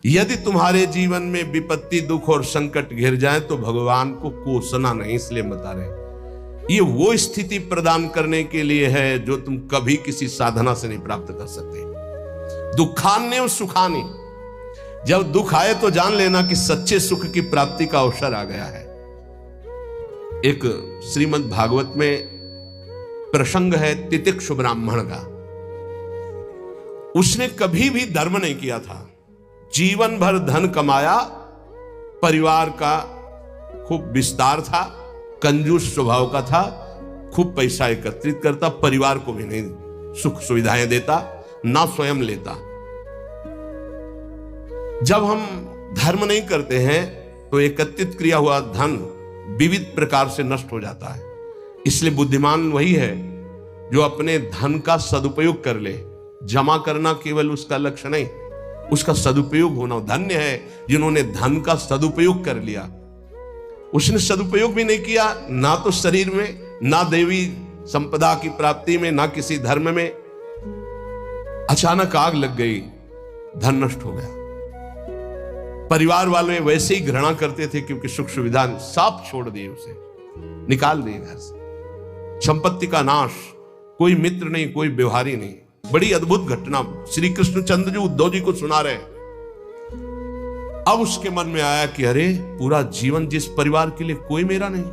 यदि तुम्हारे जीवन में विपत्ति, दुख और संकट घिर जाए तो भगवान को कोसना नहीं, इसलिए बता रहे ये वो स्थिति प्रदान करने के लिए है जो तुम कभी किसी साधना से नहीं प्राप्त कर सकते। दुखान्य और सुखानी, जब दुख आए तो जान लेना कि सच्चे सुख की प्राप्ति का अवसर आ गया है। एक श्रीमद् भागवत में प्रसंग है तितिक्षु ब्राह्मण का। उसने कभी भी धर्म नहीं किया था, जीवन भर धन कमाया, परिवार का खूब विस्तार था, कंजूस स्वभाव का था, खूब पैसा एकत्रित करता, परिवार को भी नहीं सुख सुविधाएं देता, ना स्वयं लेता। जब हम धर्म नहीं करते हैं तो एकत्रित किया हुआ धन विविध प्रकार से नष्ट हो जाता है। इसलिए बुद्धिमान वही है जो अपने धन का सदुपयोग कर ले। जमा करना केवल उसका लक्ष्य नहीं, उसका सदुपयोग होना। धन्य है जिन्होंने धन का सदुपयोग कर लिया। उसने सदुपयोग भी नहीं किया, ना तो शरीर में, ना देवी संपदा की प्राप्ति में, ना किसी धर्म में। अचानक आग लग गई, धन नष्ट हो गया। परिवार वाले वैसे ही घृणा करते थे क्योंकि सुख सुविधा साफ छोड़ दिए, उसे निकाल दिए घर से। संपत्ति का नाश, कोई मित्र नहीं, कोई व्यवहारी नहीं। बड़ी अद्भुत घटना श्री कृष्णचंद्र जी उद्धव जी को सुना रहे। अब उसके मन में आया कि अरे, पूरा जीवन जिस परिवार के लिए कोई मेरा नहीं,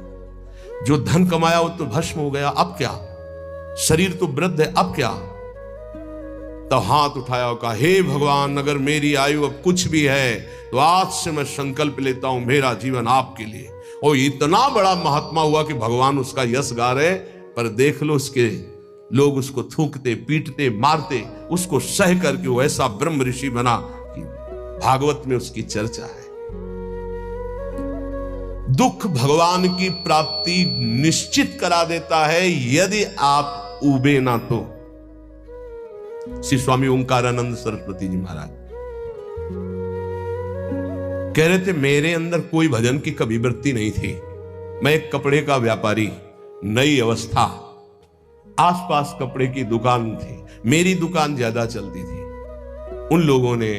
जो धन कमाया वो तो भस्म हो गया, अब क्या? शरीर तो वृद्ध है, अब क्या? तो हाथ उठाया और कहा, हे भगवान, अगर मेरी आयु अब कुछ भी है तो आज से मैं संकल्प लेता हूं मेरा जीवन आपके लिए। और इतना बड़ा महात्मा हुआ कि भगवान उसका यश गा रहे, पर देख लो उसके लोग उसको थूकते, पीटते, मारते, उसको सह करके वो ऐसा ब्रह्म ऋषि बना कि भागवत में उसकी चर्चा है। दुख भगवान की प्राप्ति निश्चित करा देता है यदि आप उबे ना तो। श्री स्वामी ओंकारानंद सरस्वती जी महाराज कह रहे थे, मेरे अंदर कोई भजन की कभी वृत्ति नहीं थी। मैं एक कपड़े का व्यापारी, नई अवस्था, आसपास कपड़े की दुकान थी, मेरी दुकान ज्यादा चलती थी। उन लोगों ने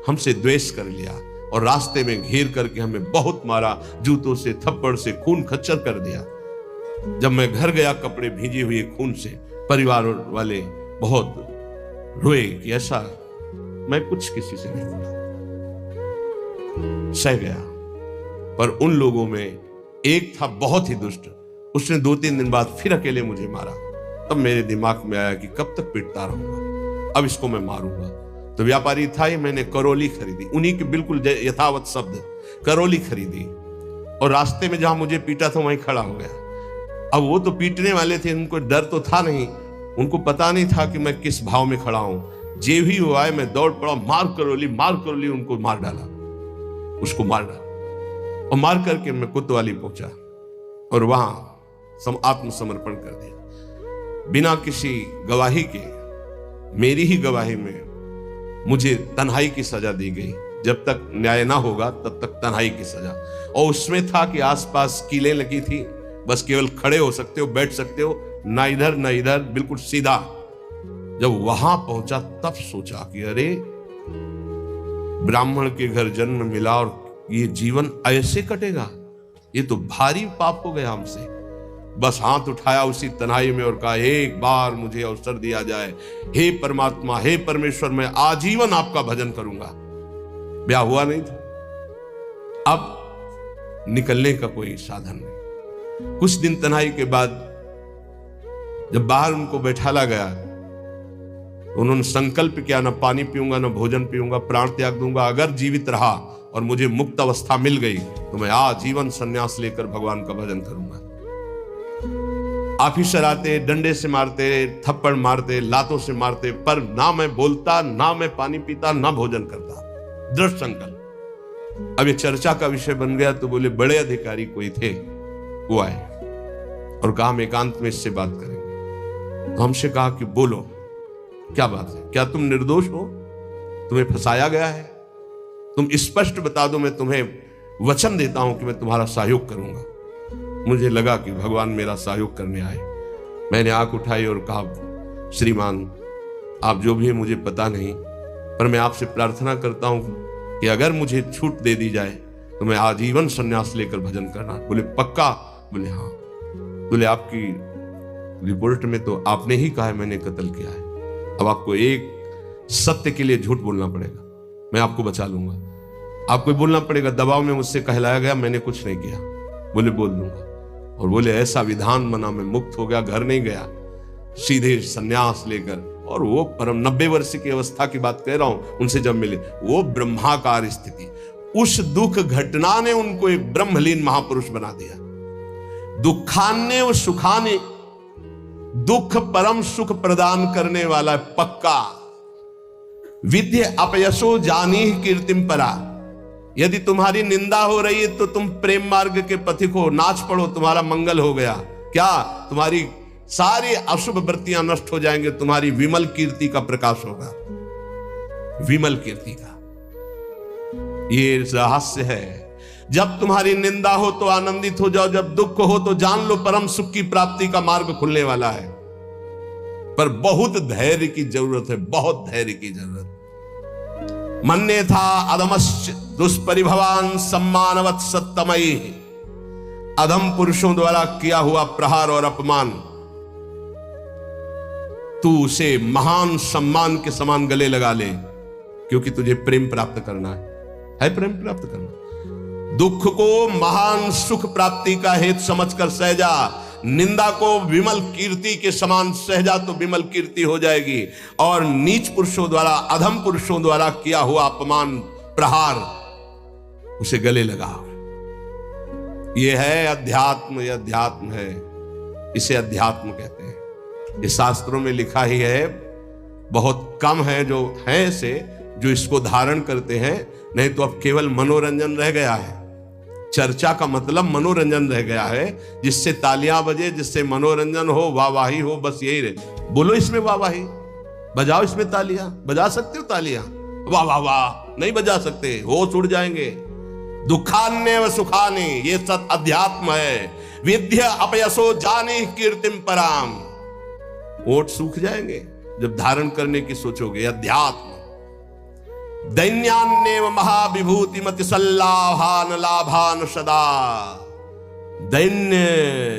हमसे द्वेष कर लिया और रास्ते में घेर करके हमें बहुत मारा, जूतों से, थप्पड़ से, खून खच्चर कर दिया। जब मैं घर गया कपड़े भीजे हुए खून से, परिवार वाले बहुत रोए कि ऐसा। मैं कुछ किसी से नहीं बोला, सह गया। पर उन लोगों में एक था बहुत ही दुष्ट, उसने 2-3 दिन बाद फिर अकेले मुझे मारा। तब मेरे दिमाग में आया कि कब तक पीटता रहूंगा, अब इसको मैं मारूंगा। तो व्यापारी था ही, मैंने करौली खरीदी, उन्हीं के बिल्कुल यथावत शब्द, करौली खरीदी और रास्ते में जहां मुझे पीटा था वहीं खड़ा हो गया। अब वो तो पीटने वाले थे, उनको डर तो था नहीं, उनको पता नहीं था कि मैं किस भाव में खड़ा हूं। जे भी हुआ है मैं दौड़ पड़ा, मार करौली, उनको मार डाला, उसको मार डाला और मार करके मैं कोतवाली पहुंचा और वहां आत्मसमर्पण कर दिया बिना किसी गवाही के। मेरी ही गवाही में मुझे तन्हाई की सजा दी गई। जब तक न्याय ना होगा तब तक तन्हाई की सजा। और उसमें था कि आसपास कीलें लगी थी, बस केवल खड़े हो सकते हो, बैठ सकते हो, ना इधर ना इधर, बिल्कुल सीधा। जब वहां पहुंचा तब सोचा कि अरे, ब्राह्मण के घर जन्म मिला और ये जीवन ऐसे कटेगा, ये तो भारी पाप हो गया हमसे। बस हाथ उठाया उसी तन्हाई में और कहा, एक बार मुझे अवसर दिया जाए, हे परमात्मा, हे परमेश्वर, मैं आजीवन आपका भजन करूंगा। ब्याह हुआ नहीं था, अब निकलने का कोई साधन नहीं। कुछ दिन तन्हाई के बाद जब बाहर उनको बैठाला गया, उन्होंने संकल्प किया, ना पानी पीऊंगा, ना भोजन पीऊंगा, प्राण त्याग दूंगा। अगर जीवित रहा और मुझे मुक्त अवस्था मिल गई तो मैं आजीवन संन्यास लेकर भगवान का भजन करूंगा। ऑफिसर आते, डंडे से मारते, थप्पड़ मारते, लातों से मारते, पर ना मैं बोलता, ना मैं पानी पीता, ना भोजन करता। दृढ़ संकल्प। अब ये चर्चा का विषय बन गया तो बोले बड़े अधिकारी कोई थे, वो आए और कहा हम एकांत में इससे बात करेंगे। तो हमसे कहा कि बोलो, क्या बात है? क्या तुम निर्दोष हो? तुम्हें फंसाया गया है? तुम स्पष्ट बता दो, मैं तुम्हें वचन देता हूं कि मैं तुम्हारा सहयोग करूंगा। मुझे लगा कि भगवान मेरा सहयोग करने आए। मैंने आंख उठाई और कहा, श्रीमान, आप जो भी है मुझे पता नहीं, पर मैं आपसे प्रार्थना करता हूं कि अगर मुझे छूट दे दी जाए तो मैं आजीवन संन्यास लेकर भजन करना। बोले पक्का? बोले हाँ। बोले आपकी रिपोर्ट में तो आपने ही कहा है मैंने कत्ल किया है, अब आपको एक सत्य के लिए झूठ बोलना पड़ेगा, मैं आपको बचा लूंगा। आपको बोलना पड़ेगा दबाव में मुझसे कहलाया गया, मैंने कुछ नहीं किया। बोले बोल दूंगा। और बोले ऐसा विधान बना, मैं मुक्त हो गया, घर नहीं गया, सीधे सन्यास लेकर। और वो परम 90 वर्ष की अवस्था की बात कह रहा हूं, उनसे जब मिले, वो ब्रह्माकार स्थिति, उस दुख घटना ने उनको एक ब्रह्मलीन महापुरुष बना दिया। दुखान्य व सुखाने, दुख परम सुख प्रदान करने वाला पक्का। विद्य अपयसो जानी कीर्तिम परा, यदि तुम्हारी निंदा हो रही है तो तुम प्रेम मार्ग के पथिक हो, नाच पड़ो, तुम्हारा मंगल हो गया। क्या? तुम्हारी सारी अशुभ वृत्तियां नष्ट हो जाएंगे, तुम्हारी विमल कीर्ति का प्रकाश होगा। विमल कीर्ति का ये रहस्य है। जब तुम्हारी निंदा हो तो आनंदित हो जाओ, जब दुख हो तो जान लो परम सुख की प्राप्ति का मार्ग खुलने वाला है। पर बहुत धैर्य की जरूरत है, बहुत धैर्य की जरूरत। मन्ने था अधमश्च दुष्परिभवान सम्मानवत सत्तमयी, अधम पुरुषों द्वारा किया हुआ प्रहार और अपमान तू उसे महान सम्मान के समान गले लगा ले, क्योंकि तुझे प्रेम प्राप्त करना है प्रेम प्राप्त करना। दुख को महान सुख प्राप्ति का हेतु समझकर सहजा, निंदा को विमल कीर्ति के समान सहजा तो विमल कीर्ति हो जाएगी। और नीच पुरुषों द्वारा, अधम पुरुषों द्वारा किया हुआ अपमान प्रहार, उसे गले लगाओ। यह है अध्यात्म, यह अध्यात्म है, इसे अध्यात्म कहते हैं। ये शास्त्रों में लिखा ही है, बहुत कम है जो है ऐसे जो इसको धारण करते हैं, नहीं तो अब केवल मनोरंजन रह गया है। चर्चा का मतलब मनोरंजन रह गया है, जिससे तालियां बजे, जिससे मनोरंजन हो, वाहवाही हो, बस यही रहे। बोलो इसमें वाहवाही, बजाओ इसमें तालियां। बजा सकते हो तालियां? वाह वाह वाह नहीं बजा सकते, होश उड़ जाएंगे। दुखान्य व सुखाने, ये सत अध्यात्म है। विद्या अपयसो जाने कीर्तिम पराम, ओठ सूख जाएंगे जब धारण करने की सोचोगे। अध्यात्म। दैन्यान्येव महाविभूति मति सल्लाभान लाभान सदा, दैन्य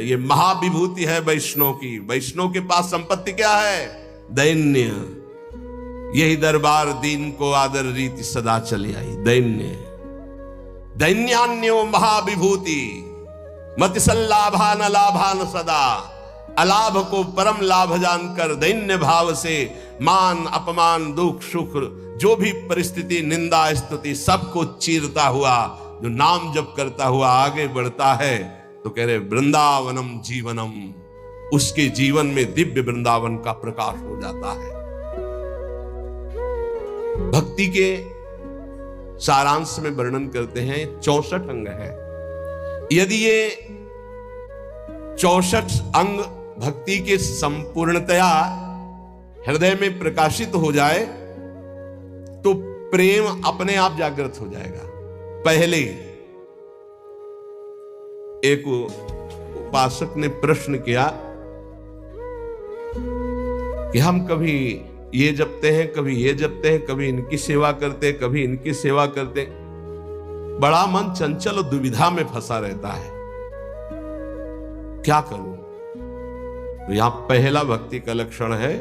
ये महाविभूति है वैष्णव की। वैष्णव के पास संपत्ति क्या है? दैन्य। यही दरबार दीन को आदर रीति सदा चली आई। दैन्य। दैन्यान्यो महाविभूति मति सल्लाभान लाभान सदा, अलाभ को परम लाभ जानकर दैन्य भाव से मान अपमान दुख सुख जो भी परिस्थिति निंदा स्तुति सबको चीरता हुआ जो नाम जप करता हुआ आगे बढ़ता है, तो कह रहे वृंदावनम जीवनम, उसके जीवन में दिव्य वृंदावन का प्रकाश हो जाता है। भक्ति के सारांश में वर्णन करते हैं 64 अंग है। यदि ये 64 अंग भक्ति के संपूर्णतया हृदय में प्रकाशित हो जाए तो प्रेम अपने आप जागृत हो जाएगा। पहले एक उपासक ने प्रश्न किया कि हम कभी ये जपते हैं, कभी ये जपते हैं, कभी इनकी सेवा करते, कभी इनकी सेवा करते, बड़ा मन चंचल और दुविधा में फंसा रहता है, क्या करूं? तो यहां पहला भक्ति का लक्षण है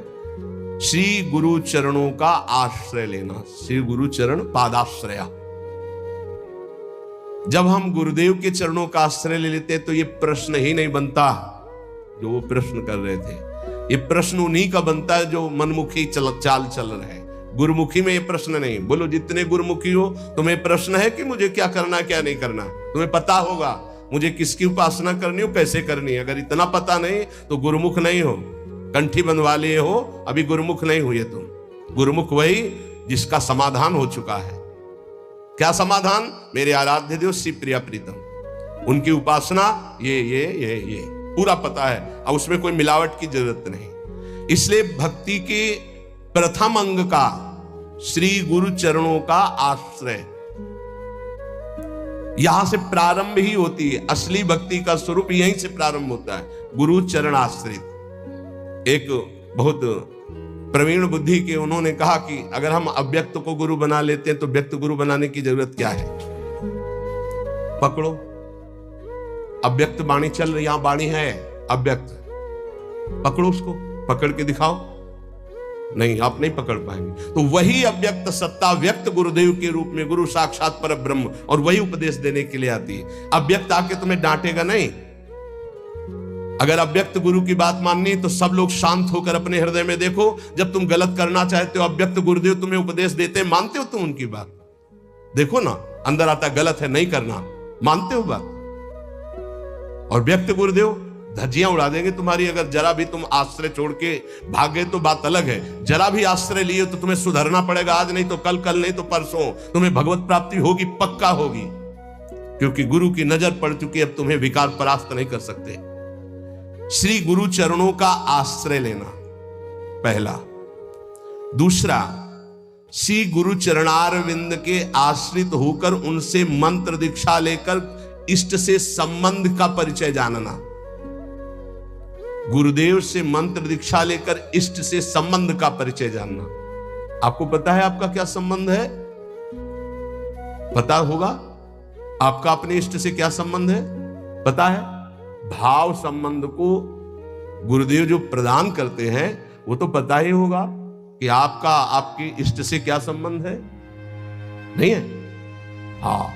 श्री गुरु चरणों का आश्रय लेना। श्री गुरु चरण पादाश्रया। जब हम गुरुदेव के चरणों का आश्रय ले लेते तो ये प्रश्न ही नहीं बनता जो वो प्रश्न कर रहे थे। ये प्रश्न उन्हीं का बनता है जो मनमुखी चाल चल रहे हैं। गुरुमुखी में ये प्रश्न नहीं। बोलो जितने गुरुमुखी हो, तुम्हें प्रश्न है कि मुझे क्या करना क्या नहीं करना? तुम्हें पता होगा मुझे किसकी उपासना करनी हो, कैसे करनी है। अगर इतना पता नहीं तो गुरुमुख नहीं हो। कंठी बंधवा लिए हो, अभी गुरुमुख नहीं हुए तुम। गुरुमुख वही जिसका समाधान हो चुका है। क्या समाधान? मेरे आराध्य देव श्री प्रिया प्रीतम, उनकी उपासना ये पूरा पता है, अब उसमें कोई मिलावट की जरूरत नहीं। इसलिए भक्ति के प्रथम अंग का श्री गुरु चरणों का आश्रय, यहां से प्रारंभ ही होती है। असली भक्ति का स्वरूप यहीं से प्रारंभ होता है, गुरु चरण आश्रित। एक बहुत प्रवीण बुद्धि के उन्होंने कहा कि अगर हम अव्यक्त को गुरु बना लेते हैं तो व्यक्त गुरु बनाने की जरूरत क्या है? पकड़ो, अव्यक्त वाणी चल रही, यहां वाणी है अव्यक्त, पकड़ो उसको, पकड़ के दिखाओ। नहीं, आप नहीं पकड़ पाएंगे। तो वही अव्यक्त सत्ता व्यक्त गुरुदेव के रूप में, गुरु साक्षात पर ब्रह्म, और वही उपदेश देने के लिए आती है। अव्यक्त आके तुम्हें डांटेगा नहीं। अगर अव्यक्त गुरु की बात माननी तो सब लोग शांत होकर अपने हृदय में देखो। जब तुम गलत करना चाहते हो, अव्यक्त गुरुदेव तुम्हें उपदेश देते हैं, मानते हो तुम उनकी बात? देखो ना, अंदर आता गलत है, नहीं करना, मानते हो बात? और व्यक्त गुरुदेव धज्जियां उड़ा देंगे तुम्हारी। अगर जरा भी तुम आश्रय छोड़ के भागे तो बात अलग है, जरा भी आश्रय लिए तो तुम्हें सुधरना पड़ेगा। आज नहीं तो कल, कल नहीं तो परसों तुम्हें भगवत प्राप्ति होगी, पक्का होगी, क्योंकि गुरु की नजर पड़ चुकी है। अब तुम्हें विकार परास्त नहीं कर सकते। श्री गुरु चरणों का आश्रय लेना पहला। दूसरा, श्री गुरु चरणारविंद के आश्रित होकर उनसे मंत्र दीक्षा लेकर इष्ट से संबंध का परिचय जानना। गुरुदेव से मंत्र दीक्षा लेकर इष्ट से संबंध का परिचय जानना। आपको पता है आपका क्या संबंध है? पता होगा आपका अपने इष्ट से क्या संबंध है? पता है? भाव संबंध को गुरुदेव जो प्रदान करते हैं वो तो पता ही होगा कि आपका आपके इष्ट से क्या संबंध है, नहीं है? हाँ,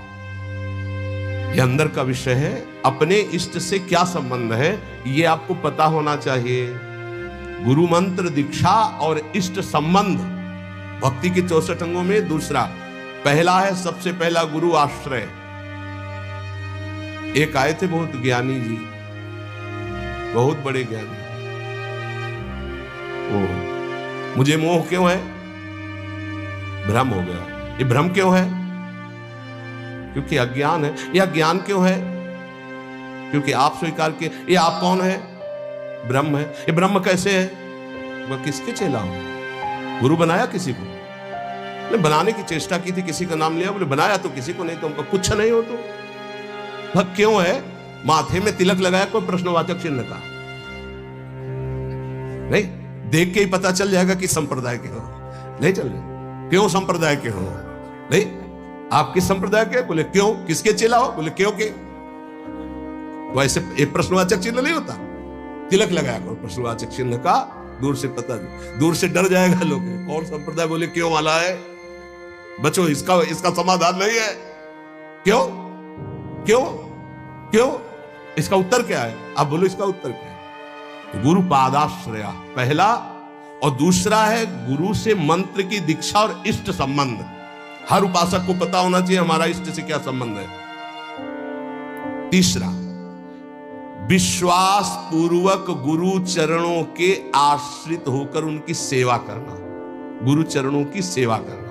ये अंदर का विषय है। अपने इष्ट से क्या संबंध है ये आपको पता होना चाहिए। गुरु मंत्र दीक्षा और इष्ट संबंध भक्ति के 64 अंगों में दूसरा, पहला है सबसे पहला गुरु आश्रय। एक आए थे बहुत ज्ञानी जी, बहुत बड़े ज्ञानी। ओ, मुझे मोह क्यों है? भ्रम हो गया। ये भ्रम क्यों है? क्योंकि अज्ञान है। यह ज्ञान क्यों है? क्योंकि आप स्वीकार किए। ये आप कौन है? ब्रह्म है। ये ब्रह्म कैसे है? वह किसके चेला हो? गुरु बनाया किसी को? ने बनाने की चेष्टा की थी, किसी का नाम लिया, बोले बनाया तो किसी को नहीं, तो हमको कुछ नहीं हो। तो वह क्यों है? माथे में तिलक लगाया, कोई प्रश्नवाचक चिन्ह का नहीं, देख के ही पता चल जाएगा कि संप्रदाय के हो। नहीं चल जाए क्यों संप्रदाय के हो? नहीं, आप किस संप्रदाय के? बोले क्यों? किसके चेला हो? बोले क्यों के? वैसे एक प्रश्नवाचक चिन्ह नहीं होता, तिलक लगाया करो प्रश्नवाचक चिन्ह का, दूर से पता, दूर से डर जाएगा लोग, कौन संप्रदाय? बोले क्यों वाला है? बच्चों, इसका समाधान नहीं है। क्यों क्यों क्यों? इसका उत्तर क्या है? आप बोलो इसका उत्तर क्या है? तो गुरु पादाश्रया पहला, और दूसरा है गुरु से मंत्र की दीक्षा और इष्ट संबंध। हर उपासक को पता होना चाहिए हमारा इष्ट से क्या संबंध है। तीसरा, विश्वास पूर्वक गुरु चरणों के आश्रित होकर उनकी सेवा करना। गुरु चरणों की सेवा करना,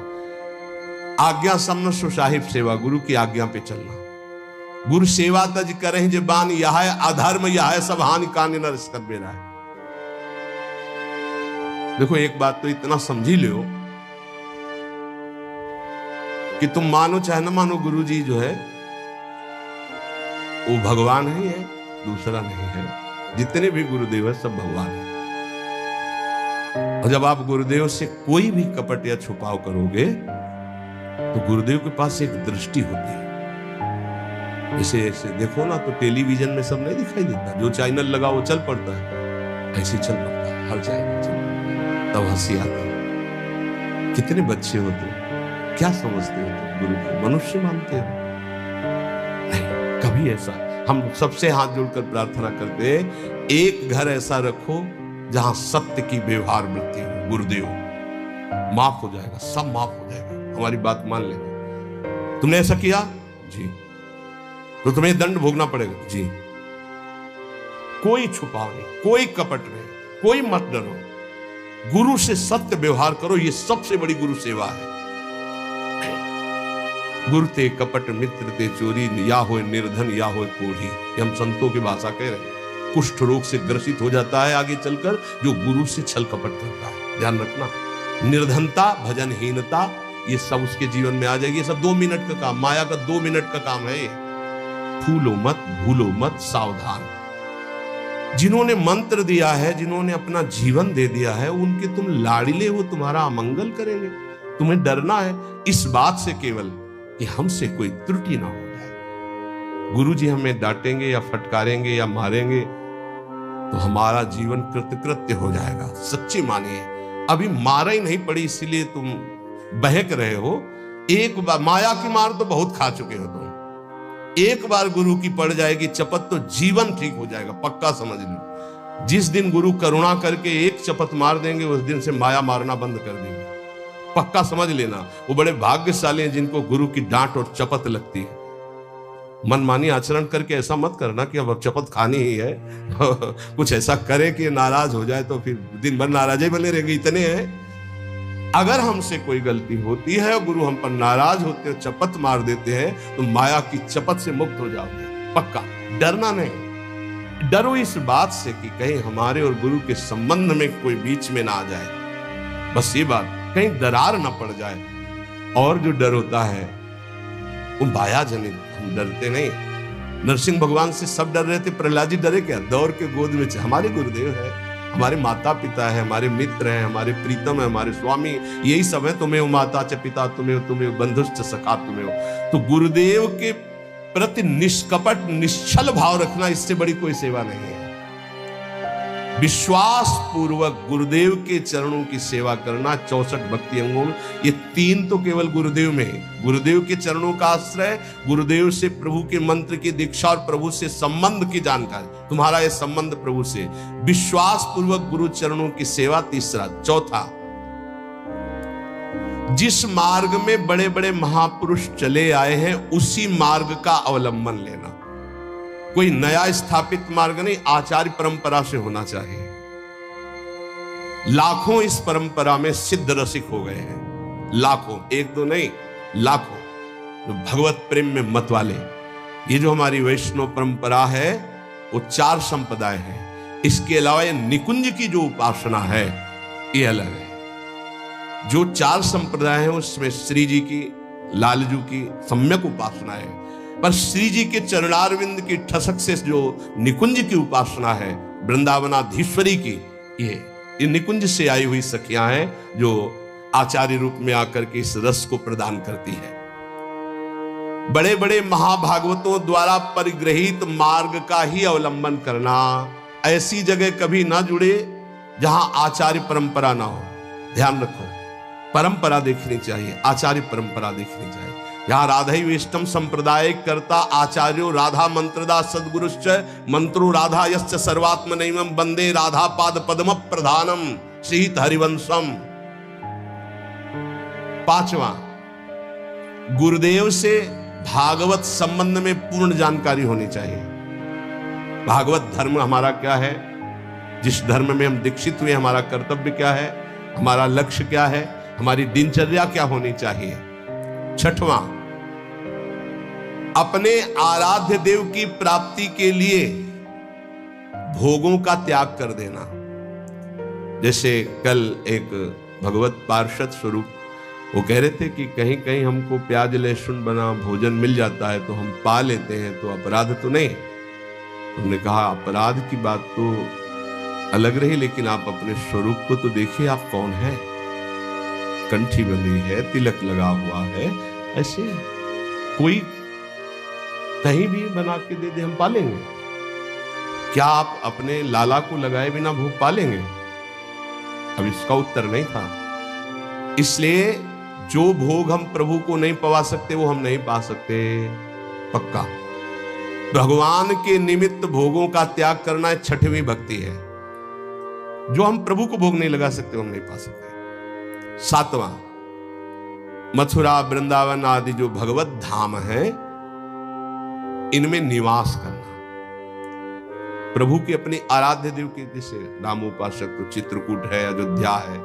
आज्ञा सम्न सुसाहिब सेवा, गुरु की आज्ञा पे चलना। गुरु सेवा तज करें जे बान, यह है अधर्म, यह है सब हानि कान न रिस्कत बेरा है। देखो, एक बात तो इतना समझी लो कि तुम मानो चाहे ना मानो, गुरु जी जो है वो भगवान ही है, दूसरा नहीं है। जितने भी गुरुदेव है सब भगवान है। और जब आप गुरुदेव से कोई भी कपट या छुपाव करोगे तो गुरुदेव के पास एक दृष्टि होती है। ऐसे ऐसे देखो ना, तो टेलीविजन में सब नहीं दिखाई देता, जो चैनल लगा वो चल पड़ता है, ऐसे चल पड़ता है हर चैनल चल पड़ता है। तब हंसी आती है। कितने बच्चे होते हैं, क्या समझते हो? गुरु को मनुष्य मानते हो? नहीं, कभी ऐसा। हम सबसे हाथ जोड़कर प्रार्थना करते हैं, एक घर ऐसा रखो जहां सत्य की व्यवहार वृत्ति हो। गुरुदेव, माफ हो जाएगा, सब माफ हो जाएगा, हमारी बात मान लेना। तुमने ऐसा किया जी, तो तुम्हें दंड भोगना पड़ेगा जी। कोई छुपाव नहीं, कोई कपट नहीं, कोई मत डरो। गुरु से सत्य व्यवहार करो, ये सबसे बड़ी गुरु सेवा है। गुरु ते कपट मित्र ते चोरी, या हो निर्धन या हो कोढ़ी। ये हम संतों की भाषा कह रहे हैं। कुष्ठ रोग से ग्रसित हो जाता है आगे चलकर जो गुरु से छल कपट करता है। ध्यान रखना, निर्धनता, भजनहीनता, ये सब उसके जीवन में आ जाएगी। ये सब 2 मिनट का काम, माया का 2 मिनट का काम है ये। फूलो मत, भूलो मत, सावधान। जिन्होंने मंत्र दिया है, जिन्होंने अपना जीवन दे दिया है, उनके तुम लाड़िले, वो तुम्हारा अमंगल करेंगे। तुम्हें डरना है इस बात से केवल कि हमसे कोई त्रुटि ना हो जाए। गुरुजी हमें डांटेंगे या फटकारेंगे या मारेंगे तो हमारा जीवन कृतकृत्य हो जाएगा। सच्ची मानिए, अभी मारा ही नहीं पड़ी इसीलिए तुम बहक रहे हो। एक बार माया की मार तो बहुत खा चुके हो तुम। एक बार गुरु की पड़ जाएगी चपत तो जीवन ठीक हो जाएगा, पक्का समझ लो। जिस दिन गुरु करुणा करके एक चपत मार देंगे, उस दिन से माया मारना बंद कर देंगे, पक्का समझ लेना। वो बड़े भाग्यशाली हैं जिनको गुरु की डांट और चपत लगती है। मनमानी आचरण करके ऐसा मत करना कि अब चपत खानी ही है कुछ ऐसा करे कि नाराज हो जाए तो फिर दिन भर नाराज ही बने रहेंगे। इतने हैं, अगर हमसे कोई गलती होती है और गुरु हम पर नाराज होते हैं, चपत मार देते हैं, तो माया की चपत से मुक्त हो जाओगे, पक्का। डरना नहीं, डरो इस बात से कि कहीं हमारे और गुरु के संबंध में कोई बीच में ना आ जाए, बस ये बात, कहीं दरार ना पड़ जाए। और जो डर होता है वो माया जनित, हम डरते नहीं। नरसिंह भगवान से सब डर रहे थे, प्रहलाद जी डरे क्या? दौड़ के गोद में हमारे गुरुदेव है, हमारे माता पिता है, हमारे मित्र हैं, हमारे प्रीतम है, हमारे स्वामी, यही सब है। तुम्हें माता च पिता तुम्हें बंधुश्च सखा तुम्हें। तो गुरुदेव के प्रति निष्कपट निश्चल भाव रखना, इससे बड़ी कोई सेवा नहीं है। विश्वास पूर्वक गुरुदेव के चरणों की सेवा करना 64 भक्ति अंगों में, ये 3 तो केवल गुरुदेव में है। गुरुदेव के चरणों का आश्रय, गुरुदेव से प्रभु के मंत्र की दीक्षा और प्रभु से संबंध की जानकारी, तुम्हारा ये संबंध प्रभु से, विश्वास पूर्वक गुरु चरणों की सेवा, तीसरा। चौथा, जिस मार्ग में बड़े बड़े महापुरुष चले आए हैं उसी मार्ग का अवलंबन लेना। कोई नया स्थापित मार्ग नहीं, आचार्य परंपरा से होना चाहिए। लाखों इस परंपरा में सिद्ध रसिक हो गए हैं, लाखों, एक दो नहीं, लाखों, जो भगवत प्रेम में मत वाले। ये जो हमारी वैष्णव परंपरा है वो 4 संप्रदाय है। इसके अलावा ये निकुंज की जो उपासना है ये अलग है। जो 4 संप्रदाय है उसमें श्री जी की, लालजू की सम्यक उपासना है, पर श्री जी के चरणारविंद की ठसक से जो निकुंज की उपासना है, वृंदावनाधीश्वरी की, ये निकुंज से आई हुई सखियां हैं जो आचार्य रूप में आकर के इस रस को प्रदान करती है। बड़े बड़े महाभागवतों द्वारा परिग्रहित मार्ग का ही अवलंबन करना। ऐसी जगह कभी ना जुड़े जहां आचार्य परंपरा ना हो। ध्यान रखो, परंपरा देखनी चाहिए, आचार्य परंपरा देखनी चाहिए। यहाँ राधैवेष्टम संप्रदाय करता आचार्यो राधा मंत्रदा सद्गुरुश्च मंत्रो राधा यश्च सर्वात्मनैवं वंदे राधा पाद पद्म प्रधानम श्रीत हरिवंशम। 5वां, गुरुदेव से भागवत संबंध में पूर्ण जानकारी होनी चाहिए। भागवत धर्म हमारा क्या है, जिस धर्म में हम दीक्षित हुए, हमारा कर्तव्य क्या है, हमारा लक्ष्य क्या है, हमारी दिनचर्या क्या होनी चाहिए। 6वां, अपने आराध्य देव की प्राप्ति के लिए भोगों का त्याग कर देना। जैसे कल एक भगवत पार्षद स्वरूप वो कह रहे थे कि कहीं कहीं हमको प्याज लहसुन बना भोजन मिल जाता है तो हम पा लेते हैं, तो अपराध तो नहीं। उन्होंने कहा अपराध की बात तो अलग रही, लेकिन आप अपने स्वरूप को तो देखिए, आप कौन है। कंठी बंधी है, तिलक लगा हुआ है, ऐसे कोई कहीं भी बना के दे दे हम पालेंगे। क्या आप अपने लाला को लगाए बिना भोग पालेंगे? अब इसका उत्तर नहीं था। इसलिए जो भोग हम प्रभु को नहीं पवा सकते वो हम नहीं पा सकते, पक्का। भगवान के निमित्त भोगों का त्याग करना 6वीं भक्ति है। जो हम प्रभु को भोग नहीं लगा सकते वो हम नहीं पा सकते। 7वां, मथुरा वृंदावन आदि जो भगवत धाम है इनमें निवास करना। प्रभु के अपने आराध्य देव के, जैसे राम उपासक तो चित्रकूट है, अयोध्या है,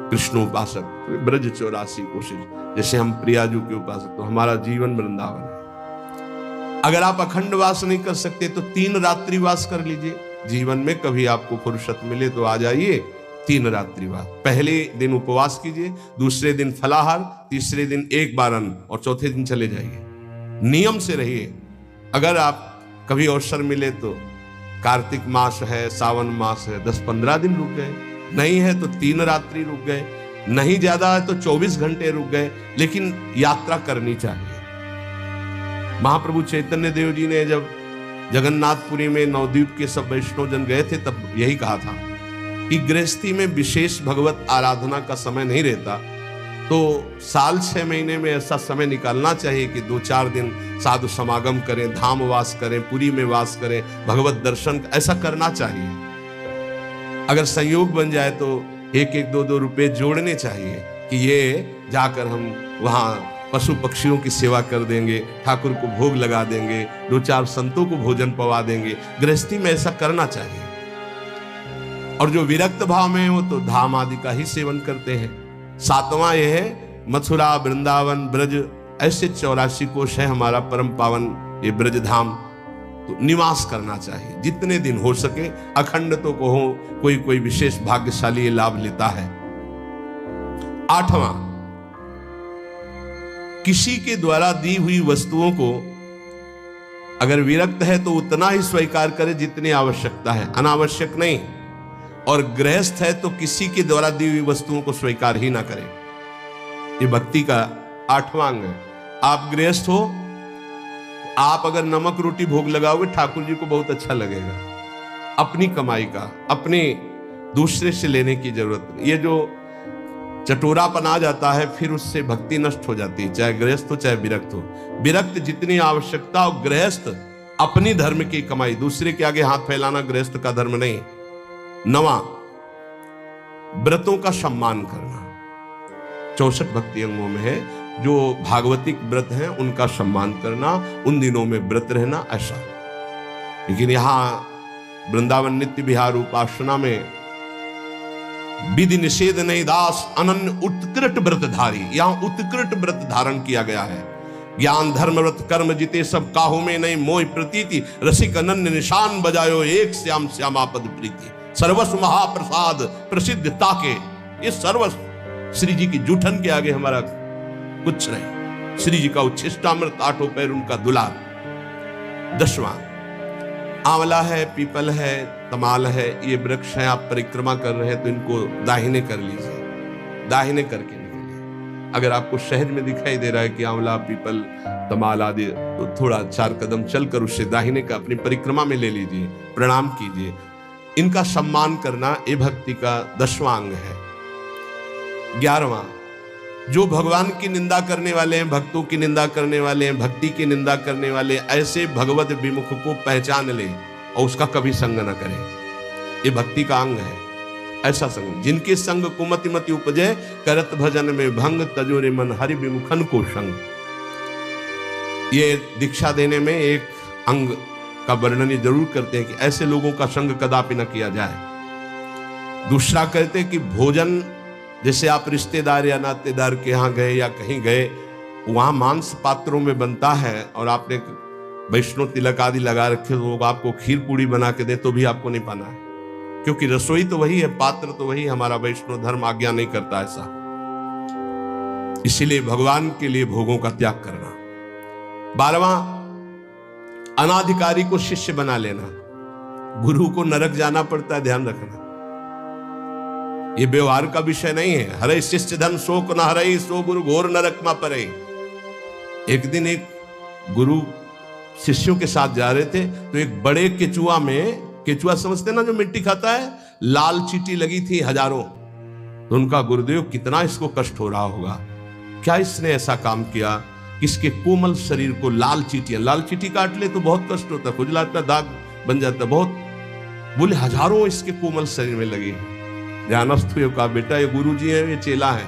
कृष्ण उपासक तो ब्रज 84 कोशिश, जैसे हम प्रियाजू के उपासक तो हमारा जीवन वृंदावन है। अगर आप अखंड वास नहीं कर सकते तो 3 रात्रि वास कर लीजिए। जीवन में कभी आपको फुर्सत मिले तो आ जाइए, 3 रात्रि वास। पहले दिन उपवास कीजिए, दूसरे दिन फलाहार, तीसरे दिन एक बार अन्न और चौथे दिन चले जाइए। नियम से रहिए। अगर आप कभी अवसर मिले तो कार्तिक मास है, सावन मास है, 10-15 दिन रुक गए, नहीं है तो 3 रात्रि रुक गए, नहीं ज्यादा है तो 24 घंटे रुक गए, लेकिन यात्रा करनी चाहिए। महाप्रभु चैतन्य देव जी ने जब जगन्नाथपुरी में नवद्वीप के सब वैष्णव जन गए थे तब यही कहा था कि गृहस्थी में विशेष भगवत आराधना का समय नहीं रहता, तो साल 6 महीने में ऐसा समय निकालना चाहिए कि 2-4 दिन साधु समागम करें, धाम वास करें, पुरी में वास करें, भगवत दर्शन, ऐसा करना चाहिए। अगर संयोग बन जाए तो 1-1, 2-2 रुपए जोड़ने चाहिए कि ये जाकर हम वहाँ पशु पक्षियों की सेवा कर देंगे, ठाकुर को भोग लगा देंगे, 2-4 संतों को भोजन पवा देंगे। गृहस्थी में ऐसा करना चाहिए। और जो विरक्त भाव में वो तो धाम आदि का ही सेवन करते हैं। 7वां यह है मथुरा, वृंदावन, ब्रज, ऐसे 84 कोश है हमारा परम पावन ये ब्रज धाम, तो निवास करना चाहिए जितने दिन हो सके। अखंड तो को हो, कोई कोई विशेष भाग्यशाली ये लाभ लेता है। 8वां, किसी के द्वारा दी हुई वस्तुओं को अगर विरक्त है तो उतना ही स्वीकार करे जितनी आवश्यकता है, अनावश्यक नहीं। और गृहस्थ है तो किसी के द्वारा दी हुई वस्तुओं को स्वीकार ही ना करे। ये भक्ति का 8वां अंग है। आप गृहस्थ हो, आप अगर नमक रोटी भोग लगाओगे ठाकुर जी को बहुत अच्छा लगेगा। अपनी कमाई का, अपने दूसरे से लेने की जरूरत नहीं। ये जो चटोरापन आ जाता है फिर उससे भक्ति नष्ट हो जाती है, चाहे गृहस्थ हो चाहे विरक्त हो। विरक्त जितनी आवश्यकता हो, गृहस्थ अपनी धर्म की कमाई, दूसरे के आगे हाथ फैलाना गृहस्थ का धर्म नहीं। 9वां, व्रतों का सम्मान करना। 64 भक्ति अंगों में है, जो भागवतिक व्रत हैं उनका सम्मान करना, उन दिनों में व्रत रहना, ऐसा। लेकिन यहां वृंदावन नित्य विहार उपासना में विधि निषेध नहीं दास अनन्य उत्कृष्ट व्रतधारी, यहां उत्कृष्ट व्रत धारण किया गया है। ज्ञान धर्म व्रत कर्म जिते सब काहू में नहीं मोह प्रतीति, रसिक अनन्य निशान बजायो एक श्याम श्यामापद प्रीति। सर्वस्व महाप्रसाद प्रसिद्ध ताके, ये सर्वस्व श्री जी की जूठन के आगे हमारा कुछ नहीं। श्री जी का उच्छिष्टामृत, 8 पैर उनका दुलार। 10वां, आंवला है, पीपल है, तमाल है, ये वृक्ष है, आप परिक्रमा कर रहे हैं तो इनको दाहिने कर लीजिए, दाहिने करके निकलिए। अगर आपको शहर में दिखाई दे रहा है कि आंवला, पीपल, तमाल आदि, तो थोड़ा 4 कदम चलकर उससे दाहिने का अपनी परिक्रमा में ले लीजिए, प्रणाम कीजिए। इनका सम्मान करना ये भक्ति का 10वां अंग है। 11वां, जो भगवान की निंदा करने वाले हैं, भक्तों की निंदा करने वाले हैं, भक्ति की निंदा करने वाले, ऐसे भगवत विमुख को पहचान ले और उसका कभी संग न करे। ये भक्ति का अंग है। ऐसा संग जिनके संग कुमति मति उपजे, करत भजन में भंग, तजोरे मन हरि विमुखन को संग। ये दीक्षा देने में एक अंग का वर्णन जरूर करते हैं कि ऐसे लोगों का संग कदापि न किया जाए। दूसरा कहते हैं कि भोजन, जैसे आप रिश्तेदार या नातेदार के यहाँ गए या कहीं गए, वहां मांस पात्रों में बनता है और आपने वैष्णव तिलक आदि लगा रखे, तो आपको खीर पूड़ी बना के दे तो भी आपको नहीं पाना है, क्योंकि रसोई तो वही है, पात्र तो वही। हमारा वैष्णव धर्म आज्ञा नहीं करता ऐसा। इसीलिए भगवान के लिए भोगों का त्याग करना। 12वां, अनाधिकारी को शिष्य बना लेना। गुरु को नरक जाना पड़ता है, ध्यान रखना। ये व्यवहार का विषय नहीं है। हरे शिष्य धन शोक न हरे, सो गुरु घोर नरक मा परे। एक दिन एक गुरु शिष्यों के साथ जा रहे थे तो एक बड़े केचुआ में, केचुआ समझते ना जो मिट्टी खाता है, लाल चींटी लगी थी हजारों। तो उनका गुरुदेव, कितना इसको कष्ट हो रहा होगा, क्या इसने ऐसा काम किया, इसके कोमल शरीर को लाल चींटियां, लाल चींटी काट ले तो बहुत कष्ट होता, खुजलाता, दाग बन जाता बहुत। बोले हजारों इसके कोमल शरीर में लगी। ध्यानस्थ हुए, कहा बेटा ये गुरु जी है, ये चेला है।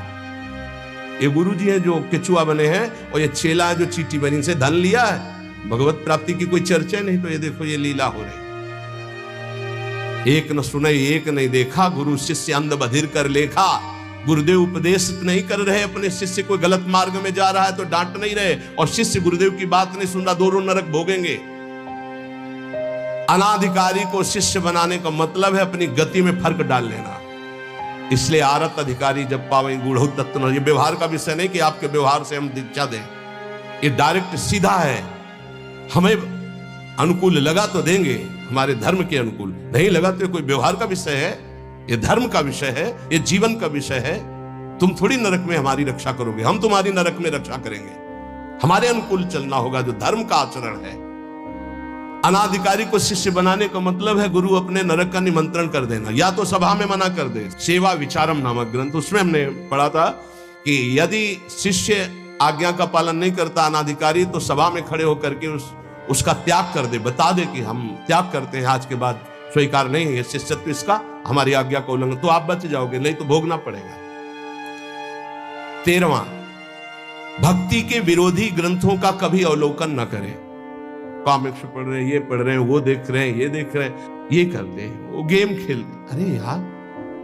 ये गुरु जी है जो केचुआ बने हैं, और ये चेला है जो चींटी बनी, से धन लिया है। भगवत प्राप्ति की कोई चर्चा नहीं, तो ये देखो ये लीला हो रही। एक न सुने एक नहीं देखा, गुरु शिष्य अंध बधिर कर लेखा। गुरुदेव उपदेश नहीं कर रहे, अपने शिष्य को गलत मार्ग में जा रहा है तो डांट नहीं रहे, और शिष्य गुरुदेव की बात नहीं सुन रहा, दोनों नरक भोगेंगे। अनाधिकारी को शिष्य बनाने का मतलब है अपनी गति में फर्क डाल लेना। इसलिए आरत अधिकारी जब पावे गूढ़ तत्व, ये व्यवहार का विषय नहीं कि आपके व्यवहार से हम दीक्षा दें, ये डायरेक्ट सीधा है। हमें अनुकूल लगा तो देंगे, हमारे धर्म के अनुकूल। नहीं लगा तो कोई व्यवहार का विषय है, ये धर्म का विषय है, ये जीवन का विषय है। तुम थोड़ी नरक में हमारी रक्षा करोगे, हम तुम्हारी नरक में रक्षा करेंगे। हमारे अनुकूल चलना होगा, जो धर्म का आचरण है। अनाधिकारी को शिष्य बनाने का मतलब है गुरु अपने नरक का निमंत्रण कर देना, या तो सभा में मना कर दे। सेवा विचारम नामक ग्रंथ, उसमें हमने पढ़ा था कि यदि शिष्य आज्ञा का पालन नहीं करता अनाधिकारी, तो सभा में खड़े होकर के उसका त्याग कर दे, बता दे कि हम त्याग करते हैं, आज के बाद स्वीकार नहीं है शिष्यत्व इसका, हमारी आज्ञा का उल्लंघन, तो आप बच जाओगे, नहीं तो भोगना पड़ेगा। 13वां, भक्ति के विरोधी ग्रंथों का कभी अवलोकन न करें। कॉमिक्स पढ़ रहे हैं, ये पढ़ रहे हैं, वो देख रहे हैं, ये देख रहे हैं, ये करते हैं, वो गेम खेलते। अरे यार,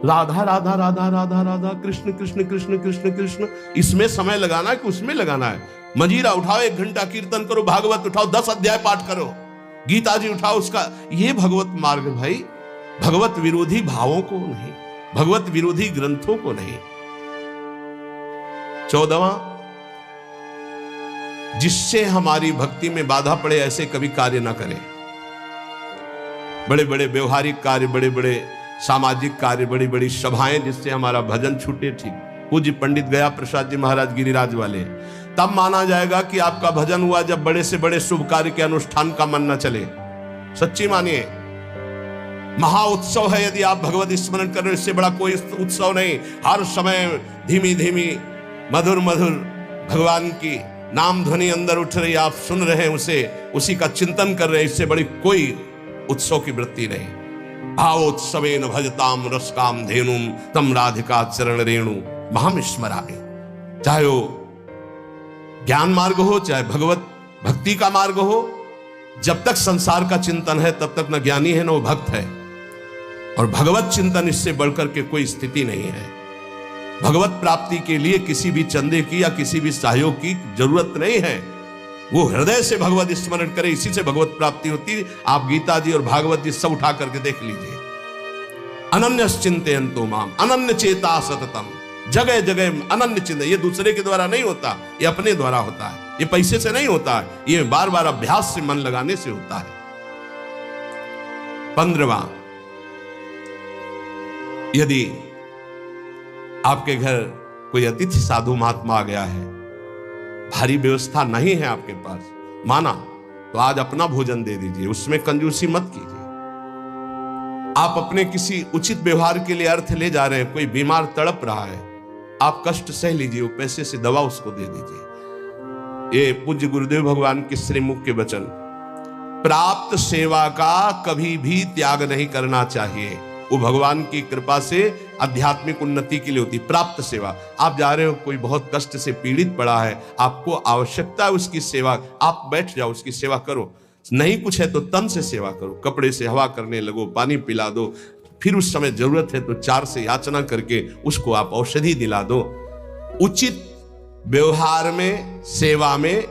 राधा राधा राधा राधा राधा, कृष्ण कृष्ण कृष्ण कृष्ण कृष्ण, इसमें समय लगाना है कि उसमें लगाना है? मजीरा उठाओ, 1 घंटा कीर्तन करो, भागवत उठाओ, 10 अध्याय पाठ करो, गीता जी उठाओ, उसका ये भगवत मार्ग भाई। भगवत विरोधी भावों को नहीं, भगवत विरोधी ग्रंथों को नहीं। 14वां, जिससे हमारी भक्ति में बाधा पड़े ऐसे कभी कार्य ना करें। बड़े बड़े व्यवहारिक कार्य, बड़े बड़े सामाजिक कार्य, बड़ी बड़ी सभाएं जिससे हमारा भजन छूटे, ठीक। पूज्य पंडित गया प्रसाद जी महाराज गिरिराज वाले, तब माना जाएगा कि आपका भजन हुआ जब बड़े से बड़े शुभ कार्य के अनुष्ठान का मन न चले। सच्ची मानिए, महा उत्सव है यदि आप भगवत स्मरण कर रहे हो, इससे बड़ा कोई उत्सव नहीं। हर समय धीमी धीमी मधुर मधुर भगवान की नाम ध्वनि अंदर उठ रही, आप सुन रहे हैं उसे, उसी का चिंतन कर रहे हैं, इससे बड़ी कोई उत्सव की वृत्ति नहीं। भावोत्सवेन भजताम रसकाम धेनुम तम राधिका चरण रेणु महम स्मरामि। चाहे वो ज्ञान मार्ग हो, चाहे भगवत भक्ति का मार्ग हो, जब तक संसार का चिंतन है तब तक न ज्ञानी है न वो भक्त है। और भगवत चिंतन, इससे बढ़कर के कोई स्थिति नहीं है। भगवत प्राप्ति के लिए किसी भी चंदे की या किसी भी सहयोग की जरूरत नहीं है। वो हृदय से भगवत स्मरण करे, इसी से भगवत प्राप्ति होती है। आप गीता जी और भागवत जी सब उठा करके देख लीजिए। अनन्य चिंतयन्तो माम अनन्य चेता सततम, जगह जगह अनन्य चिंतन। ये दूसरे के द्वारा नहीं होता, ये अपने द्वारा होता है, ये पैसे से नहीं होता है, ये बार बार अभ्यास से, मन लगाने से होता है। 15वां, यदि आपके घर कोई अतिथि साधु महात्मा आ गया है, भारी व्यवस्था नहीं है आपके पास, माना तो आज अपना भोजन दे दीजिए, उसमें कंजूसी मत कीजिए। आप अपने किसी उचित व्यवहार के लिए अर्थ ले जा रहे हैं, कोई बीमार तड़प रहा है, आप कष्ट सह लीजिए, वो पैसे से दवा उसको दे दीजिए। ये पूज्य गुरुदेव भगवान के श्रीमुख के वचन। प्राप्त सेवा का कभी भी त्याग नहीं करना चाहिए, वो भगवान की कृपा से आध्यात्मिक उन्नति के लिए होती। प्राप्त सेवा, आप जा रहे हो, कोई बहुत कष्ट से पीड़ित पड़ा है, आपको आवश्यकता है उसकी सेवा, आप बैठ जाओ, उसकी सेवा करो। नहीं कुछ है तो तन से सेवा करो, कपड़े से हवा करने लगो, पानी पिला दो, फिर उस समय जरूरत है तो 4 से याचना करके उसको आप औषधि दिला दो। उचित व्यवहार में, सेवा में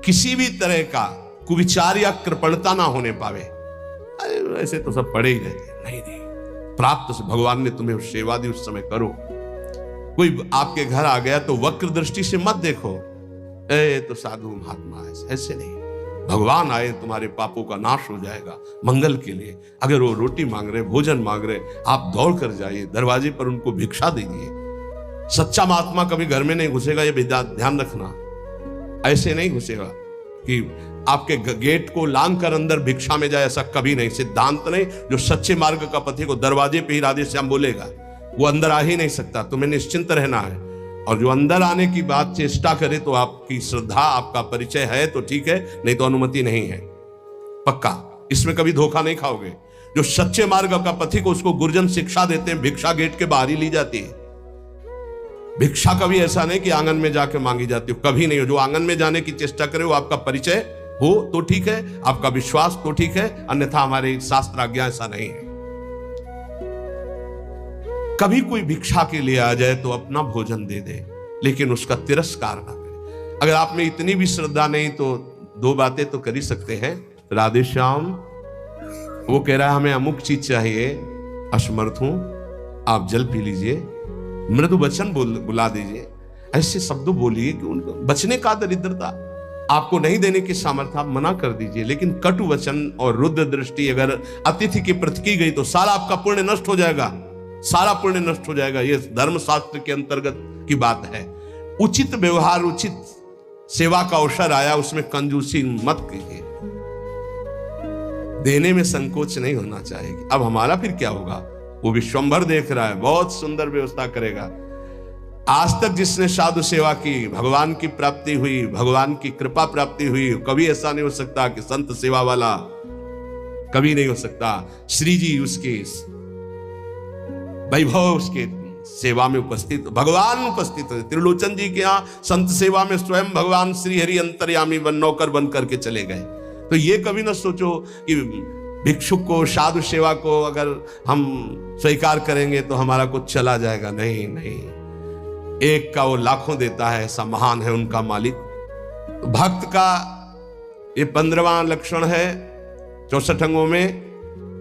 किसी भी तरह का कुविचार या कृपणता ना होने पावे। अरे ऐसे तो सब पड़े ही रहते, नहीं। प्राप्त से भगवान ने तुम्हें सेवा दी, उस समय करो। कोई आपके घर आ गया तो वक्र दृष्टि से मत देखो, ए तो साधु महात्मा है, ऐसे नहीं। भगवान आए, तुम्हारे पापों का नाश हो जाएगा मंगल के लिए। अगर वो रोटी मांग रहे, भोजन मांग रहे, आप दौड़ कर जाइए, दरवाजे पर उनको भिक्षा दीजिए। सच्चा महात्मा कभी घर में नहीं घुसेगा, ये ध्यान रखना। ऐसे नहीं घुसेगा कि आपके गेट को लांग कर अंदर भिक्षा में जाए, ऐसा कभी नहीं, सिद्धांत नहीं। जो सच्चे मार्ग का पथी को दरवाजे पे ही राधे श्याम बोलेगा, वो अंदर आ ही नहीं सकता, तुम्हें निश्चिंत रहना है। और जो अंदर आने की बात चेष्टा करे तो आपकी श्रद्धा, आपका परिचय है तो ठीक है, नहीं तो अनुमति नहीं है, पक्का। इसमें कभी धोखा नहीं खाओगे। जो सच्चे मार्ग का पथी को, उसको गुरुजन शिक्षा देते हैं, भिक्षा गेट के बाहर ही ली जाती है। भिक्षा कभी ऐसा नहीं कि आंगन में जाके मांगी जाती हो, कभी नहीं हो। जो आंगन में जाने की चेष्टा करे वो आपका परिचय हो तो ठीक है, आपका विश्वास तो ठीक है, अन्यथा हमारे शास्त्र आज्ञा ऐसा नहीं है। कभी कोई भिक्षा के लिए आ जाए तो अपना भोजन दे दे, लेकिन उसका तिरस्कार ना करे। अगर आप में इतनी भी श्रद्धा नहीं तो 2 बातें तो कर ही सकते हैं। राधे श्याम, वो कह रहा है हमें अमुक चीज चाहिए, असमर्थ हूं, आप जल पी लीजिए, मृदु वचन बुला दीजिए, ऐसे शब्दों बोलिए कि उनको बचने का दरिद्रता। आपको नहीं देने की सामर्थ्य, आप मना कर दीजिए। लेकिन कटु वचन और रुद्र दृष्टि अगर अतिथि के प्रति की गई तो सारा आपका पुण्य नष्ट हो जाएगा, सारा पुण्य नष्ट हो जाएगा। यह धर्मशास्त्र के अंतर्गत की बात है। उचित व्यवहार, उचित सेवा का अवसर आया, उसमें कंजूसी मत कीजिए, देने में संकोच नहीं होना चाहिए। अब हमारा फिर क्या होगा? वो विश्वंभर देख रहा है, बहुत सुंदर व्यवस्था करेगा। आज तक जिसने साधु सेवा की, भगवान की प्राप्ति हुई, भगवान की कृपा प्राप्ति हुई। कभी ऐसा नहीं हो सकता कि संत सेवा वाला, कभी नहीं हो सकता। श्री जी उसके वैभव, उसके सेवा में उपस्थित, भगवान उपस्थित है। त्रिलोचन जी के यहाँ संत सेवा में स्वयं भगवान श्री हरि अंतर्यामी बन नौकर बन करके चले गए। तो ये कभी ना सोचो कि भिक्षुक को, साधु सेवा को अगर हम स्वीकार करेंगे तो हमारा कुछ चला जाएगा। नहीं नहीं, एक का वो लाखों देता है, ऐसा महान है उनका मालिक। तो भक्त का ये 15वां लक्षण है 64 अंगों में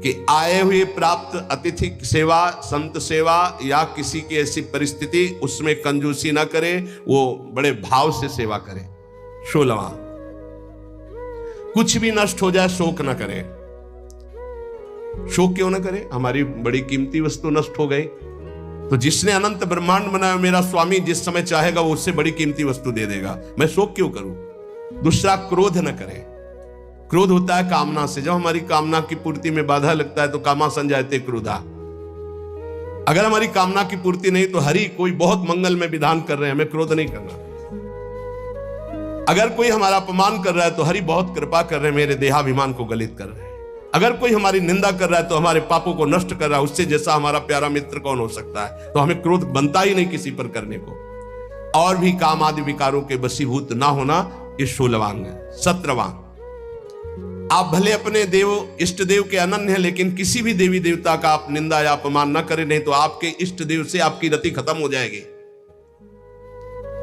कि आए हुए प्राप्त अतिथि सेवा, संत सेवा या किसी की ऐसी परिस्थिति, उसमें कंजूसी ना करे, वो बड़े भाव से सेवा करे। 16वां, कुछ भी नष्ट हो जाए शोक ना करे। शोक क्यों ना करे? हमारी बड़ी कीमती वस्तु नष्ट हो गई तो जिसने अनंत ब्रह्मांड बनाया मेरा स्वामी जिस समय चाहेगा वो उससे बड़ी कीमती वस्तु दे देगा, मैं शोक क्यों करूं? दूसरा, क्रोध न करें। क्रोध होता है कामना से। जब हमारी कामना की पूर्ति में बाधा लगता है तो कामा संजायते क्रोधा। अगर हमारी कामना की पूर्ति नहीं तो हरि कोई बहुत मंगल में विधान कर रहे हैं, हमें क्रोध नहीं करना। अगर कोई हमारा अपमान कर रहा है तो हरि बहुत कृपा कर रहे हैं, मेरे देहाभिमान को गलित कर रहे हैं। अगर कोई हमारी निंदा कर रहा है तो हमारे पापों को नष्ट कर रहा है। उससे जैसा हमारा प्यारा मित्र कौन हो सकता है? तो हमें क्रोध बनता ही नहीं किसी पर करने को। और भी काम आदि विकारों के वशीभूत ना होना, ये 16वां है। 17वां, आप भले अपने देव इष्ट देव के अनन्य हैं, लेकिन किसी भी देवी देवता का आप निंदा या अपमान न करें, नहीं तो आपके इष्ट देव से आपकी रति खत्म हो जाएगी।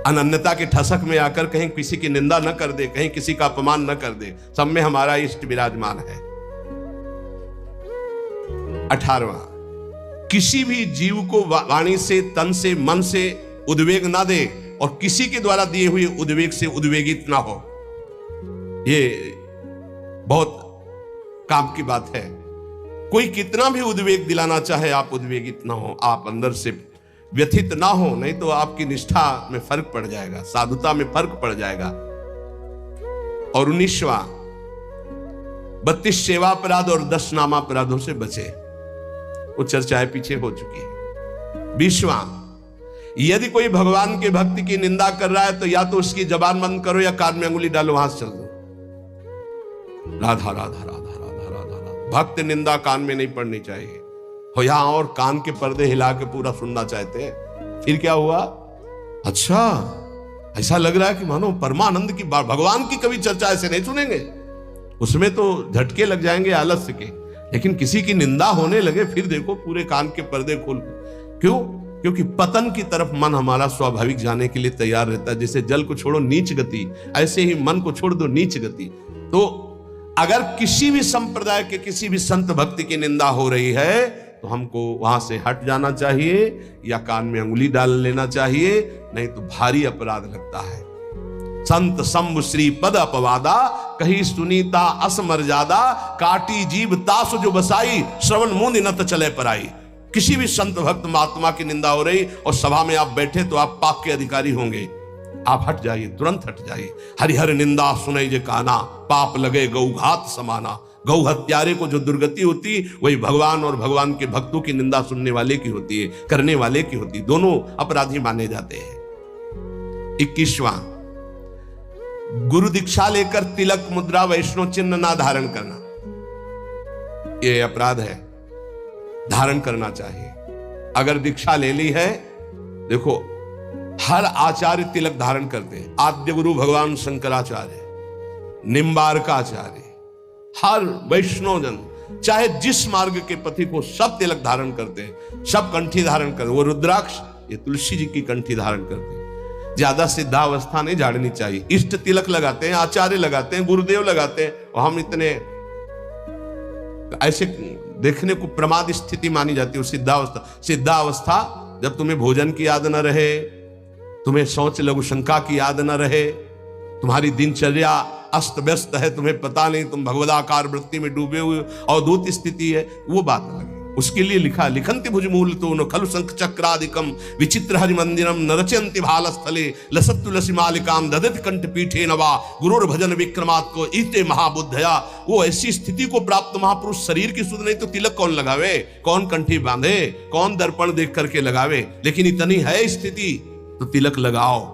अनन्यता के ठसक में आकर कहीं किसी की निंदा न कर दे, कहीं किसी का अपमान न कर दे। सब में हमारा इष्ट विराजमान है। 18वां, किसी भी जीव को वाणी से, तन से, मन से उद्वेग ना दे और किसी के द्वारा दिए हुए उद्वेग से उद्वेगित ना हो। ये बहुत काम की बात है। कोई कितना भी उद्वेग दिलाना चाहे, आप उद्वेगित ना हो, आप अंदर से व्यथित ना हो, नहीं तो आपकी निष्ठा में फर्क पड़ जाएगा, साधुता में फर्क पड़ जाएगा। और 19वां, 32 सेवा अपराध और 10 नामापराधों से बचे। वो चर्चाएं पीछे हो चुकी है। 20वां, यदि कोई भगवान के भक्ति की निंदा कर रहा है तो या तो उसकी जबान बंद करो या कान में अंगुली डालो, वहां से चल दो। राधा राधा राधा राधा राधा राधा। भक्त निंदा कान में नहीं पड़नी चाहिए। हो यहां और कान के पर्दे हिला के पूरा सुनना चाहते हैं, फिर क्या हुआ? अच्छा, ऐसा लग रहा है कि मानो परमानंद की बात, भगवान की कभी चर्चा ऐसे नहीं सुनेंगे, उसमें तो झटके लग जाएंगे आलस्य के। लेकिन किसी की निंदा होने लगे फिर देखो पूरे कान के पर्दे खोल। क्यों? क्योंकि पतन की तरफ मन हमारा स्वाभाविक जाने के लिए तैयार रहता है। जैसे जल को छोड़ो नीच गति, ऐसे ही मन को छोड़ दो नीच गति। तो अगर किसी भी संप्रदाय के किसी भी संत भक्ति की निंदा हो रही है तो हमको वहां से हट जाना चाहिए या कान में अंगुली डाल लेना चाहिए, नहीं तो भारी अपराध लगता है। संत शंभु श्री पद अपवादा, कही सुनीता असमर्यादा, काटी जीव तासु जो बसाई, श्रवण मुंद नत चले पराई। किसी भी संत भक्त महात्मा की निंदा हो रही और सभा में आप बैठे तो आप पाप के अधिकारी होंगे, आप हट जाइए, तुरंत हट जाइए। हरिहर निंदा सुनई जे काना, पाप लगे गौघात समाना। गौ हत्यारे को जो दुर्गति होती वही भगवान और भगवान के भक्तों की निंदा सुनने वाले की होती है, करने वाले की होती है। दोनों अपराधी माने जाते हैं। 21वां, गुरु दीक्षा लेकर तिलक मुद्रा वैष्णव चिन्ह ना धारण करना, यह अपराध है। धारण करना चाहिए। अगर दीक्षा ले ली है, देखो हर आचार्य तिलक धारण करते हैं। आद्य गुरु भगवान शंकराचार्य, निम्बारकाचार्य, हर वैष्णव जन चाहे जिस मार्ग के पथिक को सब तिलक धारण करते हैं, सब कंठी धारण करते। वो रुद्राक्ष, ये तुलसी जी की कंठी धारण करते हैं। ज्यादा सिद्धावस्था नहीं झाड़नी चाहिए। इष्ट तिलक लगाते हैं, आचार्य लगाते हैं, गुरुदेव लगाते हैं, और हम इतने ऐसे देखने को प्रमाद स्थिति मानी जाती है। सिद्धावस्था, सिद्धावस्था जब तुम्हें भोजन की याद न रहे, तुम्हें शौच लघु शंका की याद न रहे, तुम्हारी दिनचर्या अस्त व्यस्त है, तुम्हें पता नहीं, तुम भगवदाकार वृत्ति में डूबे हुए, अवधूत स्थिति है, वो बात अलग है। उसके लिए लिखा, लिखंति भुजमूल तो न खलु शंख चक्रादिकम विचित्र हरि मंदिरम न रचयंति भाल स्थले लसत्तु लसी मालिकाम ददति कंठ पीठे नवा गुरुर भजन विक्रमात् को इते महाबुद्धया। वो ऐसी स्थिति को प्राप्त महापुरुष शरीर की सुध नहीं तो तिलक कौन लगावे, कौन कंठी बांधे, कौन दर्पण देख करके लगावे, लेकिन इतनी है स्थिति तो तिलक लगाओ।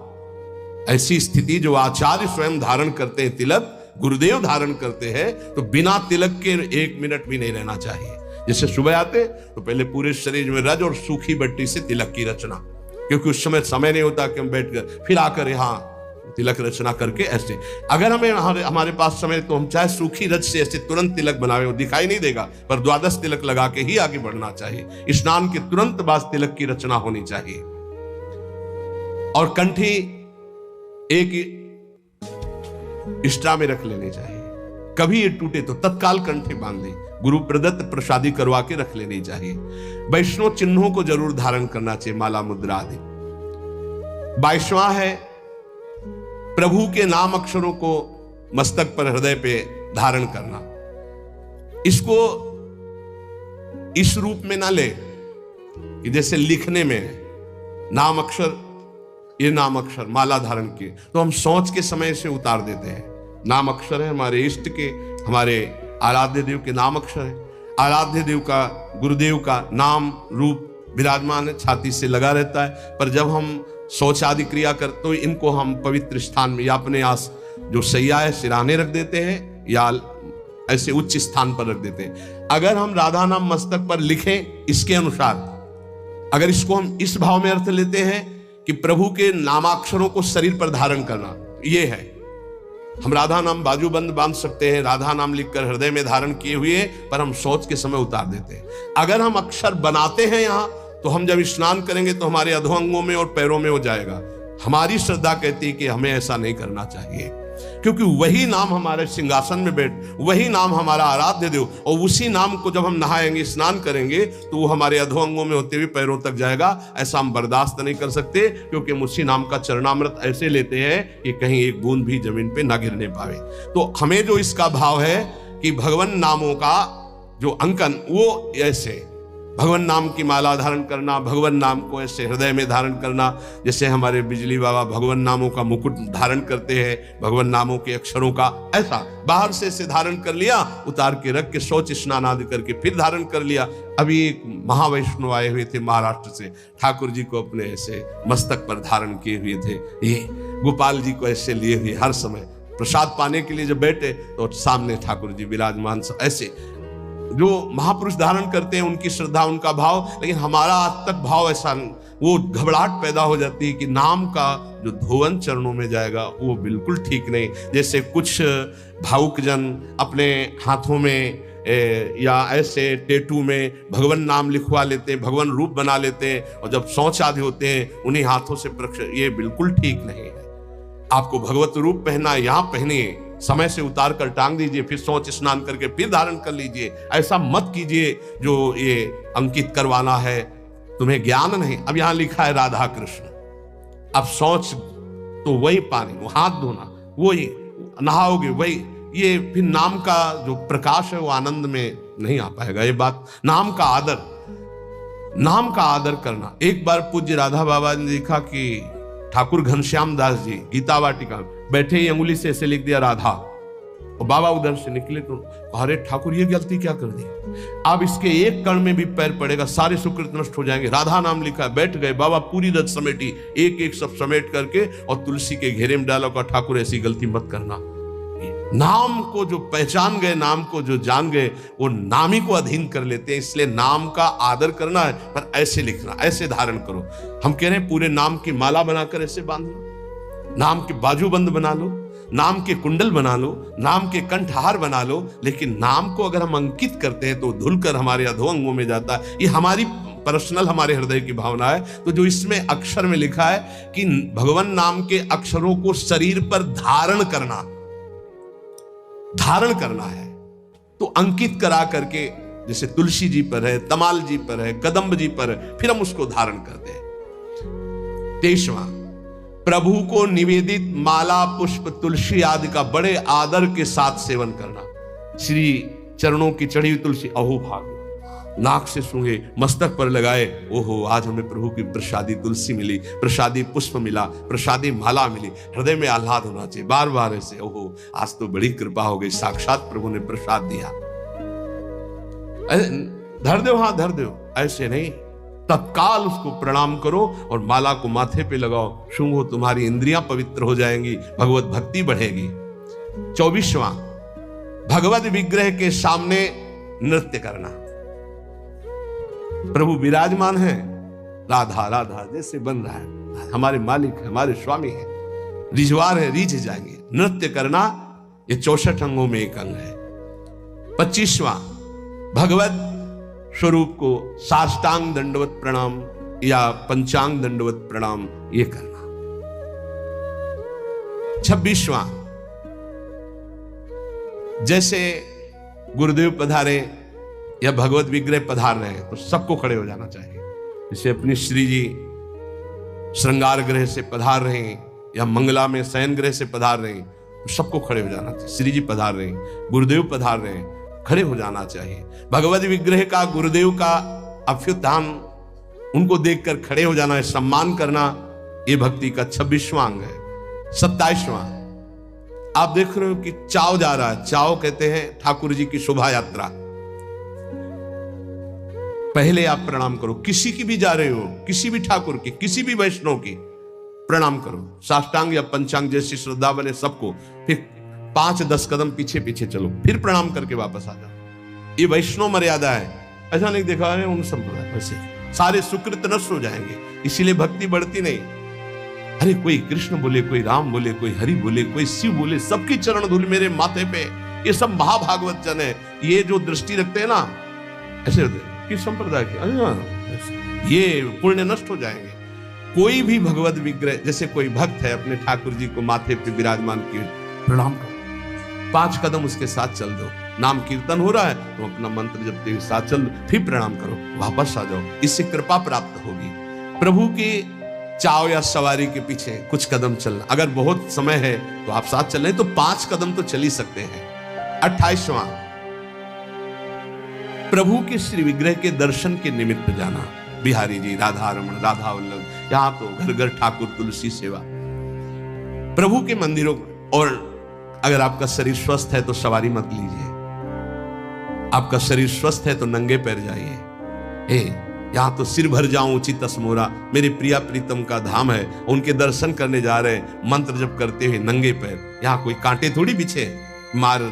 ऐसी स्थिति जो आचार्य स्वयं धारण करते हैं, तिलक गुरुदेव धारण करते हैं, तो बिना तिलक के 1 मिनट भी नहीं रहना चाहिए। जैसे सुबह आते तो पहले पूरे शरीर में रज और सूखी बट्टी से तिलक की रचना, क्योंकि उस समय नहीं होता कि हम बैठ कर फिर आकर यहाँ तिलक रचना करके ऐसे। अगर हमारे पास समय तो हम चाहे सूखी रज से ऐसे तुरंत तिलक बनावे, वो दिखाई नहीं देगा, पर द्वादश तिलक लगा के ही आगे बढ़ना चाहिए। स्नान के तुरंत बाद तिलक की रचना होनी चाहिए। और कंठी एक इष्टा में रख लेनी चाहिए, कभी ये टूटे तो तत्काल कंठी बांध ली, गुरु प्रदत्त प्रसादी करवा के रख लेनी चाहिए। वैष्णव चिन्हों को जरूर धारण करना चाहिए, माला मुद्रा आदि। 22वां है प्रभु के नाम अक्षरों को मस्तक पर हृदय पे धारण करना। इसको इस रूप में ना ले कि जैसे लिखने में नाम अक्षर, ये नाम अक्षर माला धारण किए तो हम सोच के समय से उतार देते हैं। नाम अक्षर है हमारे इष्ट के, हमारे आराध्य देव के नाम अक्षर है। आराध्य देव का, गुरुदेव का नाम रूप विराजमान है, छाती से लगा रहता है। पर जब हम शौच आदि क्रिया करते तो इनको हम पवित्र स्थान में या अपने आस जो सैया है सिराने रख देते हैं या ऐसे उच्च स्थान पर रख देते हैं। अगर हम राधा नाम मस्तक पर लिखें इसके अनुसार, अगर इसको हम इस भाव में अर्थ लेते हैं कि प्रभु के नामाक्षरों को शरीर पर धारण करना, ये है। हम राधा नाम बाजूबंद बांध सकते हैं, राधा नाम लिखकर हृदय में धारण किए हुए, पर हम सोच के समय उतार देते हैं। अगर हम अक्षर बनाते हैं यहाँ, तो हम जब स्नान करेंगे तो हमारे अधोअंगों में और पैरों में हो जाएगा। हमारी श्रद्धा कहती है कि हमें ऐसा नहीं करना चाहिए, क्योंकि वही नाम हमारे सिंहासन में बैठ, वही नाम हमारा आराध्य देव, और उसी नाम को जब हम नहाएंगे स्नान करेंगे तो वो हमारे अधोअंगों में होते हुए पैरों तक जाएगा। ऐसा हम बर्दाश्त नहीं कर सकते, क्योंकि हम उसी नाम का चरणामृत ऐसे लेते हैं कि कहीं एक बूंद भी जमीन पे ना गिरने पावे। तो हमें जो इसका भाव है कि भगवान नामों का जो अंकन, वो ऐसे भगवान नाम की माला धारण करना, भगवान नाम को ऐसे हृदय में धारण करना। जैसे हमारे बिजली बाबा भगवान नामों का मुकुट धारण करते हैं, भगवान नामों के अक्षरों का, ऐसा बाहर से ऐसे धारण कर लिया, उतार के रख के शौच स्नान आदि करके फिर धारण कर लिया। अभी एक महावैष्णव आए हुए थे महाराष्ट्र से, ठाकुर जी को अपने ऐसे मस्तक पर धारण किए हुए थे, ये गोपाल जी को ऐसे लिए हुए, हर समय प्रसाद पाने के लिए जब बैठे तो सामने ठाकुर जी विराजमान। ऐसे जो महापुरुष धारण करते हैं उनकी श्रद्धा, उनका भाव, लेकिन हमारा आज तक भाव ऐसा, वो घबराहट पैदा हो जाती है कि नाम का जो धोवन चरणों में जाएगा वो बिल्कुल ठीक नहीं। जैसे कुछ भावुक जन अपने हाथों में या ऐसे टेटू में भगवान नाम लिखवा लेते हैं, भगवान रूप बना लेते हैं, और जब शौच आदि होते हैं उन्हीं हाथों से ये बिल्कुल ठीक नहीं है। आपको भगवत रूप पहना, यहाँ पहनिए, समय से उतार कर टांग दीजिए, फिर शौच स्नान करके फिर धारण कर लीजिए। ऐसा मत कीजिए जो ये अंकित करवाना है, तुम्हें ज्ञान नहीं। अब यहाँ लिखा है राधा कृष्ण, अब शौच तो वही पानी, वो हाथ धोना, वही नहाओगे वही, ये फिर नाम का जो प्रकाश है वो आनंद में नहीं आ पाएगा। ये बात, नाम का आदर, नाम का आदर करना। एक बार पूज्य राधा बाबा ने देखा कि ठाकुर घनश्याम दास जी गीता वाटिका बैठे ही अंगुली से ऐसे लिख दिया राधा, और बाबा उधर से निकले तो अरे ठाकुर ये गलती क्या कर दी, अब इसके एक कण में भी पैर पड़ेगा सारे सुकृत नष्ट हो जाएंगे। राधा नाम लिखा है, बैठ गए बाबा, पूरी रथ समेटी, एक एक सब समेट करके और तुलसी के घेरे में डाला का ठाकुर ऐसी गलती मत करना। नाम को जो पहचान गए, नाम को जो जान गए, वो नाम ही को अधीन कर लेते हैं। इसलिए नाम का आदर करना है, पर ऐसे लिखना, ऐसे धारण करो। हम कह रहे हैं पूरे नाम की माला बनाकर ऐसे बांध लो, नाम के बाजूबंद बना लो, नाम के कुंडल बना लो, नाम के कंठहार बना लो, लेकिन नाम को अगर हम अंकित करते हैं तो धुलकर हमारे अधोअंगों में जाता है। ये हमारी पर्सनल, हमारे हृदय की भावना है। तो जो इसमें अक्षर में लिखा है कि भगवान नाम के अक्षरों को शरीर पर धारण करना, धारण करना है, तो अंकित करा करके, जैसे तुलसी जी पर है, तमाल जी पर है, कदम्ब जी पर है, फिर हम उसको धारण करते हैं। 23वां प्रभु को निवेदित माला, पुष्प, तुलसी आदि का बड़े आदर के साथ सेवन करना। श्री चरणों की चढ़ी हुई तुलसी, अहो भाग्य, नाक से सूंघे, मस्तक पर लगाए, ओहो आज हमें प्रभु की प्रसादी तुलसी मिली, प्रसादी पुष्प मिला, प्रसादी माला मिली, हृदय में आह्लाद होना चाहिए। बार बार ऐसे, ओहो आज तो बड़ी कृपा हो गई, साक्षात प्रभु ने प्रसाद दिया। धर दो, हाँ धर दो, ऐसे नहीं, तत्काल उसको प्रणाम करो और माला को माथे पे लगाओ, सूंघो, तुम्हारी इंद्रियां पवित्र हो जाएंगी, भगवत भक्ति बढ़ेगी। 24वां, भगवत विग्रह के सामने नृत्य करना। प्रभु विराजमान है, राधा राधा जैसे बन रहा है, हमारे मालिक है, हमारे स्वामी है, रिझवार है, रीझ जाएंगे। नृत्य करना ये 64 अंगों में एक अंग है। 25वां, भगवत स्वरूप को साष्टांग दंडवत प्रणाम या पंचांग दंडवत प्रणाम ये करना। 26वां, जैसे गुरुदेव पधारे या भगवत विग्रह पधार रहे हैं तो सबको खड़े हो जाना चाहिए। जैसे अपनी श्री जी श्रृंगार ग्रह से पधार रहे हैं या मंगला में शयन ग्रह से पधार रहे हैं तो सबको खड़े हो जाना चाहिए। श्री जी पधार रहे हैं, गुरुदेव पधार रहे हैं, खड़े हो जाना चाहिए। भगवत विग्रह का, गुरुदेव का अभ्युत्थान, उनको देखकर खड़े हो जाना है, सम्मान करना, ये भक्ति का 26वां अंग है। 27वां, आप देख रहे हो कि चाव जा रहा है, चाव कहते हैं ठाकुर जी की शोभा यात्रा। पहले आप प्रणाम करो, किसी की भी जा रहे हो, किसी भी ठाकुर की, किसी भी वैष्णव की प्रणाम करो, साष्टांग या पंचांग जैसी श्रद्धा बने सबको, फिर 5-10 कदम पीछे पीछे चलो, फिर प्रणाम करके वापस आ जाओ। ये वैष्णव मर्यादा है, ऐसा नहीं देखा है उन संप्रदाय वैसे सारे सुकृत नष्ट हो जाएंगे, इसीलिए भक्ति बढ़ती नहीं। अरे कोई कृष्ण बोले, कोई राम बोले, कोई हरि बोले, कोई शिव बोले, सबकी चरण धूल मेरे माथे पे, ये सब महाभागवत जन है। ये जो दृष्टि रखते हैं ना ऐसे किस संप्रदाय के, ये पुण्य नष्ट हो जाएंगे। कोई भी भगवत विग्रह, जैसे कोई भक्त है अपने ठाकुर जी को माथे पे विराजमान किए, प्रणाम करो, 5 कदम उसके साथ चल दो, नाम कीर्तन हो रहा है तो अपना मंत्र जपते हुए साथ चल दो, फिर प्रणाम करो, वापस आ जाओ, इससे कृपा प्राप्त होगी। प्रभु की चाव या सवारी के पीछे कुछ कदम चलना, अगर बहुत समय है तो आप साथ चल रहे तो 5 कदम तो चल ही सकते हैं। 28वां, प्रभु के श्री विग्रह के दर्शन के निमित्त जाना। बिहारी जी, राधा रमण, राधा वल्लभ, यहां तो घर घर ठाकुर तुलसी सेवा। प्रभु के मंदिरों, और अगर आपका शरीर स्वस्थ है तो सवारी मत लीजिए, आपका शरीर स्वस्थ है तो नंगे पैर जाइए। यहां तो सिर भर जाऊं उचित असमोरा, मेरे प्रिया प्रीतम का धाम है, उनके दर्शन करने जा रहे, मंत्र जप करते हुए नंगे पैर, यहां कोई कांटे थोड़ी बिछे, मार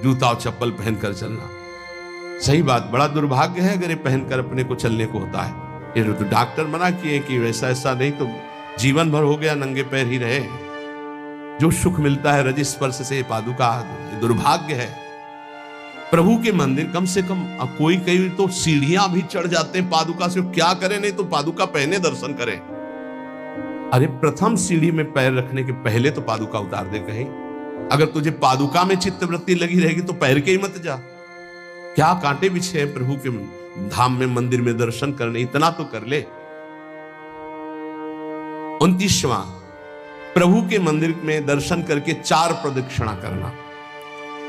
जूता और चप्पल पहनकर चलना। सही बात, बड़ा दुर्भाग्य है अगर ये पहनकर अपने को चलने को होता है। ये तो डॉक्टर मना किए कि वैसा ऐसा नहीं तो जीवन भर हो गया नंगे पैर ही रहे। जो सुख मिलता है रज स्पर्श से पादुका, ये दुर्भाग्य है। प्रभु के मंदिर कम से कम, कोई कई तो सीढ़ियां भी चढ़ जाते हैं पादुका से, क्या करें, नहीं तो पादुका पहने दर्शन करें। अरे प्रथम सीढ़ी में पैर रखने के पहले तो पादुका उतार दे कहीं। अगर तुझे पादुका में चित्तवृत्ति लगी रहेगी तो पैर के ही मत जा। क्या कांटे बिछे हैं प्रभु के धाम में, मंदिर में दर्शन करने, इतना तो कर ले। 29वां, प्रभु के मंदिर में दर्शन करके 4 प्रदक्षिणा करना।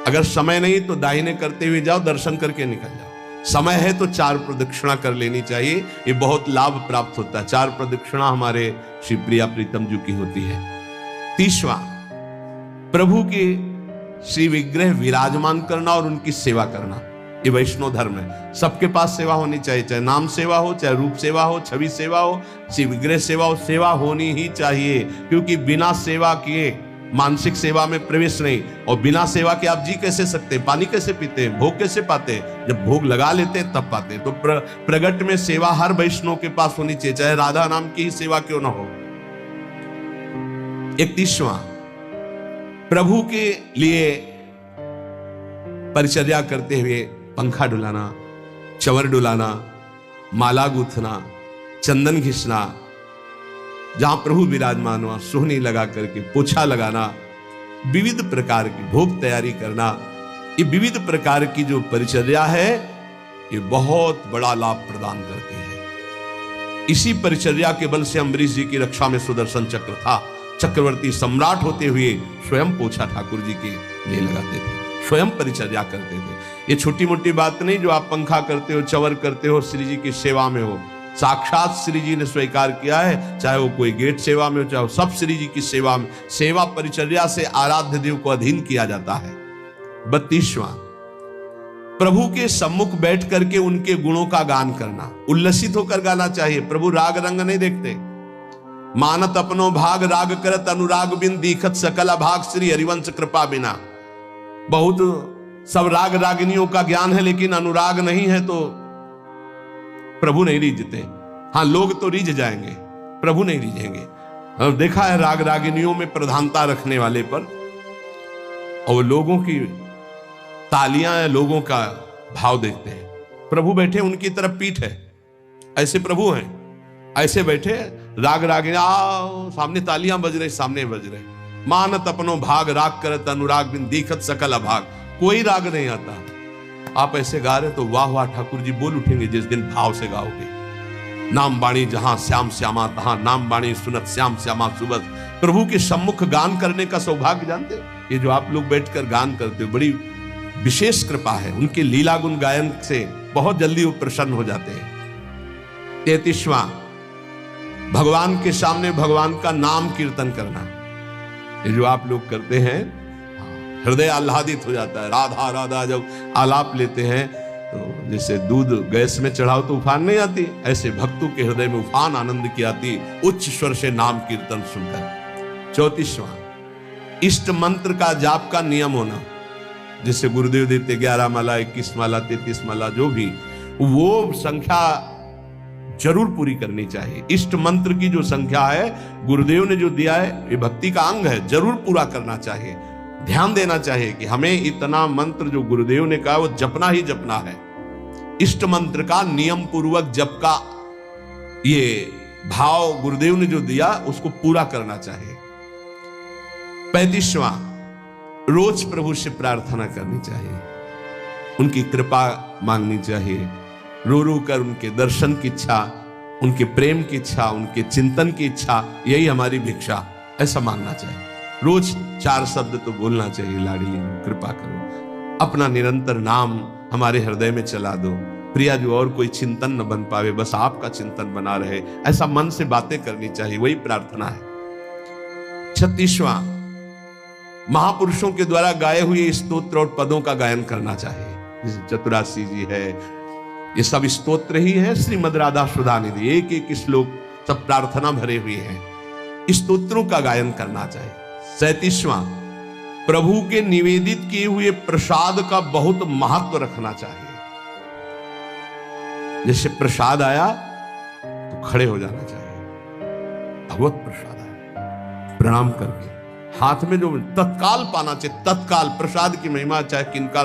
अगर समय नहीं तो दाहिने करते हुए जाओ, दर्शन करके निकल जाओ। समय है तो 4 प्रदक्षिणा कर लेनी चाहिए, ये बहुत लाभ प्राप्त होता है। 4 प्रदक्षिणा हमारे श्री प्रिया प्रीतम जी की होती है। 30वां, प्रभु के श्री विग्रह विराजमान करना और उनकी सेवा करना, ये वैष्णव धर्म है। सबके पास सेवा होनी चाहिए, चाहे नाम सेवा हो, चाहे रूप सेवा हो, छवि सेवा हो, श्री विग्रह सेवा हो, सेवा होनी ही चाहिए। क्योंकि बिना सेवा किए मानसिक सेवा में प्रवेश नहीं, और बिना सेवा के आप जी कैसे सकते हैं, पानी कैसे पीते हैं, भोग कैसे पाते हैं, जब भोग लगा लेते हैं तब पाते हैं। तो प्रगट में सेवा हर वैष्णव के पास होनी चाहिए, चाहे राधा नाम की ही सेवा क्यों ना हो। 31वां, प्रभु के लिए परिचर्या करते हुए पंखा डुलाना, चवर डुलाना, माला गूंथना, चंदन घिसना, जहां प्रभु विराजमान हुआ सोहनी लगा करके पोछा लगाना, विविध प्रकार की भोग तैयारी करना, ये विविध प्रकार की जो परिचर्या है ये बहुत बड़ा लाभ प्रदान करती है। इसी परिचर्या के बल से अम्बरीश जी की रक्षा में सुदर्शन चक्र था। चक्रवर्ती सम्राट होते हुए स्वयं पोछा ठाकुर जी के लिए लगाते थे, स्वयं परिचर्या करते थे। ये छोटी मोटी बात नहीं जो आप पंखा करते हो, चवर करते हो, श्री जी की सेवा में हो। साक्षात श्री जी ने स्वीकार किया है, चाहे वो कोई गेट सेवा में हो, चाहे वो सब श्री जी की सेवा में। सेवा परिचर्या से आराध्य देव को अधीन किया जाता है। 32वां, प्रभु के सम्मुख बैठ करके उनके गुणों का गान करना, उल्लसित होकर गाना चाहिए। प्रभु राग रंग नहीं देखते। मानत अपनो भाग राग करत अनुराग बिन दीखत सकल अभाग श्री हरिवंश कृपा बिना। बहुत सब राग रागिनियों का ज्ञान है लेकिन अनुराग नहीं है तो प्रभु नहीं रीझते। हाँ, लोग तो रीझ जाएंगे, प्रभु नहीं रीझेंगे। देखा है राग रागिनियों में प्रधानता रखने वाले पर, और लोगों की तालियां है, लोगों का भाव देखते हैं। प्रभु बैठे उनकी तरफ पीठ है, ऐसे प्रभु हैं, ऐसे बैठे राग रागिनी, आओ सामने तालियां बज रही, सामने बज रहे। मानत अपनो भाग राग करत अनुराग बिन दीखत सकल अभाग। कोई राग नहीं आता, आप ऐसे गा रहे तो वाह वाह ठाकुर जी बोल उठेंगे जिस दिन भाव से गाओगे। नाम बाणी जहां श्याम श्यामा तहां, नाम बाणी सुनत श्याम श्यामा सुबह। प्रभु के सम्मुख गान करने का सौभाग्य जानते हो? ये जो आप लोग बैठकर गान करते हो, बड़ी विशेष कृपा है। उनके लीला गुण गायन से बहुत जल्दी वो प्रसन्न हो जाते हैं। 33वां, भगवान के सामने भगवान का नाम कीर्तन करना। ये जो आप लोग करते हैं, हृदय आह्लादित हो जाता है। राधा राधा जब आलाप लेते हैं तो जैसे दूध गैस में चढ़ाओ तो उफान नहीं आती, ऐसे भक्तों के हृदय में उफान आनंद की आती उच्च स्वर से नाम कीर्तन सुनकर। 34वां, इष्ट मंत्र का जाप का नियम होना। जैसे गुरुदेव देते 11 माला, 21 माला, 33 माला, जो भी, वो संख्या जरूर पूरी करनी चाहिए। इष्ट मंत्र की जो संख्या है गुरुदेव ने जो दिया है, ये भक्ति का अंग है, जरूर पूरा करना चाहिए। ध्यान देना चाहिए कि हमें इतना मंत्र जो गुरुदेव ने कहा वो जपना ही जपना है। इष्ट मंत्र का नियम पूर्वक जप का ये भाव गुरुदेव ने जो दिया उसको पूरा करना चाहिए। 35वां, रोज प्रभु से प्रार्थना करनी चाहिए, उनकी कृपा मांगनी चाहिए। रो रो कर उनके दर्शन की इच्छा, उनके प्रेम की इच्छा, उनके चिंतन की इच्छा, यही हमारी भिक्षा, ऐसा मांगना चाहिए। रोज 4 शब्द तो बोलना चाहिए, लाडली कृपा करो। अपना निरंतर नाम हमारे हृदय में चला दो। प्रिया जो और कोई चिंतन न बन पावे, बस आपका चिंतन बना रहे, ऐसा मन से बातें करनी चाहिए, वही प्रार्थना है। 36वां, महापुरुषों के द्वारा गाए हुए स्तोत्र और पदों का गायन करना चाहिए। जैसे चतुरासी जी है, ये सब स्तोत्र ही है। श्रीमद राधा सुधा निधि, एक एक श्लोक सब प्रार्थना भरे हुए हैं, स्तोत्रों का गायन करना चाहिए। 37वां, प्रभु के निवेदित किए हुए प्रसाद का बहुत महत्व रखना चाहिए। जैसे प्रसाद आया तो खड़े हो जाना चाहिए। भगवत प्रसाद आया, प्रणाम करके हाथ में जो तत्काल पाना चाहिए, तत्काल। प्रसाद की महिमा चाहे किनका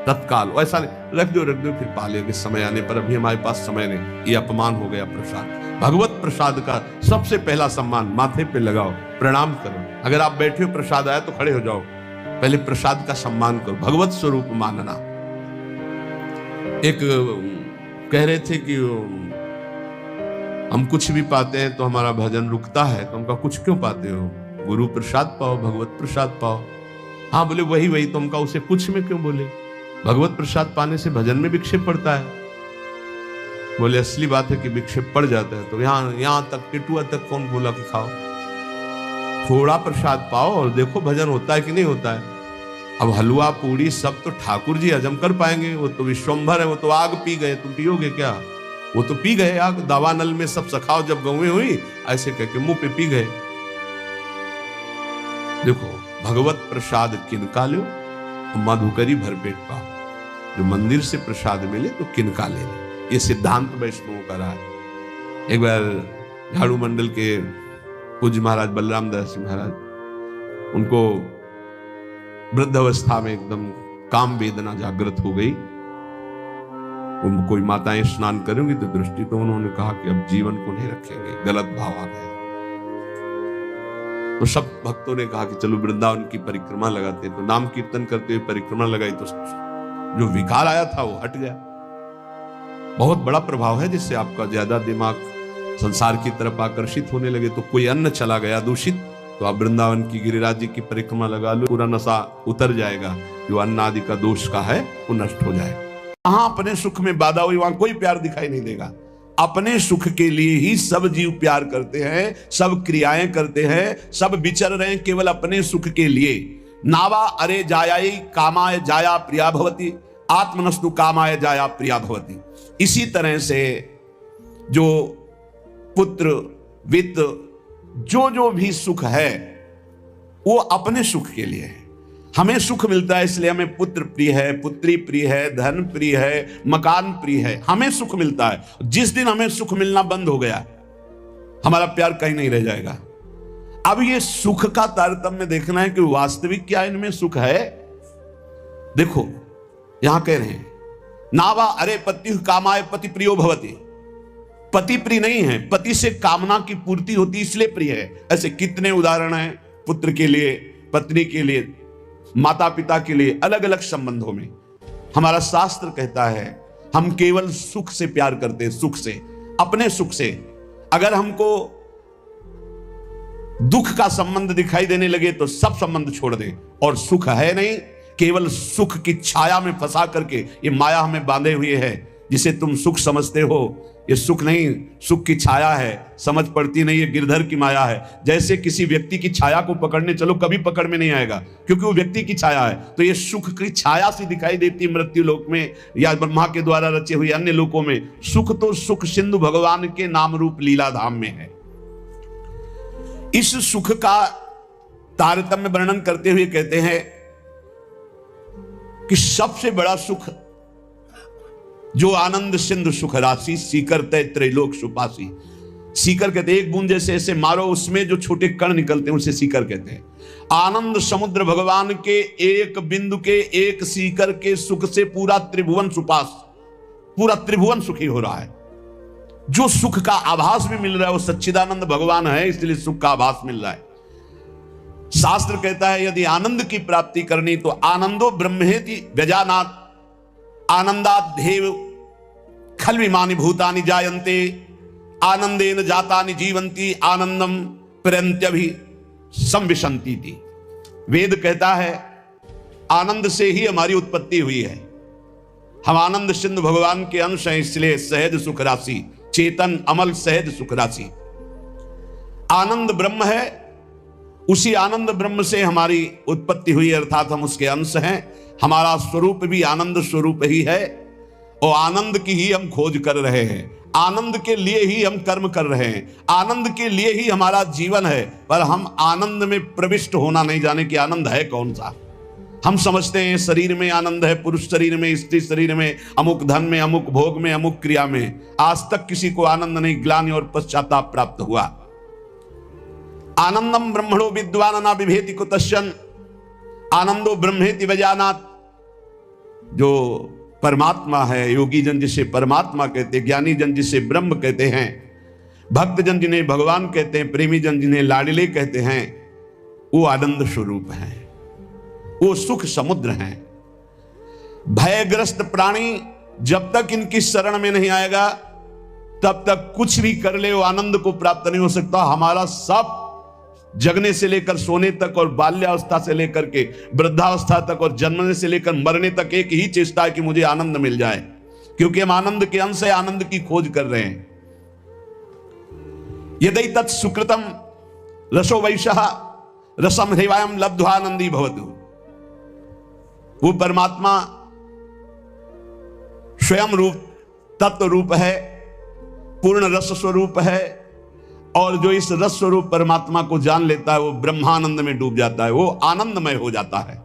तत्काल, वैसा नहीं रख दो फिर पा लेंगे समय आने पर, अभी हमारे पास समय नहीं, ये अपमान हो गया प्रसाद। भगवत प्रसाद का सबसे पहला सम्मान, माथे पे लगाओ, प्रणाम करो। अगर आप बैठे हो प्रसाद आया तो खड़े हो जाओ, पहले प्रसाद का सम्मान करो, भगवत स्वरूप मानना। एक कह रहे थे कि हम कुछ भी पाते हैं तो हमारा भजन रुकता है, तो हमका कुछ क्यों पाते हो? गुरु प्रसाद पाओ, भगवत प्रसाद पाओ। हाँ बोले वही तो हमका उसे कुछ में क्यों बोले? भगवत प्रसाद पाने से भजन में विक्षेप पड़ता है। बोले असली बात है कि विक्षेप पड़ जाता है, तो यहां तक टिटुआ तक कौन बोला कि खाओ? थोड़ा प्रसाद पाओ और देखो भजन होता है कि नहीं होता है। अब हलवा पूड़ी सब तो ठाकुर जी हजम कर पाएंगे, वो तो विश्वम्भर है, वो तो आग पी गए, तुम पियोगे क्या? वो तो पी गए आग, दावानल में सब सखाओ जब गौएं हुई ऐसे कह के मुंह पे पी गए। देखो भगवत प्रसाद किनका लो तो मधुकरी भरपेट पाओ, जो मंदिर से प्रसाद मिले तो किनका ले ले, ये सिद्धांत वैष्णवों का रहा है। एक बार झाड़ू मंडल के पूज्य महाराज बलराम दास जी महाराज, उनको वृद्ध अवस्था में एकदम काम वेदना जागृत हो गई। उनको कोई माताएं स्नान करेंगी तो दृष्टि, तो उन्होंने कहा कि अब जीवन को नहीं रखेंगे, गलत भाव आ गया। तो सब भक्तों ने कहा कि चलो वृंदावन की परिक्रमा लगाते हैं, तो नाम कीर्तन करते हुए परिक्रमा लगाई तो जो विकार आया था वो हट गया। बहुत बड़ा प्रभाव है, जिससे आपका ज्यादा दिमाग संसार की तरफ आकर्षित होने लगे तो कोई अन्न चला गया दूषित, तो आप वृंदावन की गिरिराज जी की परिक्रमा लगा लो, पूरा नशा उतर जाएगा, जो अन्न आदि का दोष का है वो नष्ट हो जाएगा। कहां अपने सुख में बाधा हुई वहां कोई प्यार दिखाई नहीं देगा। अपने सुख के लिए ही सब जीव प्यार करते हैं, सब क्रियाएं करते हैं, सब विचर रहे हैं केवल अपने सुख के लिए। नावा अरे जायाई कामाय जाया प्रिया भवती, आत्मनस्तु कामाय जाया प्रिया भवती। इसी तरह से जो पुत्र वित्त जो भी सुख है वो अपने सुख के लिए है। हमें सुख मिलता है इसलिए हमें पुत्र प्रिय है, पुत्री प्रिय है, धन प्रिय है, मकान प्रिय है, हमें सुख मिलता है। जिस दिन हमें सुख मिलना बंद हो गया हमारा प्यार कहीं नहीं रह जाएगा। अब ये सुख का तारतम्य देखना है कि वास्तविक क्या इनमें सुख है। देखो यहां कह रहे हैं नावा अरे पति कामाय पति प्रियो भवति, पति प्रिय नहीं है, पति से कामना की पूर्ति होती इसलिए प्रिय है। ऐसे कितने उदाहरण हैं, पुत्र के लिए, पत्नी के लिए, माता पिता के लिए, अलग अलग संबंधों में। हमारा शास्त्र कहता है हम केवल सुख से प्यार करते हैं, सुख से, अपने सुख से। अगर हमको दुख का संबंध दिखाई देने लगे तो सब संबंध छोड़ दें, और सुख है नहीं, केवल सुख की छाया में फंसा करके ये माया हमें बांधे हुए है। जिसे तुम सुख समझते हो ये सुख नहीं, सुख की छाया है, समझ पड़ती नहीं, ये गिरधर की माया है। जैसे किसी व्यक्ति की छाया को पकड़ने चलो कभी पकड़ में नहीं आएगा, क्योंकि वो व्यक्ति की छाया है। तो ये सुख की छाया सी दिखाई देती मृत्यु लोक में या ब्रह्मा के द्वारा रचे हुए अन्य लोकों में। सुख तो सुख सिंधु भगवान के नाम रूप लीला धाम में है। इस सुख का तारतम्य वर्णन करते हुए कहते हैं कि सबसे बड़ा सुख जो आनंद सिंधु सुख राशि, सीकर तय त्रैलोक सुपासी। सीकर कहते हैं एक बूंद जैसे ऐसे मारो उसमें जो छोटे कण निकलते हैं उसे सीकर कहते हैं। आनंद समुद्र भगवान के एक बिंदु के, एक सीकर के सुख से पूरा त्रिभुवन सुपास, पूरा त्रिभुवन सुखी हो रहा है। जो सुख का आभास भी मिल रहा है वो सच्चिदानंद भगवान है, इसलिए सुख का आभास मिल रहा है। शास्त्र कहता है यदि आनंद की प्राप्ति करनी तो आनंदो ब्रह्मेति व्यजानात्, आनंदाद्धेव खल्विमानि भूतानि जायन्ते, आनंदेन जातानि जीवन्ति, आनंदम प्रयन्त्यभि संविशन्ति थी। वेद कहता है आनंद से ही हमारी उत्पत्ति हुई है। हम आनंद सिंधु भगवान के अंश हैं, इसलिए सहज सुख राशि, चेतन अमल सहज सुख राशि। आनंद ब्रह्म है, उसी आनंद ब्रह्म से हमारी उत्पत्ति हुई, अर्थात हम उसके अंश हैं। हमारा स्वरूप भी आनंद स्वरूप ही है और आनंद की ही हम खोज कर रहे हैं, आनंद के लिए ही हम कर्म कर रहे हैं, आनंद के लिए ही हमारा जीवन है। पर हम आनंद में प्रविष्ट होना नहीं जाने कि आनंद है कौन सा। हम समझते हैं शरीर में आनंद है, पुरुष शरीर में, स्त्री शरीर में, अमुक धन में, अमुक भोग में, अमुक क्रिया में। आज तक किसी को आनंद नहीं, ग्लानि और पश्चाताप प्राप्त हुआ। आनंदम ब्रह्मणो विद्वान न बिभेति कुतश्चन, आनंदो ब्रह्मेति वजानात्। जो परमात्मा है, योगी जन जिसे परमात्मा कहते हैं, ज्ञानी जन जिसे ब्रह्म कहते हैं, भक्त जन जिन्हें भगवान कहते हैं, प्रेमी जन जिन्हें लाडले कहते हैं, वो आनंद स्वरूप है, वो सुख समुद्र है। भयग्रस्त प्राणी जब तक इनकी शरण में नहीं आएगा तब तक कुछ भी कर ले वो आनंद को प्राप्त नहीं हो सकता। हमारा सब जगने से लेकर सोने तक और बाल्यावस्था से लेकर के वृद्धावस्था तक और जन्मने से लेकर मरने तक एक ही चेष्टा है कि मुझे आनंद मिल जाए, क्योंकि हम आनंद के अंश है, आनंद की खोज कर रहे हैं। यदि तत् सुकृतम रसो वैशः रसम हृवायम लब्ध्वानंदी भवतु। वो परमात्मा स्वयं रूप तत्व रूप है, पूर्ण रस स्वरूप है, और जो इस रस स्वरूप परमात्मा को जान लेता है वो ब्रह्मानंद में डूब जाता है, वो आनंदमय हो जाता है।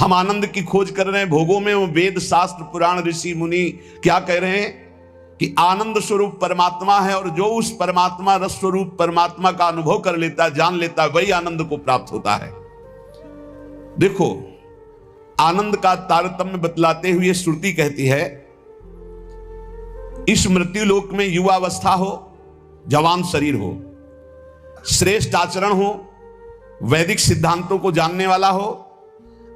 हम आनंद की खोज कर रहे हैं भोगों में। वो वेद शास्त्र पुराण ऋषि मुनि क्या कह रहे हैं कि आनंद स्वरूप परमात्मा है, और जो उस परमात्मा रस स्वरूप परमात्मा का अनुभव कर लेता है, जान लेता है, वही आनंद को प्राप्त होता है। देखो आनंद का तारतम्य बतलाते हुए श्रुति कहती है इस मृत्यु लोक में युवावस्था हो, जवान शरीर हो, श्रेष्ठ आचरण हो, वैदिक सिद्धांतों को जानने वाला हो,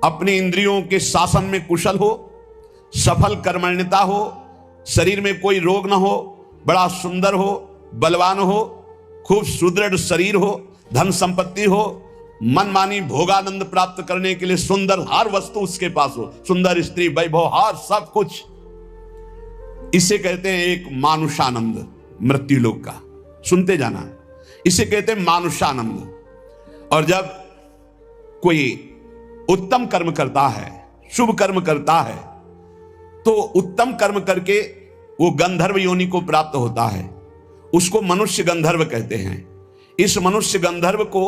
अपने इंद्रियों के शासन में कुशल हो, सफल कर्मण्यता हो, शरीर में कोई रोग न हो, बड़ा सुंदर हो, बलवान हो, खूब सुदृढ़ शरीर हो, धन संपत्ति हो, मनमानी भोगानंद प्राप्त करने के लिए सुंदर हर वस्तु उसके पास हो, सुंदर स्त्री, वैभव, हर सब कुछ, इसे कहते हैं एक मानुषानंद, मृत्यु लोक का। सुनते जाना, इसे कहते हैं मानुषानंद। और जब कोई उत्तम कर्म करता है, शुभ कर्म करता है, तो उत्तम कर्म करके वो गंधर्व योनि को प्राप्त होता है, उसको मनुष्य गंधर्व कहते हैं। इस मनुष्य गंधर्व को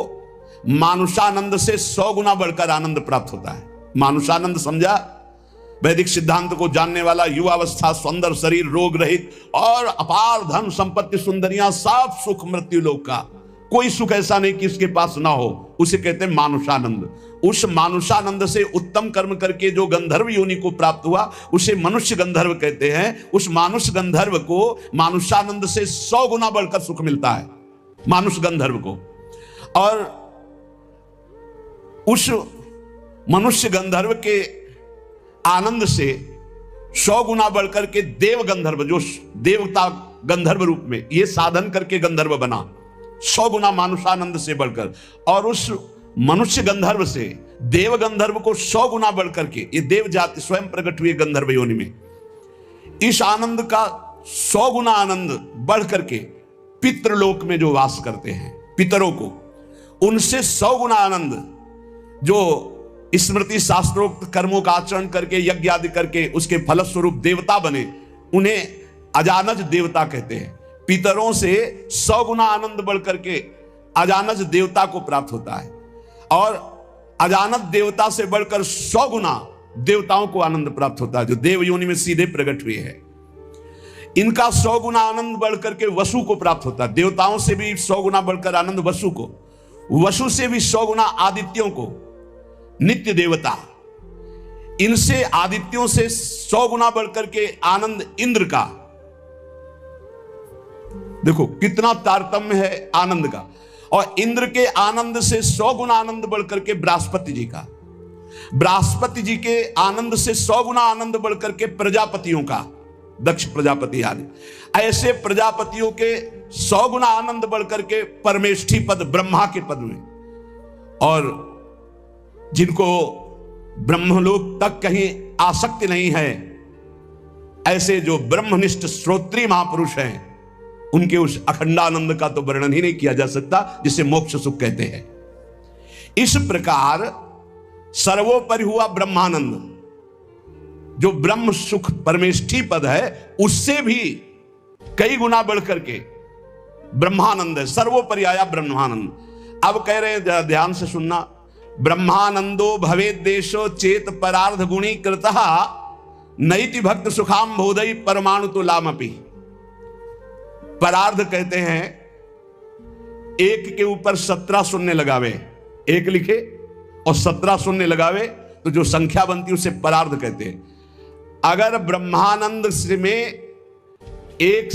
मानुषानंद से 100 गुना बढ़कर आनंद प्राप्त होता है। मानुषानंद समझा? वैदिक सिद्धांत को जानने वाला, युवावस्था, सुंदर शरीर, रोग रहित और अपार धन संपत्ति, सुंदरियां, सब सुख मृत्यु लोक का, कोई सुख ऐसा नहीं कि इसके पास ना हो, उसे कहते हैं मानुषानंद। उस मानुषानंद से उत्तम कर्म करके जो गंधर्व योनि को प्राप्त हुआ, उसे मनुष्य गंधर्व कहते हैं। उस मानुष गंधर्व को मानुषानंद से 100 गुना बढ़कर सुख मिलता है, मानुष गंधर्व को। और उस मनुष्य गंधर्व के आनंद से 100 गुना बढ़कर के देव गंधर्व, जो देवता गंधर्व रूप में ये साधन करके गंधर्व बना, 100 गुना मानुषानंद से बढ़कर, और उस मनुष्य गंधर्व से देव गंधर्व को 100 गुना बढ़कर के, ये देव जाति स्वयं प्रकट हुई गंधर्व योनि में, इस आनंद का 100 गुना आनंद बढ़ करके पितृलोक में जो वास करते हैं, पितरों को, उनसे 100 गुना आनंद जो स्मृति शास्त्रोक्त कर्मों का आचरण करके, यज्ञ आदि करके उसके फलस्वरूप देवता बने, उन्हें अजानज देवता कहते हैं। पितरों से 100 गुना आनंद बढ़ करके अजानज देवता को प्राप्त होता है, और अजानज देवता से बढ़कर 100 गुना देवताओं को आनंद प्राप्त होता है, जो देव योनि में सीधे प्रकट हुए हैं। इनका 100 गुना आनंद बढ़ करके वसु को प्राप्त होता है। देवताओं से भी 100 गुना बढ़कर आनंद वसु को, वसु से भी 100 गुना आदित्यों को, नित्य देवता, इनसे आदित्यों से 100 गुना बढ़कर के आनंद इंद्र का। देखो कितना तारतम्य है आनंद का। और इंद्र के आनंद से 100 गुना आनंद बढ़कर के बृहस्पति जी का, बृहस्पति जी के आनंद से 100 गुना आनंद बढ़कर के प्रजापतियों का, दक्ष प्रजापति आदि, ऐसे प्रजापतियों के 100 गुना आनंद बढ़कर के परमेष्ठी पद, ब्रह्मा के पद में, और जिनको ब्रह्मलोक तक कहीं आसक्ति नहीं है, ऐसे जो ब्रह्मनिष्ठ श्रोत्रीय महापुरुष हैं, उनके उस अखंडानंद का तो वर्णन ही नहीं किया जा सकता, जिसे मोक्ष सुख कहते हैं। इस प्रकार सर्वोपरि हुआ ब्रह्मानंद, जो ब्रह्म सुख परमेष्ठी पद है, उससे भी कई गुना बढ़ करके ब्रह्मानंद है, सर्वोपरि आया ब्रह्मानंद। अब कह रहे हैं, ध्यान से सुनना, ब्रह्मानंदो भवेद देशो चेत परार्ध गुणी कृतः नैति भक्त सुखाम बोधई परमाणु तो लामपि। परार्ध कहते हैं एक के ऊपर 17 शून्य लगावे, एक लिखे और 17 शून्य लगावे तो जो संख्या बनती है उसे परार्ध कहते हैं। अगर ब्रह्मानंद में 1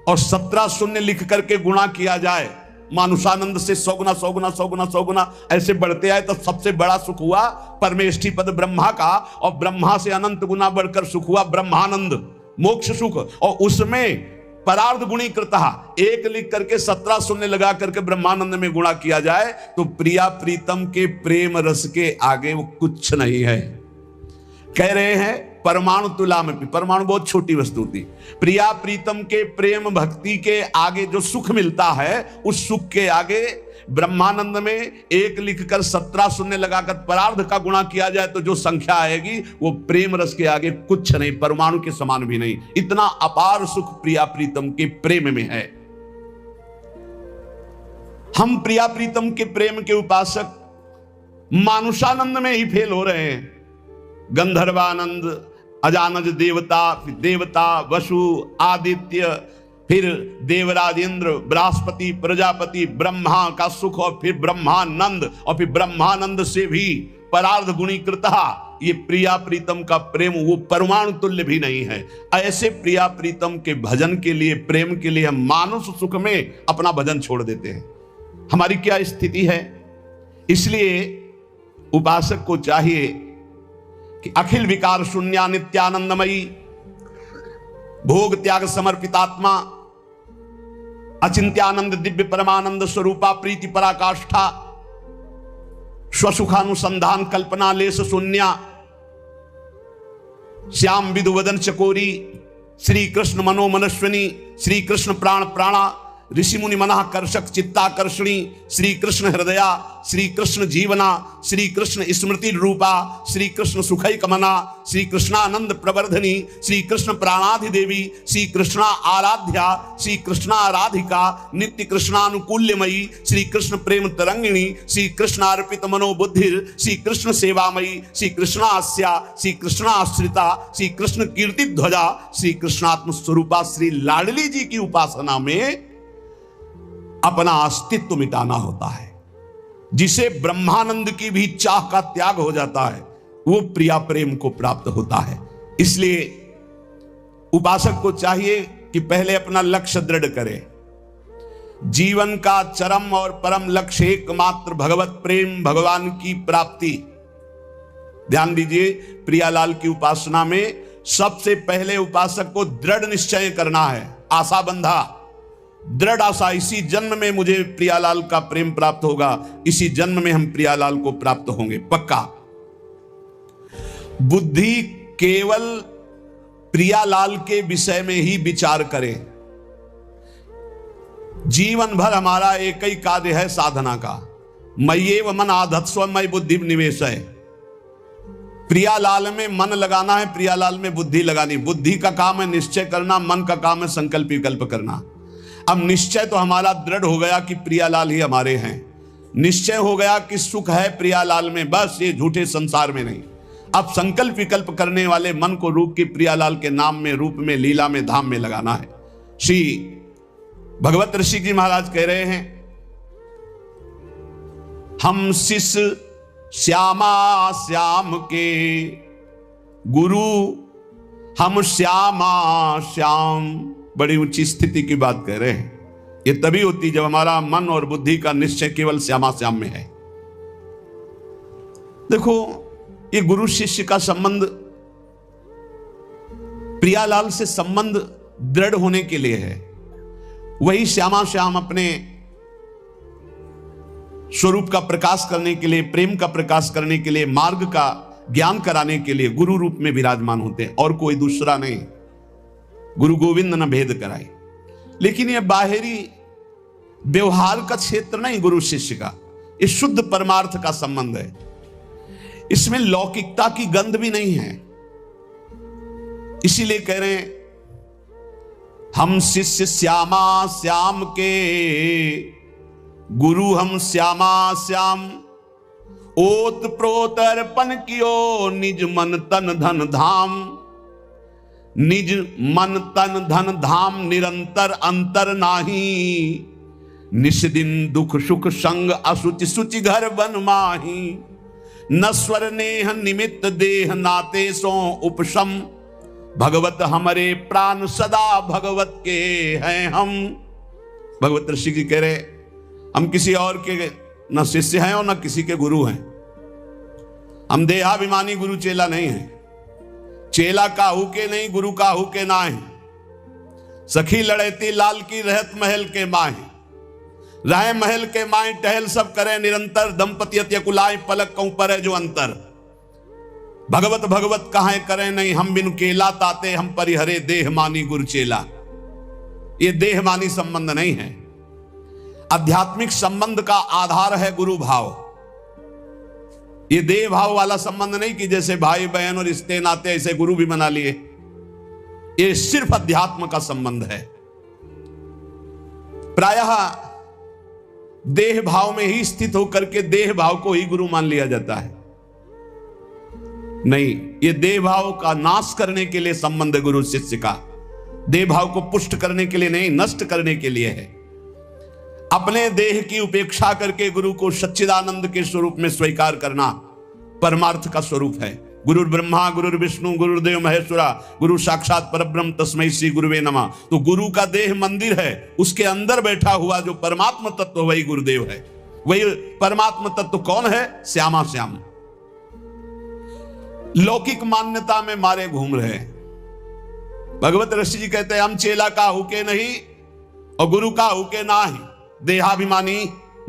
और 17 शून्य लिख करके गुणा किया जाए, मानुषानंद से 100 गुना 100 गुना 100 गुना 100 गुना ऐसे बढ़ते आए, तो सबसे बड़ा सुख हुआ परमेष्ठी पद ब्रह्मा का, और ब्रह्मा से अनंत गुना बढ़कर सुख हुआ ब्रह्मानंद, मोक्ष सुख। और उसमें परार्ध गुणी कृतः, 1 लिख करके 17 शून्य लगा करके ब्रह्मानंद में गुणा किया जाए, तो प्रिया प्रीतम के प्रेम रस के आगे वो कुछ नहीं है। कह रहे हैं परमाणु तुला में, परमाणु बहुत छोटी वस्तु थी, प्रिया प्रीतम के प्रेम भक्ति के आगे जो सुख मिलता है, उस सुख के आगे ब्रह्मानंद में 1 लिखकर 17 शून्य लगाकर परार्ध का गुणा किया जाए तो जो संख्या आएगी वो प्रेम रस के आगे कुछ नहीं, परमाणु के समान भी नहीं। इतना अपार सुख प्रिया प्रीतम के प्रेम में है। हम प्रिया प्रीतम के प्रेम के उपासक मानुषानंद में ही फेल हो रहे हैं। गंधर्वानंद, अजानज देवता, देवता वसु, आदित्य, फिर देवराज इंद्र, बृहस्पति, प्रजापति, ब्रह्मा का सुख, और फिर ब्रह्मानंद, और फिर ब्रह्मानंद से भी परार्ध गुणीकृता, ये प्रिया प्रीतम का प्रेम वो परमाणु तुल्य भी नहीं है। ऐसे प्रिया प्रीतम के भजन के लिए, प्रेम के लिए हम मानुष सुख में अपना भजन छोड़ देते हैं। हमारी क्या स्थिति है? इसलिए उपासक को चाहिए कि अखिल विकार शून्या नित्यानंदमयी, भोग त्याग समर्पितात्मा, अचिंत्यानंद दिव्य परमानंद स्वरूपा प्रीति पराकाष्ठा स्वसुखानुसंधान कल्पना लेस शून्या श्याम विदुवदन चकोरी श्री कृष्ण मनोमनस्विनी श्री कृष्ण प्राण प्राणा ऋषि मुनि मनाकर्षक चित्ताकर्षणी श्री कृष्ण हृदया श्री कृष्ण जीवना श्री कृष्ण स्मृति रूपा श्री कृष्ण सुखई कमना श्री कृष्णानंद प्रवर्धनी श्री कृष्ण प्राणाधिदेवी श्री कृष्णा आराध्या श्री कृष्णा राधिका नित्य कृष्णानुकूल्यमयी श्री कृष्ण प्रेम तरंगिणी श्री कृष्णार्पित मनोबुद्धिर श्री कृष्ण सेवामयी श्री कृष्णास्या श्री कृष्णाश्रिता श्री कृष्ण कीर्ति ध्वजा श्री कृष्णात्म स्वरूपा श्री लाडली जी की उपासना में अपना अस्तित्व मिटाना होता है। जिसे ब्रह्मानंद की भी चाह का त्याग हो जाता है वो प्रिया प्रेम को प्राप्त होता है। इसलिए उपासक को चाहिए कि पहले अपना लक्ष्य दृढ़ करे। जीवन का चरम और परम लक्ष्य एकमात्र भगवत प्रेम, भगवान की प्राप्ति। ध्यान दीजिए, प्रियालाल की उपासना में सबसे पहले उपासक को दृढ़ निश्चय करना है, आशा बंधा, दृढ़ आशा, इसी जन्म में मुझे प्रियालाल का प्रेम प्राप्त होगा, इसी जन्म में हम प्रियालाल को प्राप्त होंगे, पक्का। बुद्धि केवल प्रियालाल के विषय में ही विचार करे। जीवन भर हमारा एक ही कार्य है साधना का, मय्येव मन आधत्स्व मयि बुद्धि निवेश है। प्रियालाल में मन लगाना है, प्रियालाल में बुद्धि लगानी। बुद्धि का काम है निश्चय करना, मन का काम है संकल्प विकल्प करना। अब निश्चय तो हमारा दृढ़ हो गया कि प्रियालाल ही हमारे हैं, निश्चय हो गया कि सुख है प्रियालाल में, बस ये झूठे संसार में नहीं। अब संकल्प विकल्प करने वाले मन को रूप की प्रियालाल के नाम में, रूप में, लीला में, धाम में लगाना है। श्री भगवत ऋषि जी महाराज कह रहे हैं, हम शिष्य श्यामा श्याम के गुरु, हम श्यामा श्याम। बड़ी ऊंची स्थिति की बात कह रहे हैं। ये तभी होती जब हमारा मन और बुद्धि का निश्चय केवल श्यामा श्याम में है। देखो, ये गुरु शिष्य का संबंध प्रियालाल से संबंध दृढ़ होने के लिए है। वही श्यामा श्याम अपने स्वरूप का प्रकाश करने के लिए, प्रेम का प्रकाश करने के लिए, मार्ग का ज्ञान कराने के लिए गुरु रूप में विराजमान होते हैं, और कोई दूसरा नहीं। गुरु गोविंद न भेद कराए। लेकिन यह बाहरी व्यवहार का क्षेत्र नहीं गुरु शिष्य का, ये शुद्ध परमार्थ का संबंध है। इसमें लौकिकता की गंध भी नहीं है। इसीलिए कह रहे हैं, हम शिष्य श्यामा श्याम के गुरु, हम श्यामा श्याम। ओत प्रोत अर्पण कियो निज मन तन धन धाम। निज मन तन धन धाम निरंतर अंतर नाही। निस दिन दुख सुख संग असुचि सुचि घर बन माही। नस्वर नेह निमित्त देह नाते सो उपशम। भगवत हमारे प्राण सदा भगवत के हैं हम। भगवत ऋषि जी कह रहे, हम किसी और के न शिष्य हैं और न किसी के गुरु हैं। हम देहाभिमानी गुरु चेला नहीं है। चेला काहू के नहीं, गुरु काहू के ना है। सखी लड़ेती लाल की रहत महल के माहे। रहे महल के माए टहल सब करे निरंतर। दंपति अत्य कुलाए पलक कऊं पर है जो अंतर। भगवत भगवत कहां करे नहीं, हम बिनु केला ताते हम परिहरे देह मानी गुरु चेला। ये देह मानी संबंध नहीं है। आध्यात्मिक संबंध का आधार है गुरु भाव। ये देह भाव वाला संबंध नहीं कि जैसे भाई बहन और रिश्ते नाते ऐसे गुरु भी बना लिए। ये सिर्फ अध्यात्म का संबंध है। प्रायः देह भाव में ही स्थित होकर के देह भाव को ही गुरु मान लिया जाता है। नहीं, ये देह भाव का नाश करने के लिए संबंध है गुरु शिष्य का। देह भाव को पुष्ट करने के लिए नहीं, नष्ट करने के लिए है। अपने देह की उपेक्षा करके गुरु को सच्चिदानंद के स्वरूप में स्वीकार करना परमार्थ का स्वरूप है। गुरु ब्रह्मा गुरु विष्णु गुरुदेव महेश्वरा, गुरु साक्षात परब्रह्म तस्मै श्री गुरुवे नमः। तो गुरु का देह मंदिर है, उसके अंदर बैठा हुआ जो परमात्म तत्व वही गुरुदेव है। वही परमात्म तत्व कौन है? श्यामा श्याम। लौकिक मान्यता में मारे घूम रहे। भगवत ऋषि जी कहते हैं, हम चेला काहू के नहीं, और गुरु का हुके ना ही देहाभिमानी,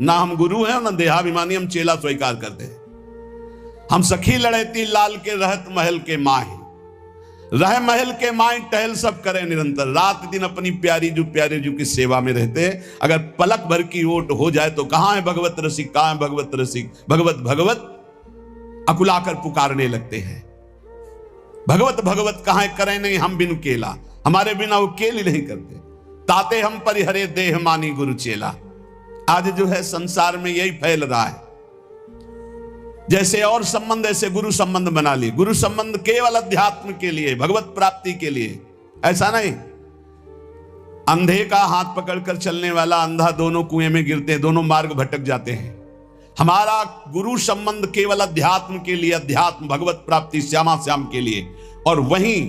ना हम गुरु हैं ना देहाभिमानी, हम चेला स्वीकार करते हैं। हम सखी लड़ेती लाल के रहत महल के माही, रह महल के माई टहल सब करें निरंतर, रात दिन अपनी प्यारी जू की सेवा में रहते हैं। अगर पलक भर की ओट हो जाए तो कहां है भगवत रसिक, कहां है भगवत रसिक, भगवत भगवत अकुलाकर पुकारने लगते हैं। भगवत भगवत कहां करें नहीं हम बिन केला, हमारे बिना वो केल ही नहीं करते। ताते हम परिहरे देह मानी गुरु चेला। आज जो है संसार में यही फैल रहा है, जैसे और संबंध ऐसे गुरु संबंध बना लिए। गुरु संबंध केवल अध्यात्म के लिए, भगवत प्राप्ति के लिए, ऐसा नहीं। अंधे का हाथ पकड़कर चलने वाला अंधा दोनों कुएं में गिरते हैं, दोनों मार्ग भटक जाते हैं। हमारा गुरु संबंध केवल अध्यात्म के लिए, अध्यात्म भगवत प्राप्ति श्यामा श्याम के लिए। और वहीं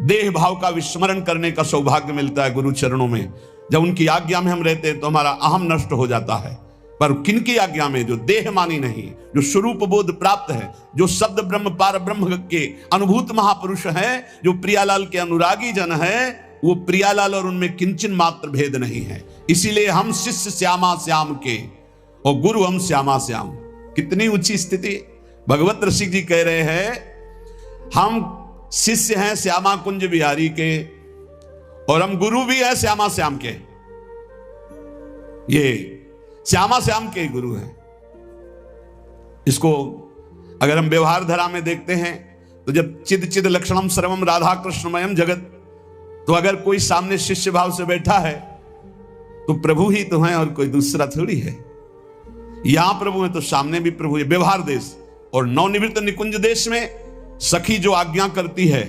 देह भाव का विस्मरण करने का सौभाग्य मिलता है गुरु चरणों में। जब उनकी आज्ञा में हम रहते हैं तो हमारा अहम नष्ट हो जाता है। पर किनकी आज्ञा में? जो देह मानी नहीं, जो स्वरूप बोध प्राप्त है, जो शब्द ब्रह्म पार ब्रह्म के अनुभूत महापुरुष हैं, जो प्रियालाल के अनुरागी जन हैं, वो प्रियालाल और उनमें किंचन मात्र भेद नहीं है। इसीलिए हम शिष्य श्यामा श्याम के और गुरु हम श्यामा श्याम। कितनी ऊंची स्थिति! भगवत रसिक जी कह रहे हैं हम शिष्य हैं श्यामा कुंज बिहारी के और हम गुरु भी हैं श्यामा श्याम के। ये श्यामा श्याम के गुरु हैं। इसको अगर हम व्यवहार धरा में देखते हैं तो जब चिद चिद लक्षणम सर्वम राधा कृष्णमयम जगत, तो अगर कोई सामने शिष्य भाव से बैठा है तो प्रभु ही तो है और कोई दूसरा थोड़ी है। यहां प्रभु है तो सामने भी प्रभु है। व्यवहार देश और नवनिवृत्त निकुंज देश में सखी जो आज्ञा करती है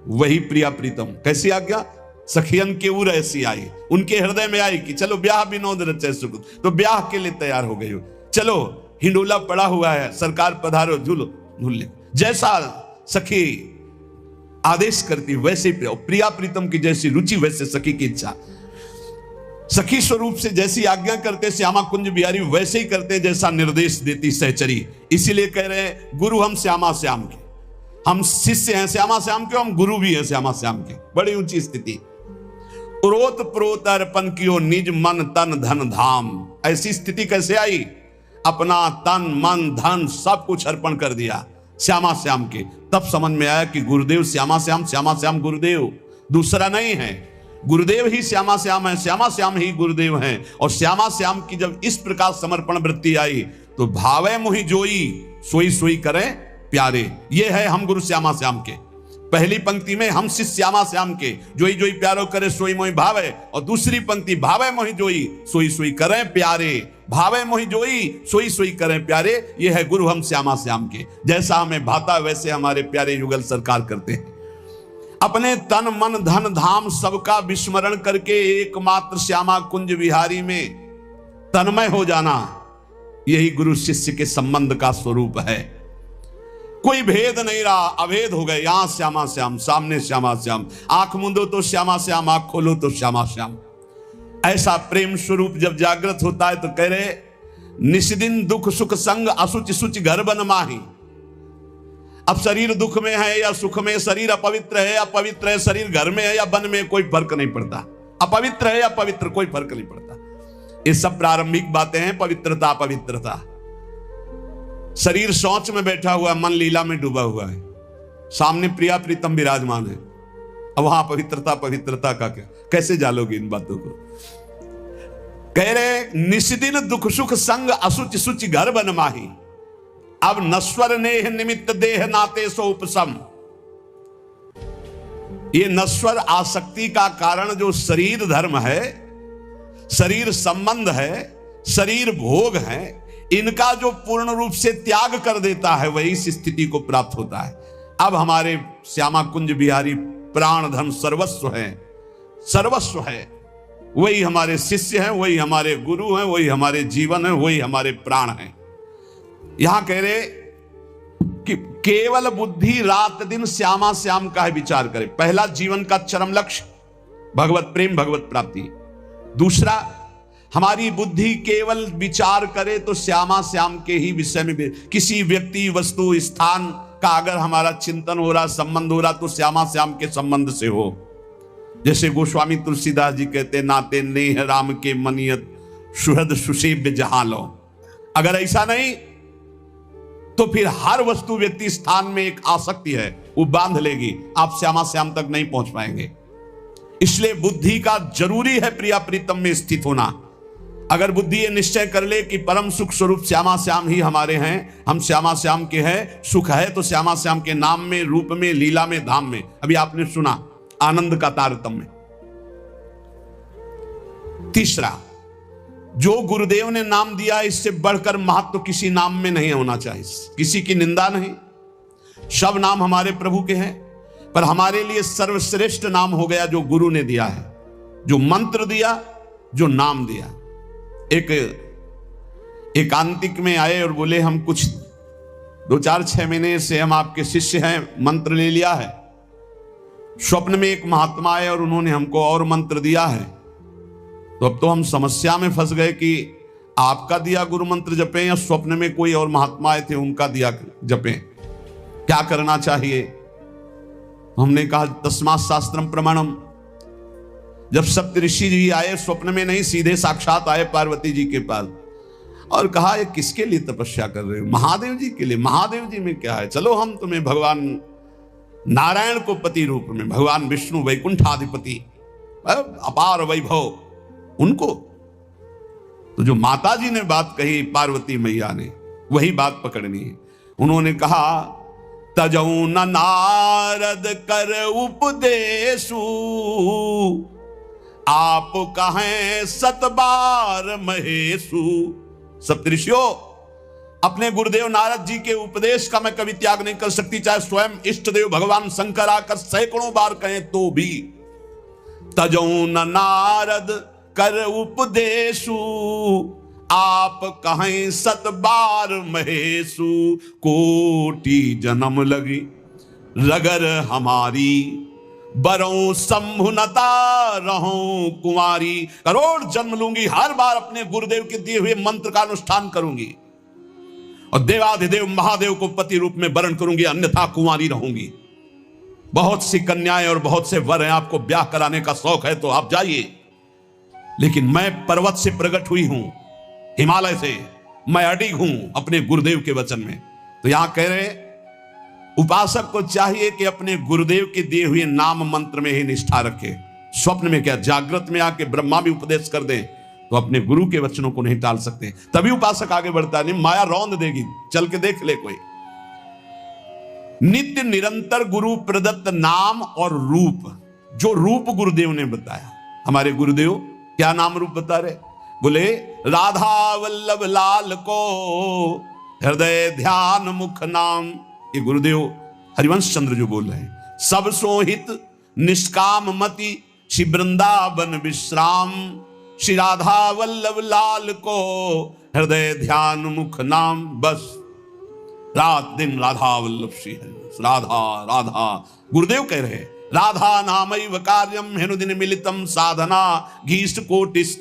वही प्रिया प्रीतम। कैसी आज्ञा? सखियन के उर ऐसी आई, उनके हृदय में आई कि चलो ब्याह विनोद रचे सुख, तो ब्याह के लिए तैयार हो गई हो। चलो हिंडोला पड़ा हुआ है, सरकार पधारो, झूलो झूल ले। जैसा सखी आदेश करती वैसे ही प्रिया प्रीतम की जैसी रुचि वैसे सखी की इच्छा। सखी स्वरूप से जैसी आज्ञा करते श्यामा कुंज बिहारी वैसे ही करते जैसा निर्देश देती सहचरी। इसीलिए कह रहे हैं गुरु हम श्यामा श्याम के, हम शिष्य हैं श्यामा श्याम के, हम गुरु भी हैं श्यामा श्याम के। बड़ी ऊंची स्थिति। उरोत प्रोत अर्पण कियो निज मन तन धन धाम। ऐसी स्थिति कैसे आई? अपना तन मन धन सब कुछ अर्पण कर दिया श्यामा श्याम के। तब समझ में आया कि गुरुदेव श्यामा श्याम गुरुदेव, दूसरा नहीं है। गुरुदेव ही श्यामा श्याम है, श्यामा श्याम ही गुरुदेव हैं। और श्यामा श्याम की जब इस प्रकार समर्पण वृत्ति आई तो भावे मुहि जोई सोई सोई करें प्यारे। ये है हम गुरु श्यामा श्याम के। पहली पंक्ति में हम शिष्य श्यामा श्याम के, जोई जोई प्यारो करे सोई मोहि भावे। और दूसरी पंक्ति भावे मोहि जोई सोई सोई करें प्यारे, भावे मोहि जोई सोई सोई करें प्यारे। ये है गुरु हम श्यामा श्याम के। जैसा हमें भाता वैसे हमारे प्यारे युगल सरकार करते हैं। अपने तन मन धन धाम सबका विस्मरण करके एकमात्र श्यामा कुंज विहारी में तन्मय हो जाना, यही गुरु शिष्य के संबंध का स्वरूप है। कोई भेद नहीं रहा, अभेद हो गए। यहां श्यामा श्याम, सामने श्यामा श्याम, आंख मूंदो तो श्यामा श्याम, आंख खोलो तो श्यामा श्याम। ऐसा प्रेम स्वरूप जब जागृत होता है तो कह रहे निष्दिन दुख सुख संग असुच सुच घर बन माही। अब शरीर दुख में है या सुख में, शरीर अपवित्र है या पवित्र है, शरीर घर में है या वन में, कोई फर्क नहीं पड़ता। अपवित्र है या पवित्र, कोई फर्क नहीं पड़ता। ये सब प्रारंभिक बातें हैं, पवित्रता अपवित्रता। शरीर शौच में बैठा हुआ है, मन लीला में डूबा हुआ है, सामने प्रिया प्रीतम विराजमान है। अब वहां पवित्रता पवित्रता का क्या, कैसे जालोगे इन बातों को? कह रहे निष्दिन दुख सुख संग असुच सुच घर बन माही। अब नश्वर नेह निमित्त देह नाते सो उपसम। ये नश्वर आसक्ति का कारण जो शरीर धर्म है, शरीर संबंध है, शरीर भोग है, इनका जो पूर्ण रूप से त्याग कर देता है वही इस स्थिति को प्राप्त होता है। अब हमारे श्यामा कुंज बिहारी प्राण धन सर्वस्व है, सर्वस्व है। वही हमारे शिष्य हैं, वही हमारे गुरु हैं, वही हमारे जीवन है, वही हमारे प्राण हैं। यहां कह रहे कि केवल बुद्धि रात दिन श्यामा श्याम का है विचार करे। पहला जीवन का चरम लक्ष्य भगवत प्रेम, भगवत प्राप्ति। दूसरा हमारी बुद्धि केवल विचार करे तो श्यामा श्याम के ही विषय में। किसी व्यक्ति वस्तु स्थान का अगर हमारा चिंतन हो रहा, संबंध हो रहा, तो श्यामा श्याम के संबंध से हो। जैसे गोस्वामी तुलसीदास जी कहते, नाते नेह राम के मनियत सुहृद सुसेव्य जहां लो। अगर ऐसा नहीं तो फिर हर वस्तु व्यक्ति स्थान में एक आसक्ति है, वो बांध लेगी, आप श्यामा श्याम तक नहीं पहुंच पाएंगे। इसलिए बुद्धि का जरूरी है प्रिया प्रीतम में स्थित होना। अगर बुद्धि ये निश्चय कर ले कि परम सुख स्वरूप श्यामा श्याम ही हमारे हैं, हम श्यामा श्याम के हैं, सुख है तो श्यामा श्याम के नाम में, रूप में, लीला में, धाम में। अभी आपने सुना आनंद का तारतम्य। तीसरा, जो गुरुदेव ने नाम दिया इससे बढ़कर महत्व किसी नाम में नहीं होना चाहिए। किसी की निंदा नहीं, सब नाम हमारे प्रभु के हैं, पर हमारे लिए सर्वश्रेष्ठ नाम हो गया जो गुरु ने दिया है, जो मंत्र दिया, जो नाम दिया। एक आंतिक में आए और बोले, हम कुछ 2-4-6 महीने से हम आपके शिष्य हैं, मंत्र ले लिया है। स्वप्न में एक महात्मा आए और उन्होंने हमको और मंत्र दिया है, तो अब तो हम समस्या में फंस गए कि आपका दिया गुरु मंत्र जपें या स्वप्न में कोई और महात्मा आए थे उनका दिया जपें, क्या करना चाहिए। हमने कहा तस्मात् शास्त्रम प्रमाणम। जब सप्तऋषि जी आए, स्वप्न में नहीं, सीधे साक्षात आए पार्वती जी के पास और कहा, ये किसके लिए तपस्या कर रहे हो? महादेव जी के लिए। महादेव जी में क्या है, चलो हम तुम्हें भगवान नारायण को पति रूप में, भगवान विष्णु वैकुंठाधिपति, अपार वैभव, उनको। तो जो माता जी ने बात कही पार्वती मैया ने, वही बात पकड़नी है। उन्होंने कहा, तजऊ न नारद कर उपदेशु, आप कहें सतबार महेशु। सप्तऋषियों, अपने गुरुदेव नारद जी के उपदेश का मैं कभी त्याग नहीं कर सकती, चाहे स्वयं इष्ट देव भगवान शंकर आकर सैकड़ों बार कहें तो भी। तजऊ न नारद कर उपदेशु, आप कहें सत बार महेशु। कोटि जन्म लगी रगर हमारी, बरों संभुनता रहूं कुंवारी। करोड़ जन्म लूंगी, हर बार अपने गुरुदेव के दिए हुए मंत्र का अनुष्ठान करूंगी और देवाधिदेव महादेव को पति रूप में वरण करूंगी, अन्यथा कुंवारी रहूंगी। बहुत सी कन्याएं और बहुत से वर हैं, आपको ब्याह कराने का शौक है तो आप जाइए, लेकिन मैं पर्वत से प्रकट हुई हूं, हिमालय से, मैं अडिग हूं अपने गुरुदेव के वचन में। तो यहां कह रहे उपासक को चाहिए कि अपने गुरुदेव के दिए हुए नाम मंत्र में ही निष्ठा रखे। स्वप्न में क्या, जागृत में आके ब्रह्मा भी उपदेश कर दें तो अपने गुरु के वचनों को नहीं टाल सकते, तभी उपासक आगे बढ़ता। नहीं, माया रौंद देगी, चल के देख ले कोई। नित्य निरंतर गुरु प्रदत्त नाम और रूप, जो रूप गुरुदेव ने बताया, हमारे गुरुदेव क्या नाम रूप बता रहे, बोले राधा वल्लभ लाल को हृदय ध्यान मुख नाम। ये गुरुदेव हरिवंश चंद्र जो बोल रहे हैं, सब सोहित निष्काम मति श्री वृंदावन विश्राम। श्री राधा वल्लभ लाल को हृदय ध्यान मुख नाम। बस रात दिन राधा वल्लभ श्री हरि, राधा राधा। गुरुदेव कह रहे हैं, राधा नामैव कार्यम हेनुदिन मिलितम साधना घीष्ट कोटिस।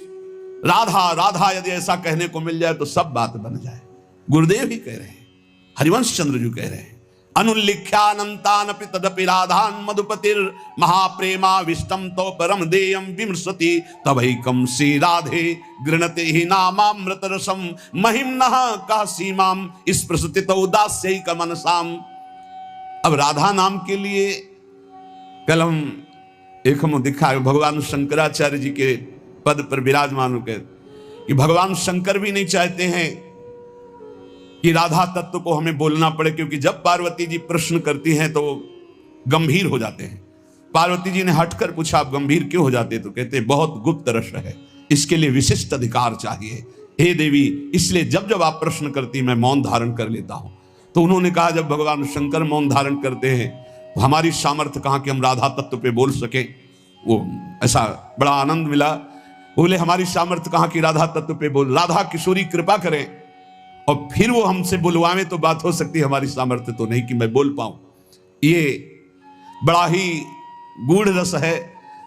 राधा राधा यदि ऐसा कहने को मिल जाए तो सब बात बन जाए। गुरुदेव ही कह रहे हैं, हरिवंश चंद्र जी कह रहे हैं, अनुल्लिख्यानंतानपि तदपि राधान मधुपतिर महाप्रेमा विष्टम तो परम देयम विमृशति तवैकम श्री राधे गृणते ही नामामृत रसम महिम्नः का सीमाम स्पृशति उदास्यै का मनसाम। अब राधा नाम के लिए कल हम दिखा, भगवान शंकराचार्य जी के पद पर विराजमान होकर कि भगवान शंकर भी नहीं चाहते हैं कि राधा तत्व को हमें बोलना पड़े, क्योंकि जब पार्वती जी प्रश्न करती हैं तो गंभीर हो जाते हैं। पार्वती जी ने हटकर पूछा, आप गंभीर क्यों हो जाते? तो कहते बहुत गुप्त रस है, इसके लिए विशिष्ट अधिकार चाहिए हे देवी, इसलिए जब जब आप प्रश्न करती मैं मौन धारण कर लेता हूं। तो उन्होंने कहा, जब भगवान शंकर मौन धारण करते हैं तो हमारी सामर्थ्य कहां कि हम राधा तत्व पे बोल सके। वो ऐसा बड़ा आनंद मिला। बोले हमारी सामर्थ्य कहां कि राधा तत्व पे बोल, राधा किशोरी कृपा करें और फिर वो हमसे बुलवावे तो बात हो सकती है, हमारी सामर्थ्य तो नहीं कि मैं बोल पाऊं। ये बड़ा ही गूढ़ रस है।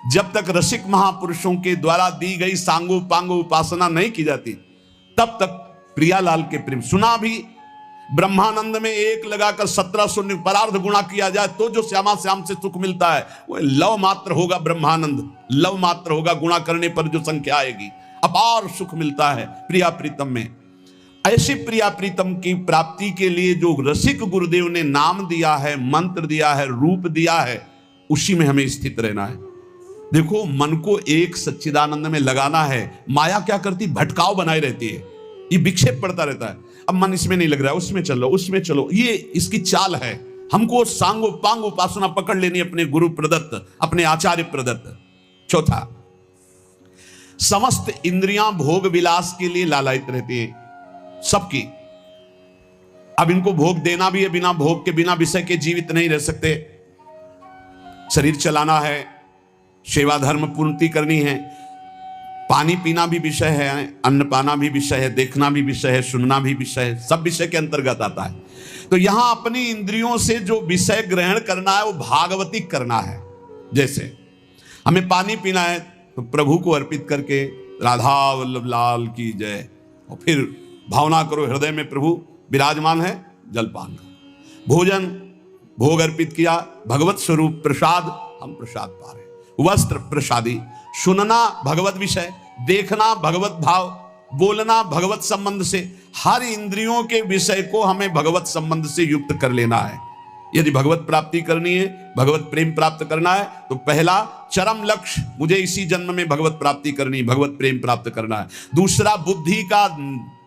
जब तक रसिक महापुरुषों के द्वारा दी गई सांगो पांगो उपासना नहीं की जाती, तब तक प्रियालाल के प्रेम सुना भी ब्रह्मानंद में 1 लगाकर 17 शून्य परार्ध गुणा किया जाए तो जो श्यामा श्याम से सुख मिलता है वो लव मात्र होगा। ब्रह्मानंद लव मात्र होगा, गुणा करने पर जो संख्या आएगी, अपार सुख मिलता है प्रिया प्रीतम में। ऐसी प्रिया प्रीतम की प्राप्ति के लिए जो रसिक गुरुदेव ने नाम दिया है, मंत्र दिया है, रूप दिया है, उसी में हमें स्थित रहना है। देखो, मन को एक सच्चिदानंद में लगाना है। माया क्या करती, भटकाव बनाई रहती है, ये विक्षेप पड़ता रहता है। अब मन इसमें नहीं लग रहा है, उसमें चलो, उसमें चलो, ये इसकी चाल है। हमको सांगो पांग उपासना पकड़ लेनी अपने गुरु प्रदत्त, अपने आचार्य प्रदत्त। चौथा, समस्त इंद्रियां भोग विलास के लिए लालायित रहती है, सबकी। अब इनको भोग देना भी है, बिना भोग के, बिना विषय के जीवित नहीं रह सकते। शरीर चलाना है, सेवा धर्म पूर्ति करनी है, पानी पीना भी विषय है, अन्न पाना भी विषय है, देखना भी विषय है, सुनना भी विषय है, सब विषय के अंतर्गत आता है। तो यहां अपनी इंद्रियों से जो विषय ग्रहण करना है वो भागवतिक करना है। जैसे हमें पानी पीना है तो प्रभु को अर्पित करके राधा वल्लभ लाल की जय, और फिर भावना करो हृदय में प्रभु विराजमान है, जलपान करो। भोजन भोग अर्पित किया, भगवत स्वरूप प्रसाद, हम प्रसाद पा रहे हैं। वस्त्र प्रसादी, सुनना भगवत विषय, देखना भगवत भाव, बोलना भगवत संबंध से। हर इंद्रियों के विषय को हमें भगवत संबंध से युक्त कर लेना है। यदि भगवत प्राप्ति करनी है, भगवत प्रेम प्राप्त करना है, तो पहला चरम लक्ष्य, मुझे इसी जन्म में भगवत प्राप्ति करनी, भगवत प्रेम प्राप्त करना है। दूसरा, बुद्धि का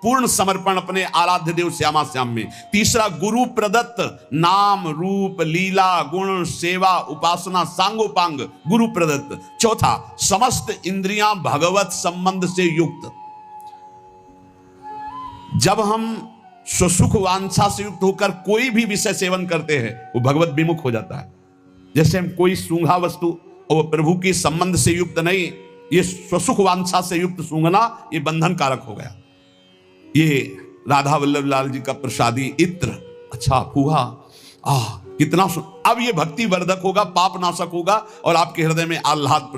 पूर्ण समर्पण अपने आराध्य देव श्यामा श्याम में। तीसरा, गुरु प्रदत्त नाम रूप लीला गुण सेवा उपासना सांगोपांग गुरु प्रदत्त। चौथा, समस्त इंद्रियां भगवत संबंध से युक्त। जब हम स्वसुख वांछा से युक्त होकर कोई भी विषय सेवन करते हैं, वो भगवत विमुख हो जाता है। जैसे हम कोई सूंघा वस्तु और प्रभु के संबंध से युक्त नहीं, ये स्वसुख वांछा से युक्त सूंघना, ये बंधन कारक हो गया। ये राधा वल्लभ लाल जी का प्रसादी इत्र, अच्छा फूहा, कितना अब ये भक्ति वर्धक होगा, पाप नाशक होगा और आपके हृदय में आह्लाद।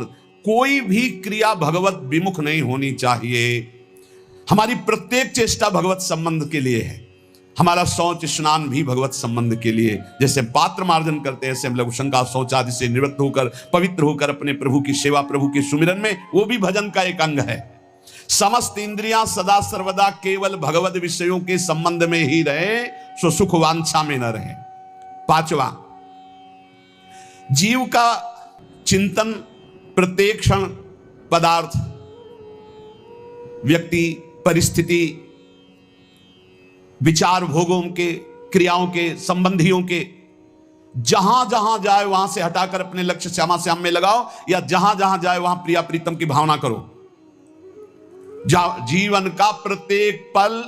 कोई भी क्रिया भगवत विमुख नहीं होनी चाहिए। हमारी प्रत्येक चेष्टा भगवत संबंध के लिए है। हमारा शौच स्नान भी भगवत संबंध के लिए। जैसे पात्र मार्जन करते हैं, ऐसे हम लघु शंका शौच आदि से निवृत्त होकर पवित्र होकर अपने प्रभु की सेवा, प्रभु के सुमिरन में, वो भी भजन का एक अंग है। समस्त इंद्रियां सदा सर्वदा केवल भगवत विषयों के संबंध में ही रहे, सो सुख वांछा में न रहे। पांचवा, जीव का चिंतन प्रत्येक क्षण पदार्थ, व्यक्ति, परिस्थिति, विचार भोगों के, क्रियाओं के, संबंधियों के, जहां जहां जाए वहां से हटाकर अपने लक्ष्य श्यामा श्याम में लगाओ, या जहां जहां जाए वहां प्रिया प्रीतम की भावना करो। जीवन का प्रत्येक पल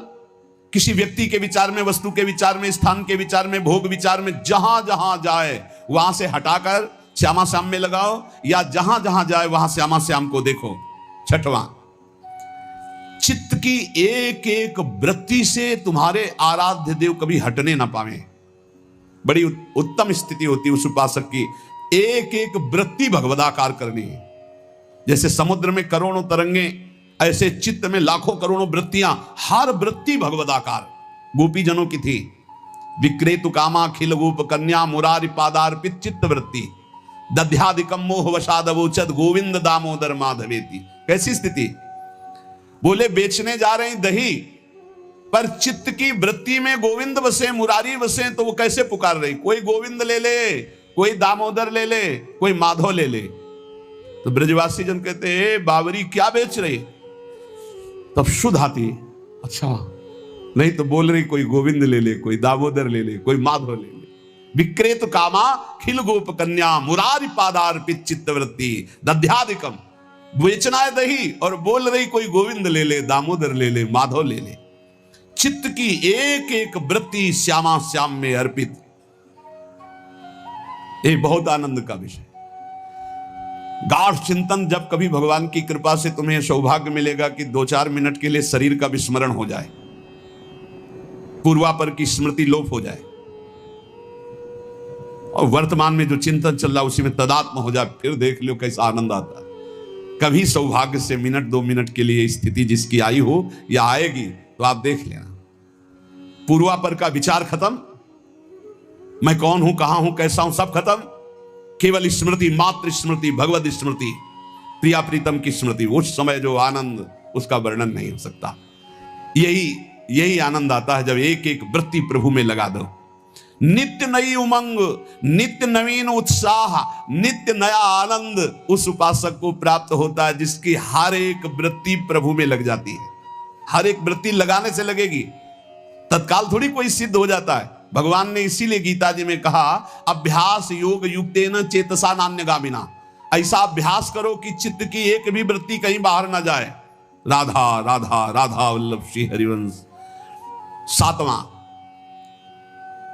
किसी व्यक्ति के विचार में, वस्तु के विचार में, स्थान के विचार में, भोग विचार में, जहां जहां जाए वहां से हटाकर श्यामा श्याम में लगाओ, या जहां जहां जाए वहां श्यामा श्याम को देखो। छठवां, चित्त की एक एक वृत्ति से तुम्हारे आराध्य देव कभी हटने ना पावे। बड़ी उत्तम स्थिति होती है उस उपासक की, एक एक वृत्ति भगवदाकार करनी है। जैसे समुद्र में करोड़ों तरंगे, ऐसे चित्त में लाखों करोड़ों वृत्तियां, हर वृत्ति भगवदाकार। गोपी जनों की थी, विक्रेतु कामा खिल गोप कन्या मुरारी पादार्पित चित्त वृत्ति, दध्यादिकम मोह वशादवोचत गोविंद दामोदर माधवेति। कैसी स्थिति, बोले बेचने जा रहे हैं दही, पर चित्त की वृत्ति में गोविंद बसे, मुरारी बसे, तो वो कैसे पुकार रही, कोई गोविंद ले ले, कोई दामोदर ले ले, कोई माधव ले ले। तो ब्रजवासी जन कहते हैं, बावरी क्या बेच रही, तब शुद्ध आती, अच्छा नहीं तो बोल रही कोई गोविंद ले ले, कोई दामोदर ले ले, कोई माधव ले ले। विक्रेत कामा खिल गोप कन्या मुरारी पादार्पित चित्तवृत्ति दध्यादिकम, बेचना है दही और बोल रही कोई गोविंद ले ले, दामोदर ले ले, माधव ले ले। चित्त की एक एक वृत्ति श्यामा श्याम में अर्पित, ये बहुत आनंद का विषय। गाढ़ चिंतन, जब कभी भगवान की कृपा से तुम्हें सौभाग्य मिलेगा कि 2-4 मिनट के लिए शरीर का विस्मरण हो जाए, पूर्वापर की स्मृति लोप हो जाए और वर्तमान में जो चिंतन चल रहा उसी में तदात्म हो जाए, फिर देख लो कैसा आनंद आता है। कभी सौभाग्य से 1-2 मिनट के लिए स्थिति जिसकी आई हो या आएगी तो आप देख लेना, पूर्वापर का विचार खत्म, मैं कौन हूं, कहां हूं, कैसा हूं, सब खत्म। केवल स्मृति, मात्र स्मृति, भगवत स्मृति, प्रिया प्रीतम की स्मृति। उस समय जो आनंद, उसका वर्णन नहीं हो सकता। यही आनंद आता है जब एक एक वृत्ति प्रभु में लगा दो। नित्य नई उमंग, नित्य नवीन उत्साह, नित्य नया आनंद उस उपासक को प्राप्त होता है जिसकी हर एक वृत्ति प्रभु में लग जाती है। हर एक वृत्ति लगाने से लगेगी, तत्काल थोड़ी कोई सिद्ध हो जाता है। भगवान ने इसीलिए गीता जी में कहा, अभ्यास योग युक्तेन चेतसा नान्यगामिना। ऐसा अभ्यास करो कि चित्त की एक भी वृत्ति कहीं बाहर ना जाए। राधा राधा राधा वल्लभ श्री हरिवंश। 7वां,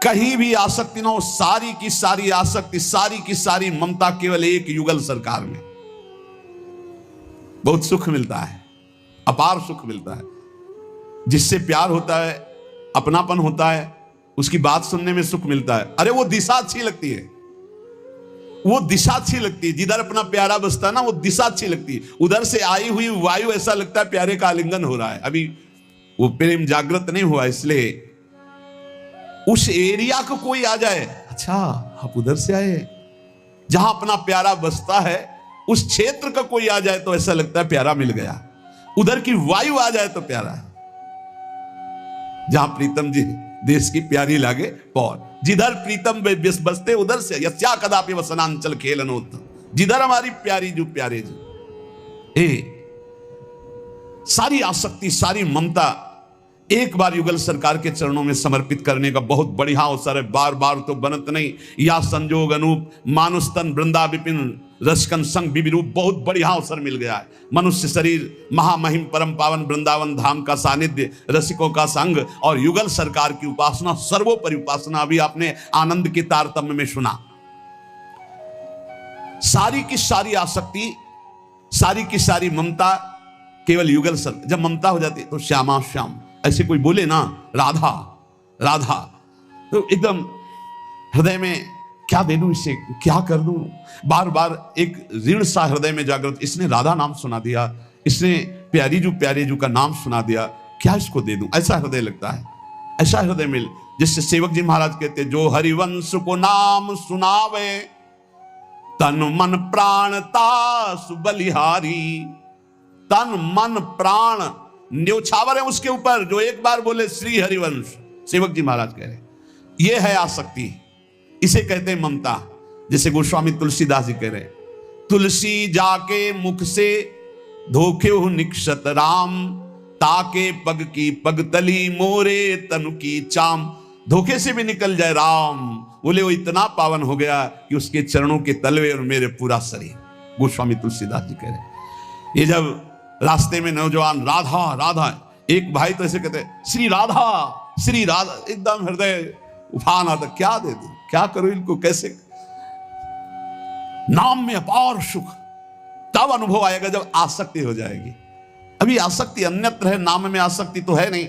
कहीं भी आसक्ति ना हो, सारी की सारी आसक्ति, सारी की सारी ममता केवल एक युगल सरकार में। बहुत सुख मिलता है, अपार सुख मिलता है। जिससे प्यार होता है, अपनापन होता है, उसकी बात सुनने में सुख मिलता है। अरे वो दिशा अच्छी लगती है, वो दिशा अच्छी लगती है। जिधर अपना प्यारा बसता है ना, वो दिशा अच्छी लगती है। उधर से आई हुई वायु ऐसा लगता है प्यारे का आलिंगन हो रहा है। अभी वो प्रेम जागृत नहीं हुआ, इसलिए उस एरिया को कोई आ जाए, अच्छा आप उधर से आए, जहां अपना प्यारा बसता है उस क्षेत्र का कोई आ जाए तो ऐसा लगता है प्यारा मिल गया। उधर की वायु आ जाए तो प्यारा है। जहां प्रीतम जी देश की प्यारी लागे पौर, जिधर प्रीतम बसते उधर से यस्या कदापि वसनांचल खेलनोत। जिधर हमारी प्यारी जो प्यारे जो सारी आसक्ति, सारी ममता एक बार युगल सरकार के चरणों में समर्पित करने का बहुत बढ़िया अवसर है। बार बार तो बनत नहीं। या संजोग अनूप मानुस्तन वृंदा विपिन रसकन संग विविरूप, बहुत बढ़िया अवसर मिल गया है। मनुष्य शरीर, महामहिम परम पावन वृंदावन धाम का सानिध्य, रसिकों का संग और युगल सरकार की उपासना, सर्वोपरि उपासना। अभी आपने आनंद के तारतम्य में सुना। सारी की सारी आसक्ति, सारी की सारी ममता केवल युगल सर। जब ममता हो जाती है तो श्यामा श्याम, ऐसे कोई बोले ना राधा राधा, तो एकदम हृदय में क्या दे दूं इसे, क्या कर दूं, बार बार एक ऋण सा हृदय में जागृत। इसने राधा नाम सुना दिया, इसने प्यारी जू प्यारे जू का नाम सुना दिया, क्या इसको दे दूं, ऐसा हृदय लगता है। ऐसा हृदय मिल, जिससे सेवक जी महाराज कहते, जो हरिवंश को नाम सुनावे तन मन प्राण तासु बलिहारी। तन मन प्राण न्योछावर है उसके ऊपर जो एक बार बोले श्री हरिवंश। सेवक जी महाराज कह रहे, ये है आसक्ति, इसे कहते हैं ममता। जैसे गोस्वामी तुलसीदास जी कह रहे, तुलसी जाके मुख से धोखे हो निक्षत राम, ताके पग की पगतली मोरे तनु की चाम। धोखे से भी निकल जाए राम, बोले वो इतना पावन हो गया कि उसके चरणों के तलवे और मेरे पूरा शरीर। गोस्वामी तुलसीदास जी कह रहे। ये जब रास्ते में नौजवान राधा राधा, एक भाई तो ऐसे कहते श्री राधा श्री राधा, एकदम हृदय उफान आता, क्या दे दूं, क्या करूं इनको, कैसे। नाम में अपार सुख तब अनुभव आएगा जब आसक्ति हो जाएगी। अभी आसक्ति अन्यत्र है, नाम में आसक्ति तो है नहीं।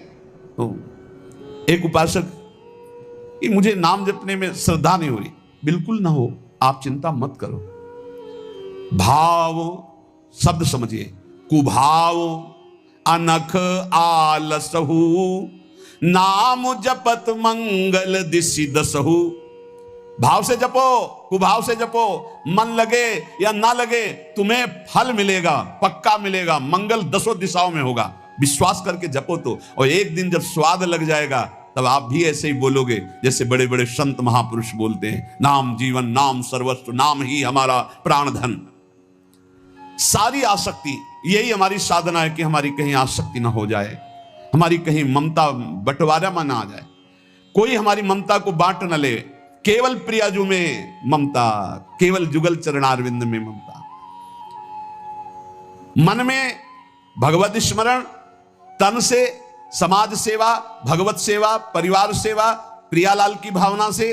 तो एक उपासक कि मुझे नाम जपने में श्रद्धा नहीं हो रही, बिल्कुल ना हो, आप चिंता मत करो। भाव शब्द समझिए, कुभाव अनख आलसहु, नाम जपत मंगल दिशि दसहु। भाव से जपो, कुभाव से जपो, मन लगे या ना लगे तुम्हें फल मिलेगा, पक्का मिलेगा, मंगल दसों दिशाओं में होगा। विश्वास करके जपो तो, और एक दिन जब स्वाद लग जाएगा तब आप भी ऐसे ही बोलोगे जैसे बड़े बड़े संत महापुरुष बोलते हैं, नाम जीवन, नाम सर्वस्व, नाम ही हमारा प्राण धन। सारी आसक्ति, यही हमारी साधना है कि हमारी कहीं आसक्ति ना हो जाए, हमारी कहीं ममता बंटवारा में ना आ जाए, कोई हमारी ममता को बांट न ले। केवल प्रियाजू में ममता, केवल जुगल चरणारविंद में ममता। मन में भगवत स्मरण, तन से समाज सेवा, भगवत सेवा, परिवार सेवा, प्रियालाल की भावना से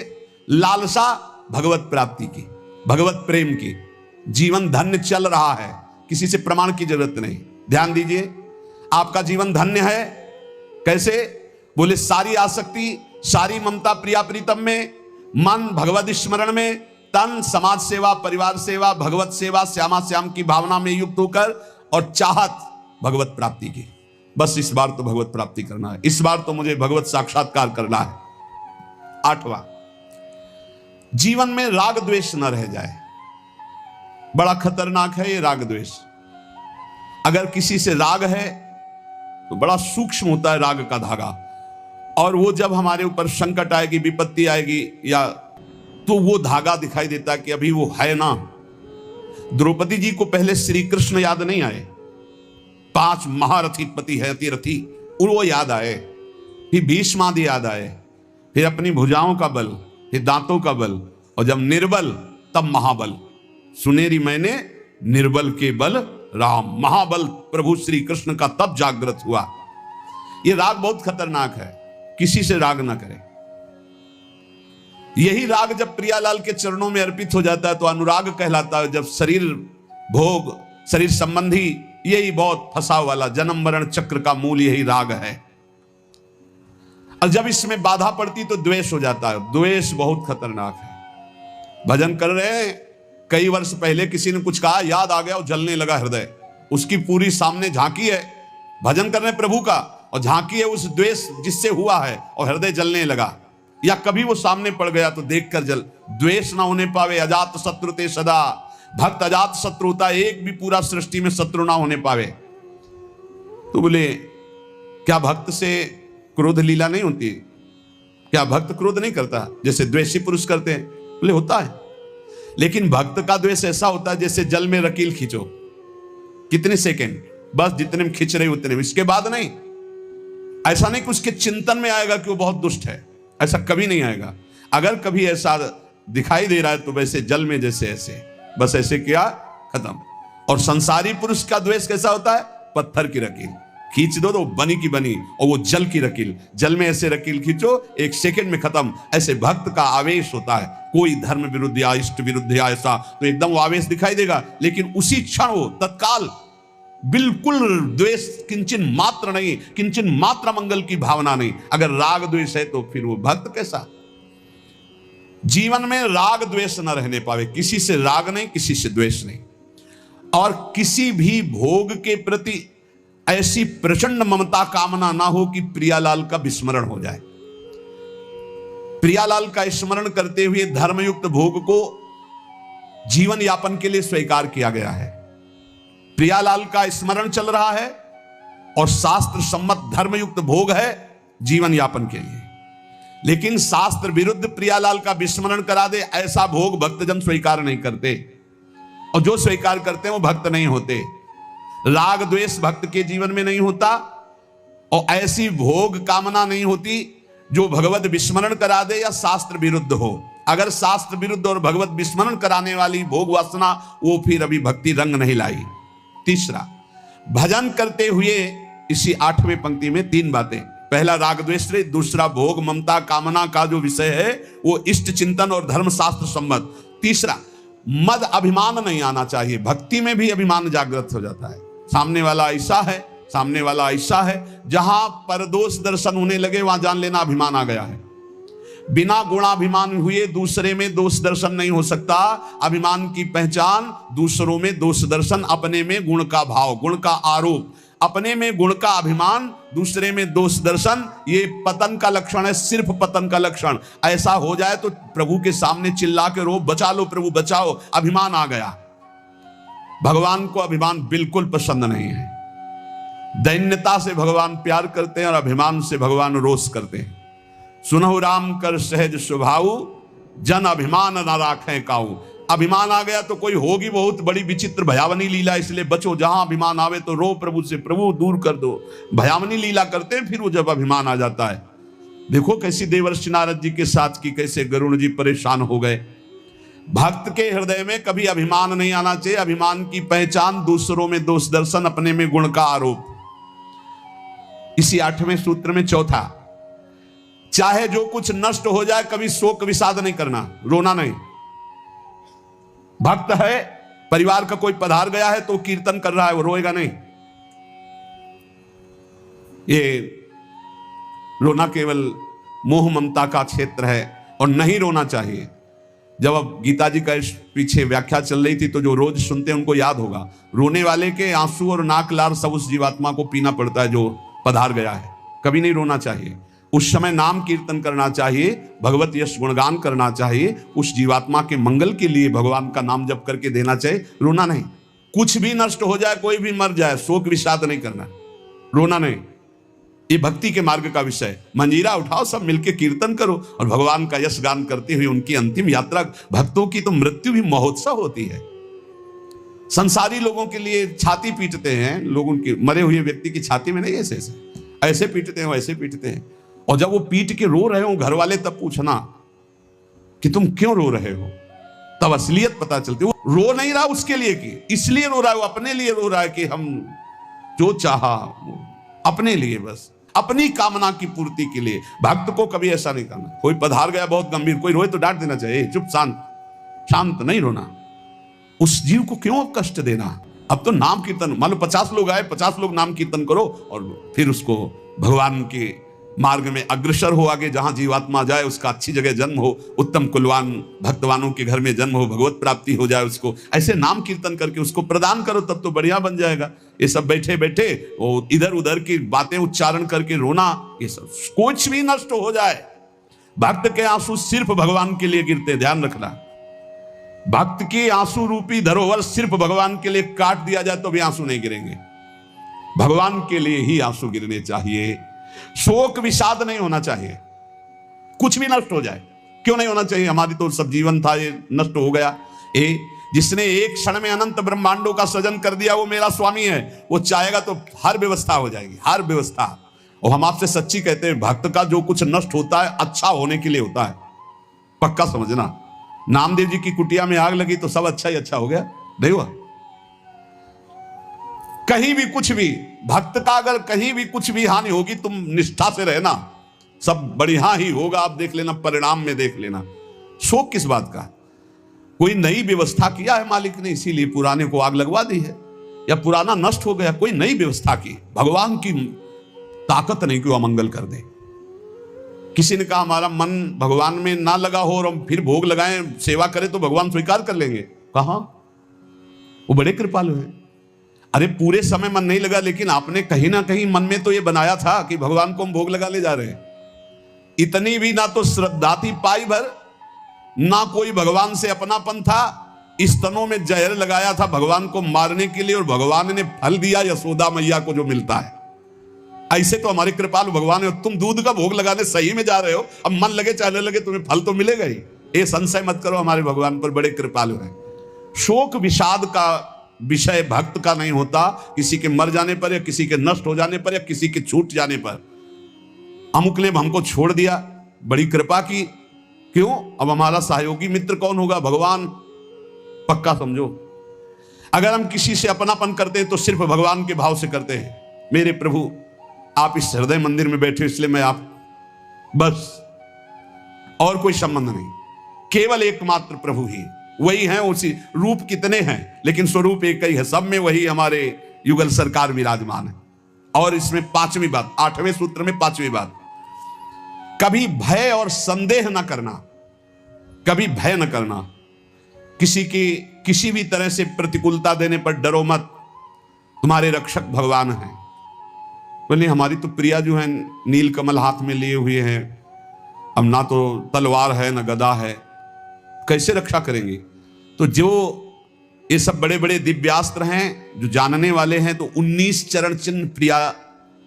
लालसा भगवत प्राप्ति की, भगवत प्रेम की। जीवन धन्य चल रहा है, किसी से प्रमाण की जरूरत नहीं। ध्यान दीजिए, आपका जीवन धन्य है। कैसे? बोले सारी आसक्ति, सारी ममता प्रिया प्रीतम में, मन भगवत स्मरण में, तन समाज सेवा, परिवार सेवा, भगवत सेवा, श्यामा श्याम की भावना में युक्त होकर, और चाहत भगवत प्राप्ति की। बस इस बार तो भगवत प्राप्ति करना है, इस बार तो मुझे भगवत साक्षात्कार करना है। 8वां, जीवन में राग द्वेष न रह जाए। बड़ा खतरनाक है ये राग द्वेष। अगर किसी से राग है तो बड़ा सूक्ष्म होता है राग का धागा, और वो जब हमारे ऊपर संकट आएगी, विपत्ति आएगी, या तो वो धागा दिखाई देता है कि अभी वो है ना। द्रौपदी जी को पहले श्री कृष्ण याद नहीं आए, 5 महारथी पति है अतिरथी, वो याद आए, फिर भीष्मादि याद आए, फिर अपनी भुजाओं का बल, फिर दांतों का बल, और जब निर्बल तब महाबल। सुनेरी मैंने निर्बल के बल राम, महाबल प्रभु श्री कृष्ण का तब जागृत हुआ। ये राग बहुत खतरनाक है, किसी से राग ना करें। यही राग जब प्रियालाल के चरणों में अर्पित हो जाता है तो अनुराग कहलाता है। जब शरीर भोग, शरीर संबंधी, यही बहुत फंसा वाला जन्म मरण चक्र का मूल यही राग है। और जब इसमें बाधा पड़ती तो द्वेष हो जाता है। द्वेष बहुत खतरनाक है। भजन कर रहे हैं, कई वर्ष पहले किसी ने कुछ कहा, याद आ गया और जलने लगा हृदय, उसकी पूरी सामने झांकी है, भजन कर रहे हैं प्रभु का, और झांकी है उस द्वेष जिससे हुआ है, और हृदय जलने लगा। या कभी वो सामने पड़ गया तो देखकर जल। द्वेष ना होने पावे, अजात शत्रु ते सदा, भक्त अजात शत्रु होता, एक भी पूरा सृष्टि में शत्रु ना होने पावे। तो बोले क्या भक्त से क्रोध लीला नहीं होती? क्या भक्त क्रोध नहीं करता जैसे द्वेषी पुरुष करते हैं? बोले होता है, लेकिन भक्त का द्वेष ऐसा होता है जैसे जल में रकील खींचो, कितने सेकंड, बस जितने में खींच रहे उतने में, इसके बाद नहीं। ऐसा नहीं कि उसके चिंतन में आएगा कि वो बहुत दुष्ट है, ऐसा कभी नहीं आएगा। अगर कभी ऐसा दिखाई दे रहा है तो वैसे जल में जैसे ऐसे, बस ऐसे किया, खत्म। और संसारी पुरुष का द्वेष कैसा होता है? पत्थर की रकील खींच दो तो बनी की बनी, और वो जल की रकील, जल में ऐसे रकील खींचो, 1 सेकंड में खत्म। ऐसे भक्त का आवेश होता है, कोई धर्म विरुद्ध या इष्ट विरुद्ध या ऐसा तो एकदम वो आवेश दिखाई देगा, लेकिन उसी क्षण वो तत्काल बिल्कुल द्वेष किंचन मात्र नहीं, किंचन मात्र मंगल की भावना नहीं। अगर राग द्वेष है तो फिर वो भक्त कैसा? जीवन में राग द्वेष न रहने पावे, किसी से राग नहीं, किसी से द्वेष नहीं, और किसी भी भोग के प्रति ऐसी प्रचंड ममता कामना ना हो कि प्रियालाल का विस्मरण हो जाए। प्रियालाल का स्मरण करते हुए धर्मयुक्त भोग को जीवन यापन के लिए स्वीकार किया गया है। प्रियालाल का स्मरण चल रहा है और शास्त्र सम्मत धर्मयुक्त भोग है जीवन यापन के लिए, लेकिन शास्त्र विरुद्ध प्रियालाल का विस्मरण करा दे ऐसा भोग भक्तजन स्वीकार नहीं करते, और जो स्वीकार करते हैं वो भक्त नहीं होते। राग द्वेष भक्त के जीवन में नहीं होता, और ऐसी भोग कामना नहीं होती जो भगवत विस्मरण करा दे या शास्त्र विरुद्ध हो। अगर शास्त्र विरुद्ध और भगवत विस्मरण कराने वाली भोग वासना, वो फिर अभी भक्ति रंग नहीं लाई। तीसरा, भजन करते हुए इसी 8वें पंक्ति में 3 बातें। पहला राग द्वेष, दूसरा भोग ममता कामना का जो विषय है वो इष्ट चिंतन और धर्म शास्त्र सम्मत। तीसरा, मद अभिमान नहीं आना चाहिए। भक्ति में भी अभिमान जागृत हो जाता है, सामने वाला ऐसा है, सामने वाला ऐसा है, जहां परदोष दर्शन होने लगे वहां जान लेना अभिमान आ गया है। बिना गुणाभिमान हुए दूसरे में दोष दर्शन नहीं हो सकता। अभिमान की पहचान दूसरों में दोष दर्शन, अपने में गुण का भाव, गुण का आरोप, अपने में गुण का अभिमान, दूसरे में दोष दर्शन, ये पतन का लक्षण है, सिर्फ पतन का लक्षण। ऐसा हो जाए तो प्रभु के सामने चिल्ला के रो, बचा लो प्रभु बचाओ, अभिमान आ गया। भगवान को अभिमान बिल्कुल पसंद नहीं है। दैन्यता से भगवान प्यार करते हैं और अभिमान से भगवान रोष करते हैं। सुनहु राम कर सहज स्वभाव, जन अभिमान न राखें काऊ। अभिमान आ गया तो कोई होगी बहुत बड़ी विचित्र भयावनी लीला, इसलिए बचो। जहां अभिमान आवे तो रो प्रभु से, प्रभु दूर कर दो। भयावनी लीला करते हैं फिर वो जब अभिमान आ जाता है। देखो कैसी देवर्षि नारद जी के साथ की, कैसे गरुड़ जी परेशान हो गए। भक्त के हृदय में कभी अभिमान नहीं आना चाहिए। अभिमान की पहचान दूसरों में दोष दर्शन, अपने में गुण का आरोप। इसी 8वें सूत्र में चौथा, चाहे जो कुछ नष्ट हो जाए कभी शोक विषाद नहीं करना, रोना नहीं। भक्त है, परिवार का कोई पधार गया है तो कीर्तन कर रहा है, वो रोएगा नहीं। ये रोना केवल मोह ममता का क्षेत्र है और नहीं रोना चाहिए। जब अब गीता जी का पीछे व्याख्या चल रही थी तो जो रोज सुनते हैं उनको याद होगा, रोने वाले के आंसू और नाक लार सब उस जीवात्मा को पीना पड़ता है जो पधार गया है। कभी नहीं रोना चाहिए। उस समय नाम कीर्तन करना चाहिए, भगवत यश गुणगान करना चाहिए, उस जीवात्मा के मंगल के लिए भगवान का नाम जप करके देना चाहिए, रोना नहीं। कुछ भी नष्ट हो जाए, कोई भी मर जाए, शोक विषाद नहीं करना, रोना नहीं। ये भक्ति के मार्ग का विषय है। मंजीरा उठाओ, सब मिलके कीर्तन करो और भगवान का यश गान करते हुए उनकी अंतिम यात्रा। भक्तों की तो मृत्यु भी महोत्सव होती है। संसारी लोगों के लिए छाती पीटते हैं लोग, उनके मरे हुए व्यक्ति की छाती में नहीं, ऐसे ऐसे पीटते हैं, वैसे पीटते हैं। और जब वो पीट के रो रहे हो घर वाले, तब पूछना कि तुम क्यों रो रहे हो, तब असलियत पता चलती है। वो रो नहीं रहा उसके लिए कि इसलिए रो रहा है, वो अपने लिए रो रहा है कि हम जो चाहा अपने लिए, बस अपनी कामना की पूर्ति के लिए। भक्त को कभी ऐसा नहीं करना। कोई पधार गया बहुत गंभीर, कोई रोए तो डांट देना चाहिए, चुप शांत, शांत नहीं रोना। उस जीव को क्यों कष्ट देना। अब तो नाम कीर्तन, मान लो 50 लोग आए, 50 लोग नाम कीर्तन करो और फिर उसको भगवान के मार्ग में अग्रसर हो, आगे जहां जीवात्मा जाए उसका अच्छी जगह जन्म हो, उत्तम कुलवान भक्तवानों के घर में जन्म हो, भगवत प्राप्ति हो जाए उसको। ऐसे नाम कीर्तन करके उसको प्रदान करो, तब तो बढ़िया बन जाएगा। ये सब बैठे बैठे वो इधर उधर की बातें उच्चारण करके रोना, ये सब कुछ भी नष्ट हो जाए। भक्त के आंसू सिर्फ भगवान के लिए गिरते, ध्यान रखना। भक्त की आंसू रूपी धरोहर सिर्फ भगवान के लिए काट दिया जाए तो भी आंसू नहीं गिरेंगे। भगवान के लिए ही आंसू गिरने चाहिए। शोक विषाद नहीं होना चाहिए। कुछ भी नष्ट हो जाए, क्यों नहीं होना चाहिए। हमारी तो सब जीवन था, ये नष्ट हो गया। जिसने एक क्षण में अनंत ब्रह्मांडों का सृजन कर दिया वो मेरा स्वामी है। वो चाहेगा तो हर व्यवस्था हो जाएगी, हर व्यवस्था। और हम आपसे सच्ची कहते हैं, भक्त का जो कुछ नष्ट होता है अच्छा होने के लिए होता है, पक्का समझना। नामदेव जी की कुटिया में आग लगी तो सब अच्छा ही अच्छा हो गया, नहीं हुआ। कहीं भी कुछ भी, भक्त का अगर कहीं भी कुछ भी हानि होगी, तुम निष्ठा से रहना, सब बढ़िया ही होगा। आप देख लेना, परिणाम में देख लेना। शोक किस बात का। कोई नई व्यवस्था किया है मालिक ने, इसीलिए पुराने को आग लगवा दी है, या पुराना नष्ट हो गया, कोई नई व्यवस्था की। भगवान की ताकत नहीं कि वो अमंगल कर दे। किसी ने कहा हमारा मन भगवान में ना लगा हो और हम फिर भोग लगाएं, सेवा करें तो भगवान स्वीकार कर लेंगे। कहां, वो बड़े कृपालु हैं। अरे पूरे समय मन नहीं लगा, लेकिन आपने कहीं ना कहीं मन में तो ये बनाया था कि भगवान को हम भोग लगाने जा रहे हैं। इतनी भी ना तो श्रद्धा थी पाई भर, ना कोई भगवान से अपनापन था। स्तनों में जहर लगाया था भगवान को मारने के लिए, और भगवान ने फल दिया यशोदा मैया को जो मिलता है। ऐसे तो हमारे कृपालु भगवान है। तुम दूध का भोग लगाने सही में जा रहे हो, अब मन लगे चाहने लगे तुम्हें फल तो मिलेगा ही। ये संशय मत करो, हमारे भगवान पर बड़े कृपालु हैं। शोक विषाद का विषय भक्त का नहीं होता। किसी के मर जाने पर, या किसी के नष्ट हो जाने पर, या किसी के छूट जाने पर। अमुक ने हमको छोड़ दिया, बड़ी कृपा की, क्यों, अब हमारा सहयोगी मित्र कौन होगा, भगवान। पक्का समझो, अगर हम किसी से अपनापन करते हैं तो सिर्फ भगवान के भाव से करते हैं। मेरे प्रभु आप इस हृदय मंदिर में बैठे, इसलिए मैं आप, बस और कोई संबंध नहीं, केवल एकमात्र प्रभु ही वही है। उसी रूप कितने हैं, लेकिन स्वरूप एक ही है। सब में वही हमारे युगल सरकार विराजमान है। और इसमें पांचवी बात, 8वें सूत्र में 5वीं बात, कभी भय और संदेह न करना। कभी भय न करना, किसी की किसी भी तरह से प्रतिकूलता देने पर डरो मत, तुम्हारे रक्षक भगवान हैं। बोले हमारी तो प्रिया जो है नील कमल हाथ में लिए हुए हैं, अब ना तो तलवार है ना गदा है, कैसे रक्षा करेंगे। तो जो ये सब बड़े बड़े दिव्यास्त्र हैं, जो जानने वाले हैं, तो 19 चरण चिन्ह प्रिया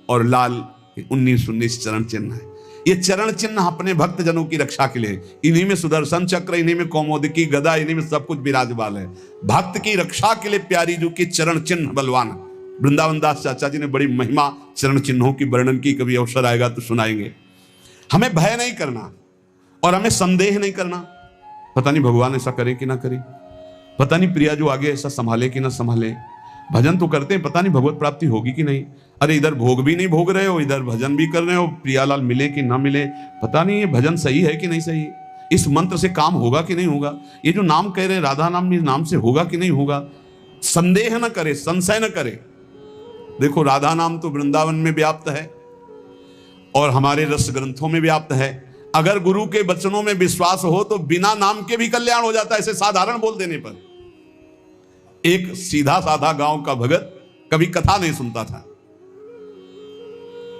और लाल 19 चरण चिन्ह है। ये चरण चिन्ह अपने भक्त जनों की रक्षा के लिए, इन्हीं में सुदर्शन चक्र, इन्हीं में कौमोदकी गदा, इन्हीं में सब कुछ विराजमान है। भक्त की रक्षा के लिए प्यारी जो की चरण चिन्ह बलवान। वृंदावन दास चाचा जी ने बड़ी महिमा चरण चिन्हों की वर्णन की, कभी अवसर आएगा तो सुनाएंगे। हमें भय नहीं करना और हमें संदेह नहीं करना, पता नहीं भगवान ऐसा करे कि ना करे, पता नहीं प्रिया जो आगे ऐसा संभाले कि ना संभाले। भजन तो करते हैं, पता नहीं भगवत प्राप्ति होगी कि नहीं। अरे इधर भोग भी नहीं भोग रहे हो, इधर भजन भी कर रहे हो, प्रियालाल मिले कि ना मिले, पता नहीं ये भजन सही है कि नहीं सही, इस मंत्र से काम होगा कि नहीं होगा, ये जो नाम कह रहे हैं राधा नाम, इस नाम से होगा कि नहीं होगा। संदेह न करे, संशय न करे। देखो राधा नाम तो वृंदावन में व्याप्त है और हमारे रस ग्रंथों में व्याप्त है। अगर गुरु के वचनों में विश्वास हो तो बिना नाम के भी कल्याण हो जाता है, ऐसे साधारण बोल देने पर। एक सीधा साधा गांव का भगत कभी कथा नहीं सुनता था,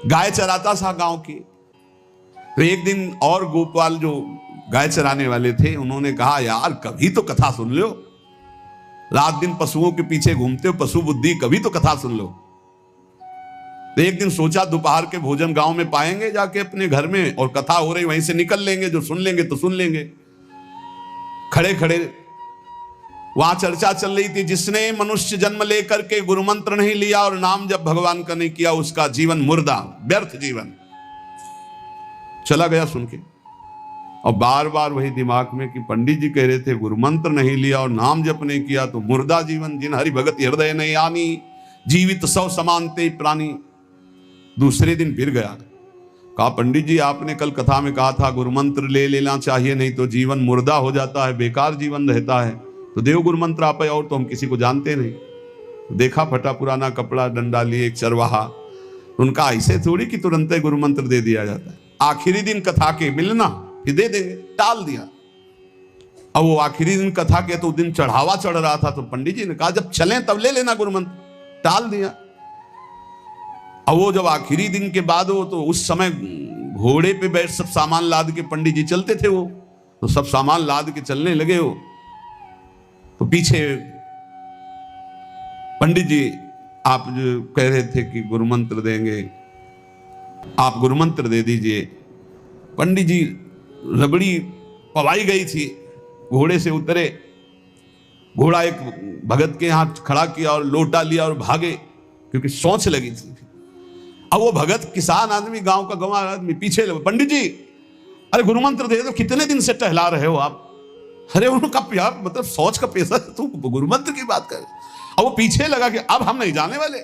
गाय चराता था गांव की। तो एक दिन और गोपाल जो गाय चराने वाले थे उन्होंने कहा, यार कभी तो कथा सुन लो, रात दिन पशुओं के पीछे घूमते हो, पशु बुद्धि, कभी तो कथा सुन लो। तो एक दिन सोचा दोपहर के भोजन गांव में पाएंगे जाके अपने घर में, और कथा हो रही वहीं से निकल लेंगे, जो सुन लेंगे तो सुन लेंगे। खड़े खड़े वहां चर्चा चल रही थी, जिसने मनुष्य जन्म लेकर के गुरु मंत्र नहीं लिया और नाम जब भगवान का नहीं किया, उसका जीवन मुर्दा, व्यर्थ जीवन। चला गया सुन के, और बार बार वही दिमाग में कि पंडित जी कह रहे थे गुरु मंत्र नहीं लिया और नाम जप नहीं किया तो मुर्दा जीवन, जिन हरि भगत हृदय नहीं आनी, जीवित सौ समानते प्राणी। दूसरे दिन फिर गया, कहा पंडित जी आपने कल कथा में कहा था गुरु मंत्र ले लेना चाहिए, नहीं तो जीवन मुर्दा हो जाता है, बेकार जीवन रहता है, तो देव गुरु मंत्र आप, और तो हम किसी को जानते नहीं। देखा फटा पुराना कपड़ा, डंडा लिए एक चरवाहा, उनका ऐसे थोड़ी कि तुरंत गुरु मंत्र दे दिया जाता है। आखिरी दिन कथा के मिलना फिर दे देंगे, टाल दिया। अब वो आखिरी दिन कथा के तो दिन चढ़ावा चढ़ रहा था, तो पंडित जी ने कहा जब चलें तब ले लेना गुरु मंत्र, टाल दिया। अब वो जब आखिरी दिन के बाद हो, तो उस समय घोड़े पे बैठ सब सामान लाद के पंडित जी चलते थे, वो तो सब सामान लाद के चलने लगे हो, तो पीछे पंडित जी आप जो कह रहे थे कि गुरु मंत्र देंगे, आप गुरु मंत्र दे दीजिए। पंडित जी रबड़ी पवाई गई थी, घोड़े से उतरे, घोड़ा एक भगत के यहां खड़ा किया और लोटा लिया और भागे, क्योंकि सोच लगी थी। अब वो भगत किसान आदमी, गांव का गंवार आदमी पीछे लगे, पंडित जी अरे गुरु मंत्र दे दो, कितने दिन से टहला रहे हो आप। अरे उनका प्यार मतलब सोच का पैसा, तू गुरु मंत्र की बात कर। अब वो पीछे लगा कि अब हम नहीं जाने वाले,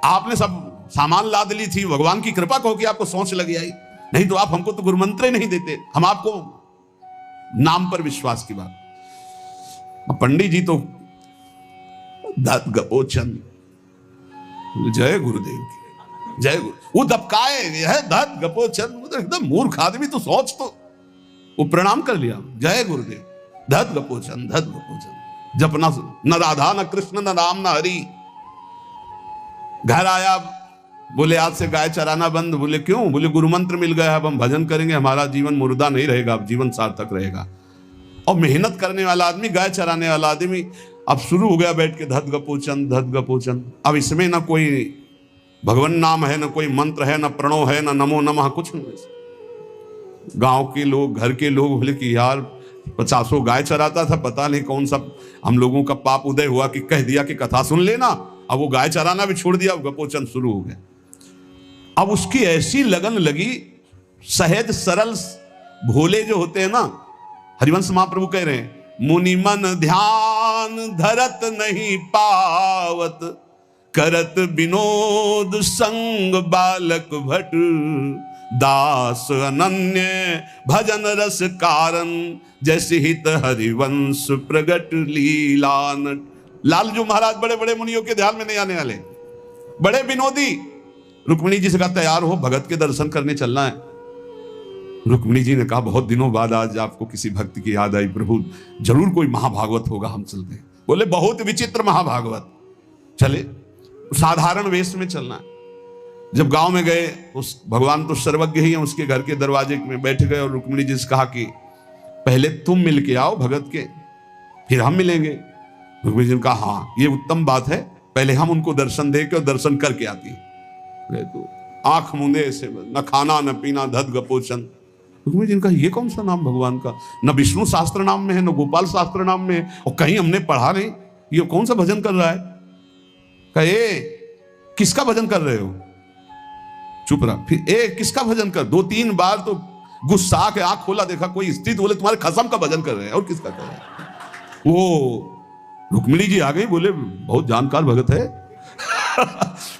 आपने सब सामान लाद ली थी, भगवान की कृपा कहो कि आपको सोच लगी आई, नहीं तो आप हमको तो गुरु मंत्र ही नहीं देते, हम आपको नाम पर विश्वास की बात। पंडित जी तो दत्त गपोचन, जय गुरुदेव की जय गुरु, वो दबकाए है दत्त गपोचन, तो एकदम मूर्ख आदमी, तो सोच, तो वो प्रणाम कर लिया, जय गुरुदेव, धत गपोचन धत गपोचन, जपना न राधा न कृष्ण न राम न हरि। घर आया, बोले आज से गाय चराना बंद। बोले क्यों? बोले गुरु मंत्र मिल गया, अब हम भजन करेंगे, हमारा जीवन मुर्दा नहीं रहेगा, अब जीवन सार्थक रहेगा। और मेहनत करने वाला आदमी, गाय चराने वाला आदमी, अब शुरू हो गया बैठ के धत गपोचन धत गपोचन। अब इसमें ना कोई भगवान नाम है, ना कोई मंत्र है, ना प्रणव है, ना नमो नमः, कुछ नहीं। गांव के लोग, घर के लोग बोले कि यार 50 गाय चराता था, पता नहीं कौन सा हम लोगों का पाप उदय हुआ कि कह दिया कि कथा सुन लेना, अब वो गाय चराना भी छोड़ दिया, गपोचन शुरू हो गया। अब उसकी ऐसी लगन लगी, सहज सरल भोले जो होते हैं ना, हरिवंश महाप्रभु कह रहे हैं, मुनि मन ध्यान धरत नहीं पावत, करत विनोद संग बालक भट, दास अनन्य भजन रस कारण, जैसे हित हरिवंश प्रगट लीलान। लालजू महाराज बड़े बड़े मुनियों के ध्यान में नहीं आने वाले, बड़े विनोदी। रुक्मिणी जी से कहा तैयार हो, भगत के दर्शन करने चलना है। रुक्मिणी जी ने कहा बहुत दिनों बाद आज आपको किसी भक्त की याद आई, प्रभु जरूर कोई महाभागवत होगा, हम चलते हैं। बोले बहुत विचित्र महाभागवत। चले, साधारण वेश में चलना है। जब गांव में गए, उस भगवान तो सर्वज्ञ ही है, उसके घर के दरवाजे में बैठ गए और रुक्मिणी जी से कहा कि पहले तुम मिल के आओ भगत के, फिर हम मिलेंगे। रुक्मिणी जी ने कहा हाँ ये उत्तम बात है, पहले हम उनको दर्शन दे के और दर्शन करके आती है। तो आंख मूंदे से, न खाना न पीना, धत गपोचन। रुक्मिणी जी ने कहा ये कौन सा नाम भगवान का, न विष्णु शास्त्र नाम में है, न गोपाल शास्त्र नाम में है, और कहीं हमने पढ़ा नहीं, ये कौन सा भजन कर रहा है। कहे किसका भजन कर रहे हो? चुप रहा। फिर किसका भजन कर? 2-3 बार तो गुस्सा के आंख खोला, देखा कोई स्त्री, तो बोले तुम्हारे खसम का भजन कर रहे हैं, और किसका कर रहे हैं? वो रुक्मिणी जी आ गई, बोले बहुत जानकार भगत है।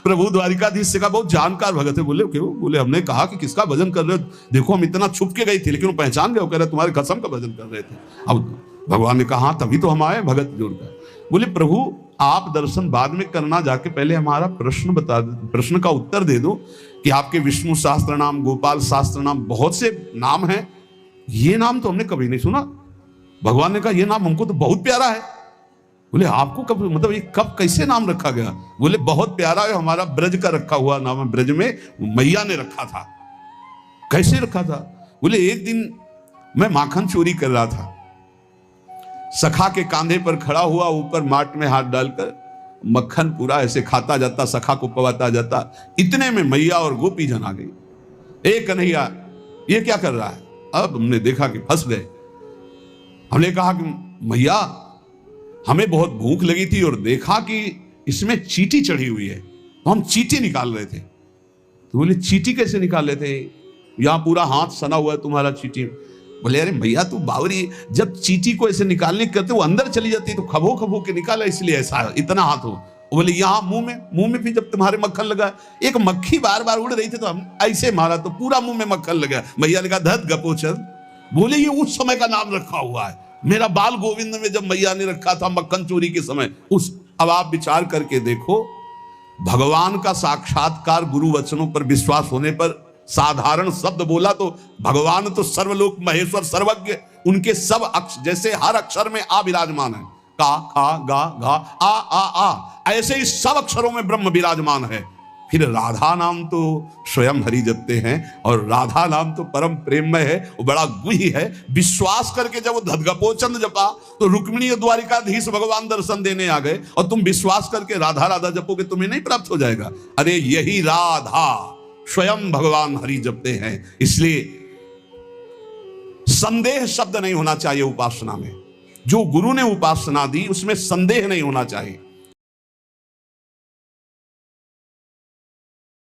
प्रभु द्वारिकाधीश से कहा बहुत जानकार भगत है। बोले क्यों? बोले हमने कहा कि किसका भजन कर रहे हो, देखो हम इतना छुप के गई थी, लेकिन वो पहचान गए, वो कह रहे तुम्हारे खसम का भजन कर रहे थे। अब भगवान ने कहा तभी तो हम आए भगत जोड़कर। बोले प्रभु आप दर्शन बाद में करना, जाके पहले हमारा प्रश्न बता दो, प्रश्न का उत्तर दे दो कि आपके विष्णु शास्त्र नाम, गोपाल शास्त्र नाम, बहुत से नाम हैं, ये नाम तो हमने कभी नहीं सुना। भगवान ने कहा ये नाम हमको तो बहुत प्यारा है। बोले आपको कब, मतलब ये कब कैसे नाम रखा गया? बोले बहुत प्यारा है, हमारा ब्रज का रखा हुआ नाम है, ब्रज में मैया ने रखा था। कैसे रखा था? बोले एक दिन मैं माखन चोरी कर रहा था, सखा के कांधे पर खड़ा हुआ, ऊपर माट में हाथ डालकर मक्खन पूरा ऐसे खाता जाता, सखा को पवाता जाता। इतने में मैया और गोपी जन आ गई। ए कन्हैया, ये क्या कर रहा है? अब हमने देखा कि फंस गए। हमने कहा कि मैया हमें बहुत भूख लगी थी और देखा कि इसमें चींटी चढ़ी हुई है, तो हम चींटी निकाल रहे थे। तो बोले चींटी कैसे निकाल रहे थे? यहां पूरा हाथ सना हुआ है तुम्हारा चींटी। बोले अरे भैया तू बावरी, जब चींटी को ऐसे निकालने करते वो अंदर चली जाती है तो खबो खबो के निकाला, इसलिए ऐसा इतना हाथ हो। बोले यहाँ मुंह में भी जब तुम्हारे मक्खन लगा, एक मक्खी बार बार उड़ रही थी तो हम ऐसे मारा तो पूरा मुंह में मक्खन लगा। मैया ने कहा धत गपोचन। बोले ये उस समय का नाम रखा हुआ है, मेरा बाल गोविंद में जब मैया ने रखा था मक्खन चोरी के समय उस। अब आप विचार करके देखो, भगवान का साक्षात्कार गुरु वचनों पर विश्वास होने पर साधारण शब्द बोला तो भगवान तो सर्वलोक महेश्वर सर्वज्ञ, उनके सब अक्षर, जैसे हर अक्षर में आ विराजमान है, का खा गा घा आ, ऐसे ही सब अक्षरों में ब्रह्म विराजमान है। फिर राधा नाम तो स्वयं हरि जपते हैं और राधा नाम तो परम प्रेममय है, वो बड़ा गुही है। विश्वास करके जब वो धदगपोचन जपा तो रुक्मिणी द्वारिकाधीश भगवान दर्शन देने आ गए, और तुम विश्वास करके राधा राधा जपोगे तुम्हें नहीं प्राप्त हो जाएगा? अरे यही राधा स्वयं भगवान हरि जपते हैं। इसलिए संदेह शब्द नहीं होना चाहिए उपासना में। जो गुरु ने उपासना दी उसमें संदेह नहीं होना चाहिए।